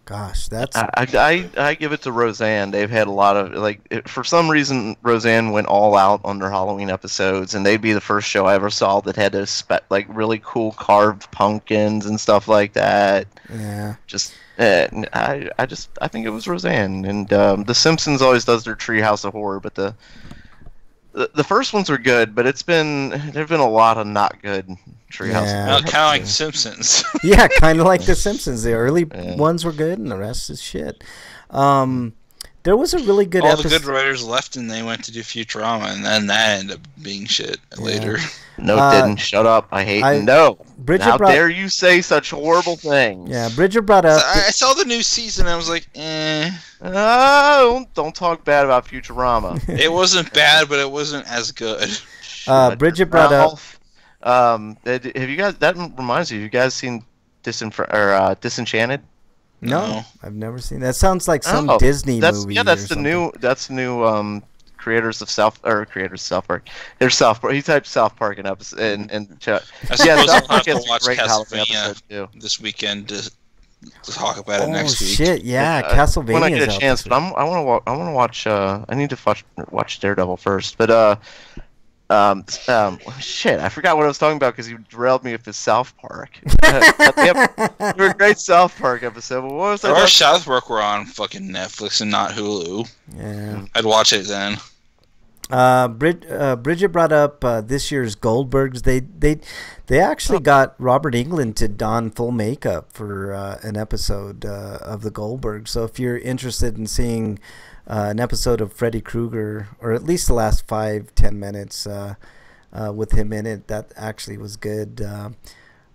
Speaker 2: gosh, that's.
Speaker 1: I give it to Roseanne. They've had a lot of for some reason Roseanne went all out on their Halloween episodes, and they'd be the first show I ever saw that had those really cool carved pumpkins and stuff like that.
Speaker 2: Yeah.
Speaker 1: Just I think it was Roseanne, and The Simpsons always does their Treehouse of Horror, but the first ones were good, but there've been a lot of not good Treehouse.
Speaker 4: Yeah. Kind of like The Simpsons.
Speaker 2: Yeah, kind of like The Simpsons. The early ones were good, and the rest is shit. There was a really good
Speaker 4: episode. All the good writers left, and they went to do Futurama, and then that ended up being shit later.
Speaker 1: No, it didn't. Shut up. I hate no. How dare you say such horrible things?
Speaker 2: Yeah, Bridget brought up.
Speaker 4: I saw the new season. And I was like, eh.
Speaker 1: Don't talk bad about Futurama.
Speaker 4: It wasn't bad, but it wasn't as good.
Speaker 2: Bridget brought up.
Speaker 1: Have you guys? That reminds me. Have you guys seen Disenchanted?
Speaker 2: No, I've never seen that. Sounds like some Disney movie.
Speaker 1: Yeah, that's the new. That's the new. Creators of South Park. There's South Park. He typed South Park in episode and chat.
Speaker 4: Yeah, South Park has a great Halloween episode too. This weekend to talk about it next week.
Speaker 2: Oh shit! Yeah, Castlevania.
Speaker 1: When I get a chance, but I want to watch. I need to watch Daredevil first, but shit, I forgot what I was talking about because you derailed me with the South Park. You're a great South Park episode. But what was
Speaker 4: I? Our South Park were on fucking Netflix and not Hulu.
Speaker 2: Yeah,
Speaker 4: I'd watch it then.
Speaker 2: Bridget brought up this year's Goldbergs. They actually got Robert Englund to don full makeup for an episode of the Goldbergs. So if you're interested in seeing an episode of Freddy Krueger, or at least the last 5-10 minutes with him in it, that actually was good.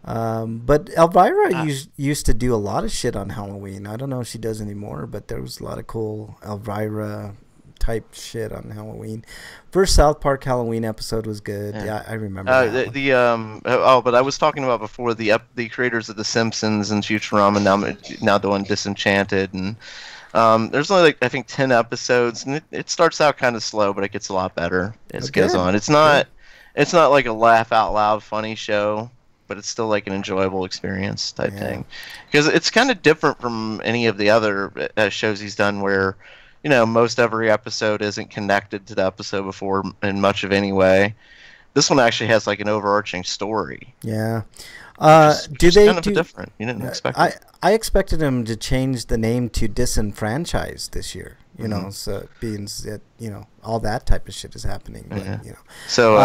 Speaker 2: But Elvira used to do a lot of shit on Halloween. I don't know if she does anymore, but there was a lot of cool Elvira type shit on Halloween. First South Park Halloween episide was good. Yeah, I remember that
Speaker 1: but I was talking about before the creators of The Simpsons and Futurama now doing Disenchanted, and there's only I think 10 episodes, and it starts out kind of slow, but it gets a lot better as it goes on. It's not it's not like a laugh out loud funny show, but it's still like an enjoyable experience type thing. Because it's kind of different from any of the other shows he's done where, most every episode isn't connected to the episode before in much of any way. This one actually has like an overarching story.
Speaker 2: Yeah.
Speaker 1: Do they kind of different? You didn't expect it.
Speaker 2: I expected him to change the name to Disenfranchised this year. So being that all that type of shit is happening. But,
Speaker 1: So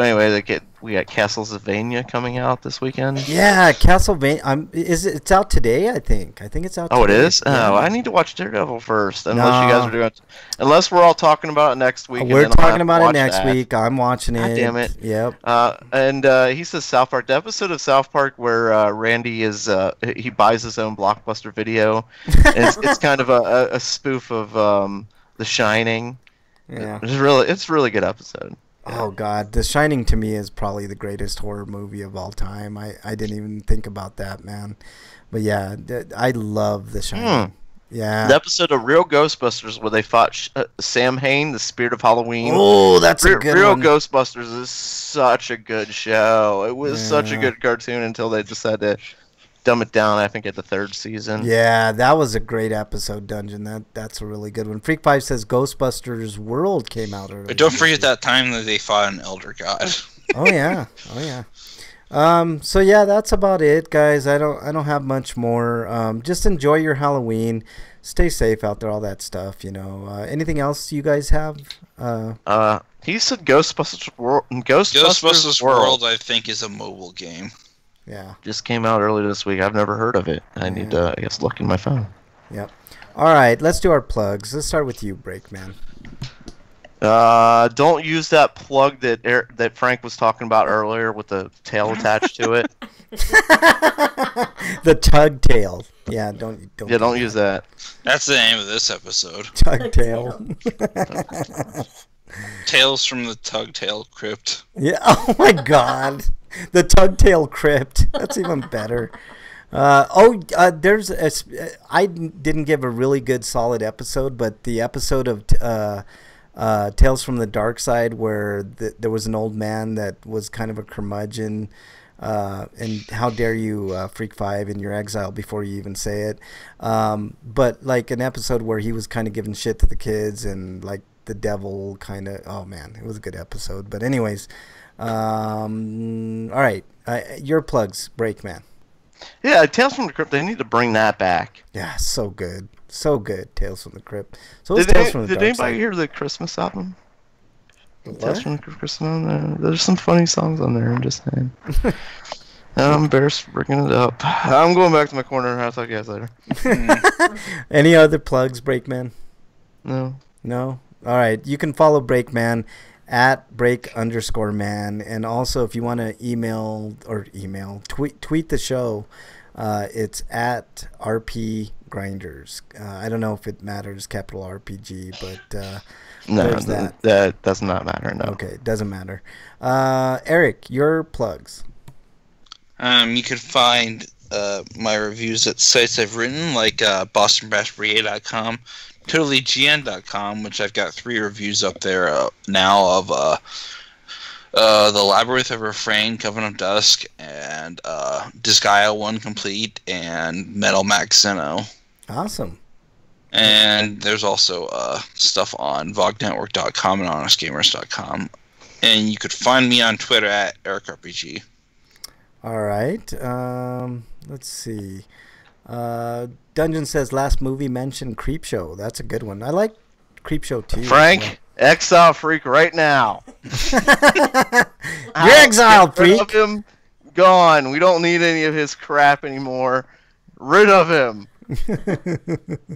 Speaker 1: anyway, we got Castlevania coming out this weekend.
Speaker 2: Yeah, Castlevania. It's out today? I think it's out.
Speaker 1: Oh,
Speaker 2: today.
Speaker 1: It is.
Speaker 2: Yeah.
Speaker 1: Oh, I need to watch Daredevil first. Unless you guys are doing, unless we're all talking about it next week.
Speaker 2: We're talking about it next week. I'm watching it.
Speaker 1: God damn it.
Speaker 2: Yep.
Speaker 1: And he says South Park. The episode of South Park where Randy is he buys his own Blockbuster video. And it's kind of a spoof of The Shining.
Speaker 2: Yeah.
Speaker 1: It's really good episode.
Speaker 2: Oh God, The Shining to me is probably the greatest horror movie of all time. I didn't even think about that, man. But yeah, I love The Shining. Yeah.
Speaker 1: The episode of Real Ghostbusters where they fought Sam Hain, the spirit of Halloween.
Speaker 2: Oh, that's a good
Speaker 1: Real
Speaker 2: one.
Speaker 1: Ghostbusters is such a good show. It was such a good cartoon until they decided to dumb it down, I think, at the third season.
Speaker 2: Yeah, that was a great episode, Dungeon. That's a really good one. Freak 5 says Ghostbusters World came out early.
Speaker 4: But don't forget that time that they fought an elder god.
Speaker 2: Oh yeah. So yeah, that's about it, guys. I don't have much more. Just enjoy your Halloween. Stay safe out there, all that stuff, Anything else you guys have?
Speaker 1: He said Ghostbusters World.
Speaker 4: Ghostbusters World, I think, is a mobile game.
Speaker 2: Yeah.
Speaker 1: Just came out earlier this week. I've never heard of it. I need to, I guess, look in my phone.
Speaker 2: Yep. All right, let's do our plugs. Let's start with you, Breakman.
Speaker 1: Don't use that plug that Frank was talking about earlier with the tail attached to it.
Speaker 2: The tug tail. Yeah, don't
Speaker 1: use that.
Speaker 4: That's the name of this episode.
Speaker 2: Tug tail.
Speaker 4: Tales from the Tugtail Crypt.
Speaker 2: Yeah. Oh my God. The Tugtail Crypt. That's even better. There's I didn't give a really good solid episode, but the episode of Tales from the Dark Side where there was an old man that was kind of a curmudgeon. And how dare you, Freak 5, in your exile before you even say it. But like an episode where he was kind of giving shit to the kids and like the devil kind of. Oh man, it was a good episode. But anyways, all right, your plugs, Breakman.
Speaker 1: Yeah, Tales from the Crypt. They need to bring that back.
Speaker 2: Yeah, so good, Tales from the Crypt. So
Speaker 1: did
Speaker 2: Tales from the
Speaker 1: Dark
Speaker 2: Dark
Speaker 1: anybody
Speaker 2: Side.
Speaker 1: hear the Christmas album?
Speaker 2: What?
Speaker 1: Tales from the Christmas album. There's some funny songs on there. I'm just saying. I'm embarrassed for bringing it up. I'm going back to my corner. I'll talk to you guys later.
Speaker 2: Any other plugs, Breakman?
Speaker 1: No.
Speaker 2: All right, you can follow Breakman at break_man, and also if you want to tweet the show, it's at RPGrinders. I don't know if it matters, capital RPG, but
Speaker 1: no,
Speaker 2: there's that.
Speaker 1: That does not matter. No.
Speaker 2: Okay, it doesn't matter. Eric, your plugs.
Speaker 4: You can find my reviews at sites I've written, like BostonBrassBrigade.com, TotallyGN.com, which I've got 3 reviews up there now of The Labyrinth of Refrain, Covenant of Dusk, and Disgaea 1 Complete, and Metal Max Zeno.
Speaker 2: Awesome.
Speaker 4: And there's also stuff on VogNetwork.com and HonestGamers.com. And you could find me on Twitter at EricRPG.
Speaker 2: All right. Let's see. Dungeon says last movie mentioned Creepshow. That's a good one. I like Creepshow too.
Speaker 1: Frank, exile freak right now.
Speaker 2: You're exiled,
Speaker 1: Rid
Speaker 2: freak.
Speaker 1: of him. Gone. We don't need any of his crap anymore. Rid of him.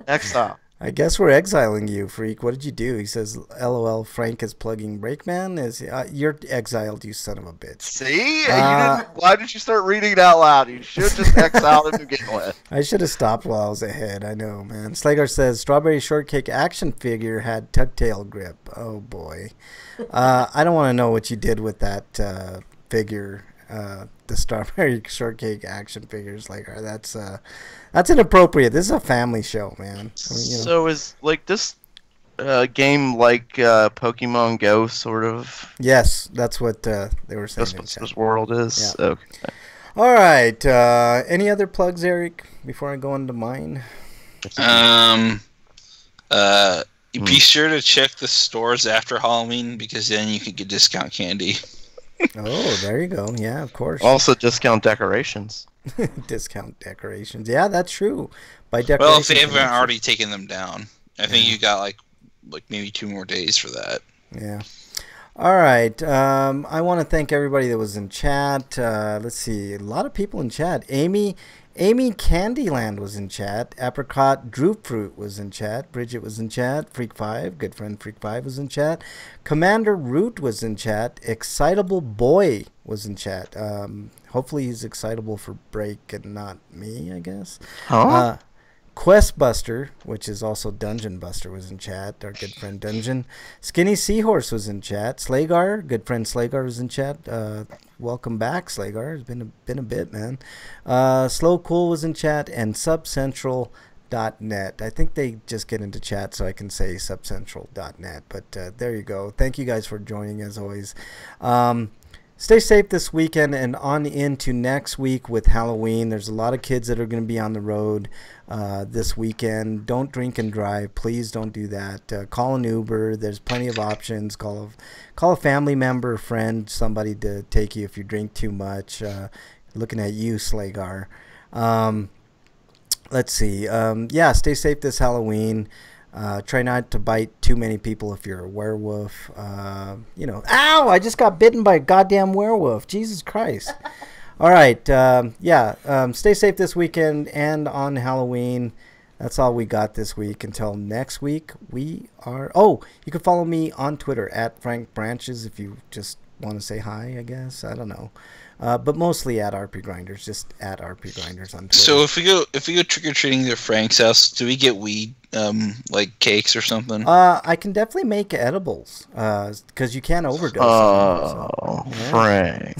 Speaker 1: Exile.
Speaker 2: I guess we're exiling you, freak. What did you do? He says, LOL, Frank is plugging Breakman. You're exiled, you son of a bitch.
Speaker 1: See? Why did you start reading it out loud? You should just exile him to begin with.
Speaker 2: I should have stopped while I was ahead. I know, man. Slagar says, Strawberry Shortcake action figure had tugtail grip. Oh, boy. I don't want to know what you did with that figure. The Strawberry Shortcake action figures, that's inappropriate. This is a family show, man.
Speaker 1: So is like this game like Pokemon Go, sort of.
Speaker 2: Yes, that's what they were saying.
Speaker 1: That's what this world is.
Speaker 2: Yeah.
Speaker 1: Okay.
Speaker 2: All right. Any other plugs, Eric, before I go into mine?
Speaker 4: Be sure to check the stores after Halloween because then you can get discount candy.
Speaker 2: Oh, there you go. Yeah, of course.
Speaker 1: Also, discount decorations.
Speaker 2: Discount decorations. Yeah, that's true. By
Speaker 4: Well,
Speaker 2: decorations.
Speaker 4: if they haven't already taken them down, I think you got like maybe 2 more days for that.
Speaker 2: Yeah. All right. I want to thank everybody that was in chat. Let's see. A lot of people in chat. Amy Candyland was in chat. Apricot Drew Fruit was in chat. Bridget was in chat. Freak5, good friend Freak5 was in chat. Commander Root was in chat. Excitable Boy was in chat. Hopefully he's excitable for Break and not me, I guess.
Speaker 1: Huh?
Speaker 2: Quest Buster, which is also Dungeon Buster, was in chat. Our good friend Dungeon. Skinny Seahorse was in chat. Slagar, good friend Slagar was in chat. Welcome back, Slagar. It's been a bit, man. Slow Cool was in chat, and subcentral.net. I think they just get into chat so I can say subcentral.net. But there you go. Thank you guys for joining as always. Stay safe this weekend and on into next week with Halloween. There's a lot of kids that are going to be on the road this weekend. Don't drink and drive. Please don't do that. Call an Uber. There's plenty of options. Call a family member, friend, somebody to take you if you drink too much. Looking at you, Slagar. Let's see. Yeah, stay safe this Halloween. Try not to bite too many people if you're a werewolf. Ow! I just got bitten by a goddamn werewolf. Jesus Christ. All right. Stay safe this weekend and on Halloween. That's all we got this week. Until next week, we are... Oh, you can follow me on Twitter at Frank Branches if you just want to say hi, I guess. I don't know. But mostly at RPGrinders, just at RPGrinders on Twitter.
Speaker 4: So if we go trick or treating at Frank's house, do we get weed, like cakes or something?
Speaker 2: I can definitely make edibles, because you can't overdose.
Speaker 1: Frank.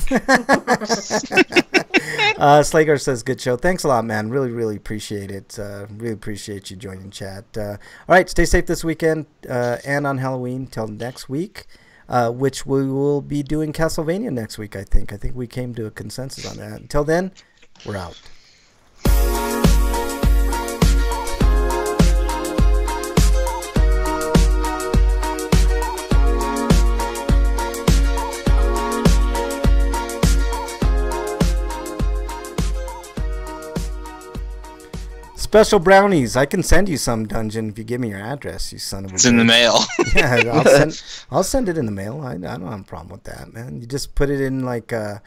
Speaker 2: Slager says, good show. Thanks a lot, man. Really, really appreciate it. Really appreciate you joining chat. All right, stay safe this weekend and on Halloween. Till next week. Which we will be doing Castlevania next week, I think. I think we came to a consensus on that. Until then, we're out. Special brownies. I can send you some, Dungeon, if you give me your address, you son of a bitch.
Speaker 4: It's in the mail.
Speaker 2: Yeah, I'll send it in the mail. I don't have a problem with that, man. You just put it in like a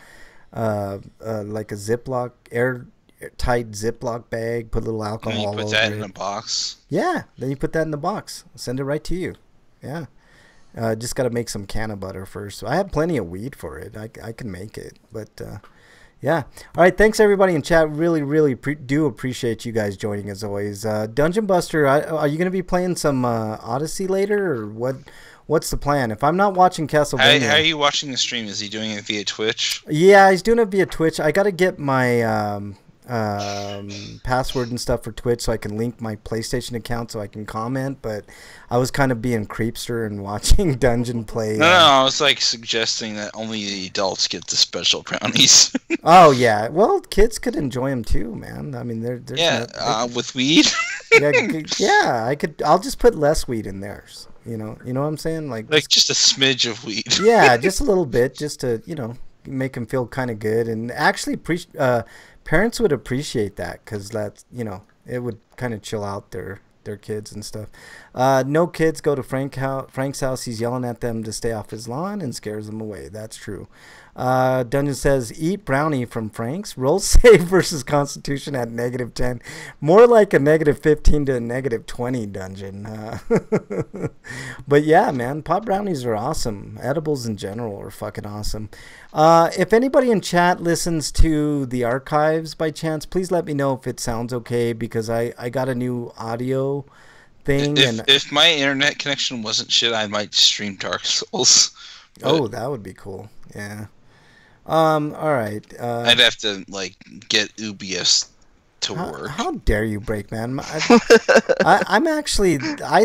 Speaker 2: Ziploc, airtight Ziploc bag, put a little alcohol
Speaker 4: And
Speaker 2: over
Speaker 4: you
Speaker 2: it.
Speaker 4: put that in a box.
Speaker 2: Yeah, then you put that in the box. Send it right to you. Yeah. Just got to make some canna butter first. I have plenty of weed for it. I can make it, but... yeah. All right. Thanks, everybody in chat. Really, really do appreciate you guys joining as always. Dungeon Buster, are you going to be playing some Odyssey later, or what's the plan? If I'm not watching Castlevania...
Speaker 4: How are you watching the stream? Is he doing it via Twitch?
Speaker 2: Yeah, he's doing it via Twitch. I got to get my password and stuff for Twitch so I can link my PlayStation account so I can comment, but I was kind of being creepster and watching Dungeon play.
Speaker 4: No, I was like suggesting that only the adults get the special brownies.
Speaker 2: Oh yeah, well, kids could enjoy them too, man. I mean, they're
Speaker 4: with weed.
Speaker 2: yeah, I'll just put less weed in theirs. You know what I'm saying? Like
Speaker 4: just a smidge of weed.
Speaker 2: Yeah, just a little bit, just to make them feel kind of good, and actually parents would appreciate that because that's it would kind of chill out their kids and stuff. No kids go to Frank's house. He's yelling at them to stay off his lawn and scares them away. That's true. Dungeon says, eat brownie from Frank's. Roll save versus Constitution at -10. More like a -15 to a -20, Dungeon. But yeah, man, pot brownies are awesome. Edibles in general are fucking awesome. If anybody in chat listens to the archives by chance, please let me know if it sounds okay, because I got a new audio thing.
Speaker 4: If my internet connection wasn't shit, I might stream Dark Souls.
Speaker 2: Oh, that would be cool. Yeah. All right.
Speaker 4: I'd have to get UBS to work.
Speaker 2: How dare you break, man? I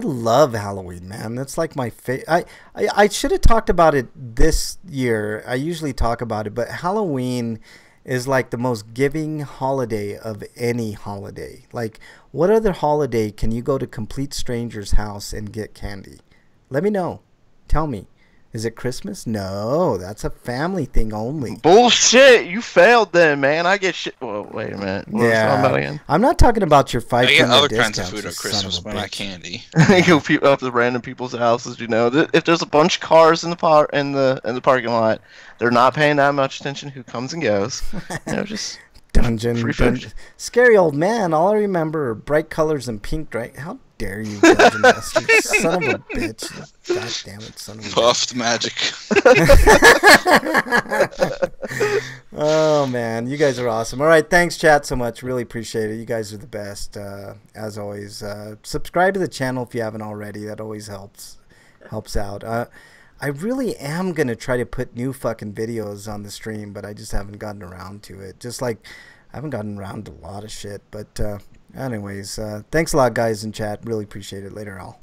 Speaker 2: love Halloween, man. That's like my favorite. I should have talked about it this year. I usually talk about it, but Halloween is like the most giving holiday of any holiday. Like, what other holiday can you go to complete stranger's house and get candy? Let me know. Tell me. Is it Christmas? No, that's a family thing only.
Speaker 1: Bullshit! You failed then, man. I get shit. Well, wait a minute. What was I talking about again?
Speaker 2: I'm not talking about your fight.
Speaker 4: I get other kinds of food at Christmas, but not candy.
Speaker 1: You go up to random people's houses. You know, if there's a bunch of cars in the parking lot, they're not paying that much attention who comes and goes. You know, just
Speaker 2: dungeon. Scary old man. All I remember are bright colors and pink. Right? How dare you, dungeon master, son of a bitch! God damn it, son of a bitch.
Speaker 4: Puffed magic.
Speaker 2: Oh man, you guys are awesome. All right, thanks chat so much. Really appreciate it. You guys are the best. As always, subscribe to the channel if you haven't already. That always helps out. I really am gonna try to put new fucking videos on the stream, but I just haven't gotten around to it. Just like I haven't gotten around to a lot of shit. But anyways, thanks a lot, guys in chat. Really appreciate it. Later, all.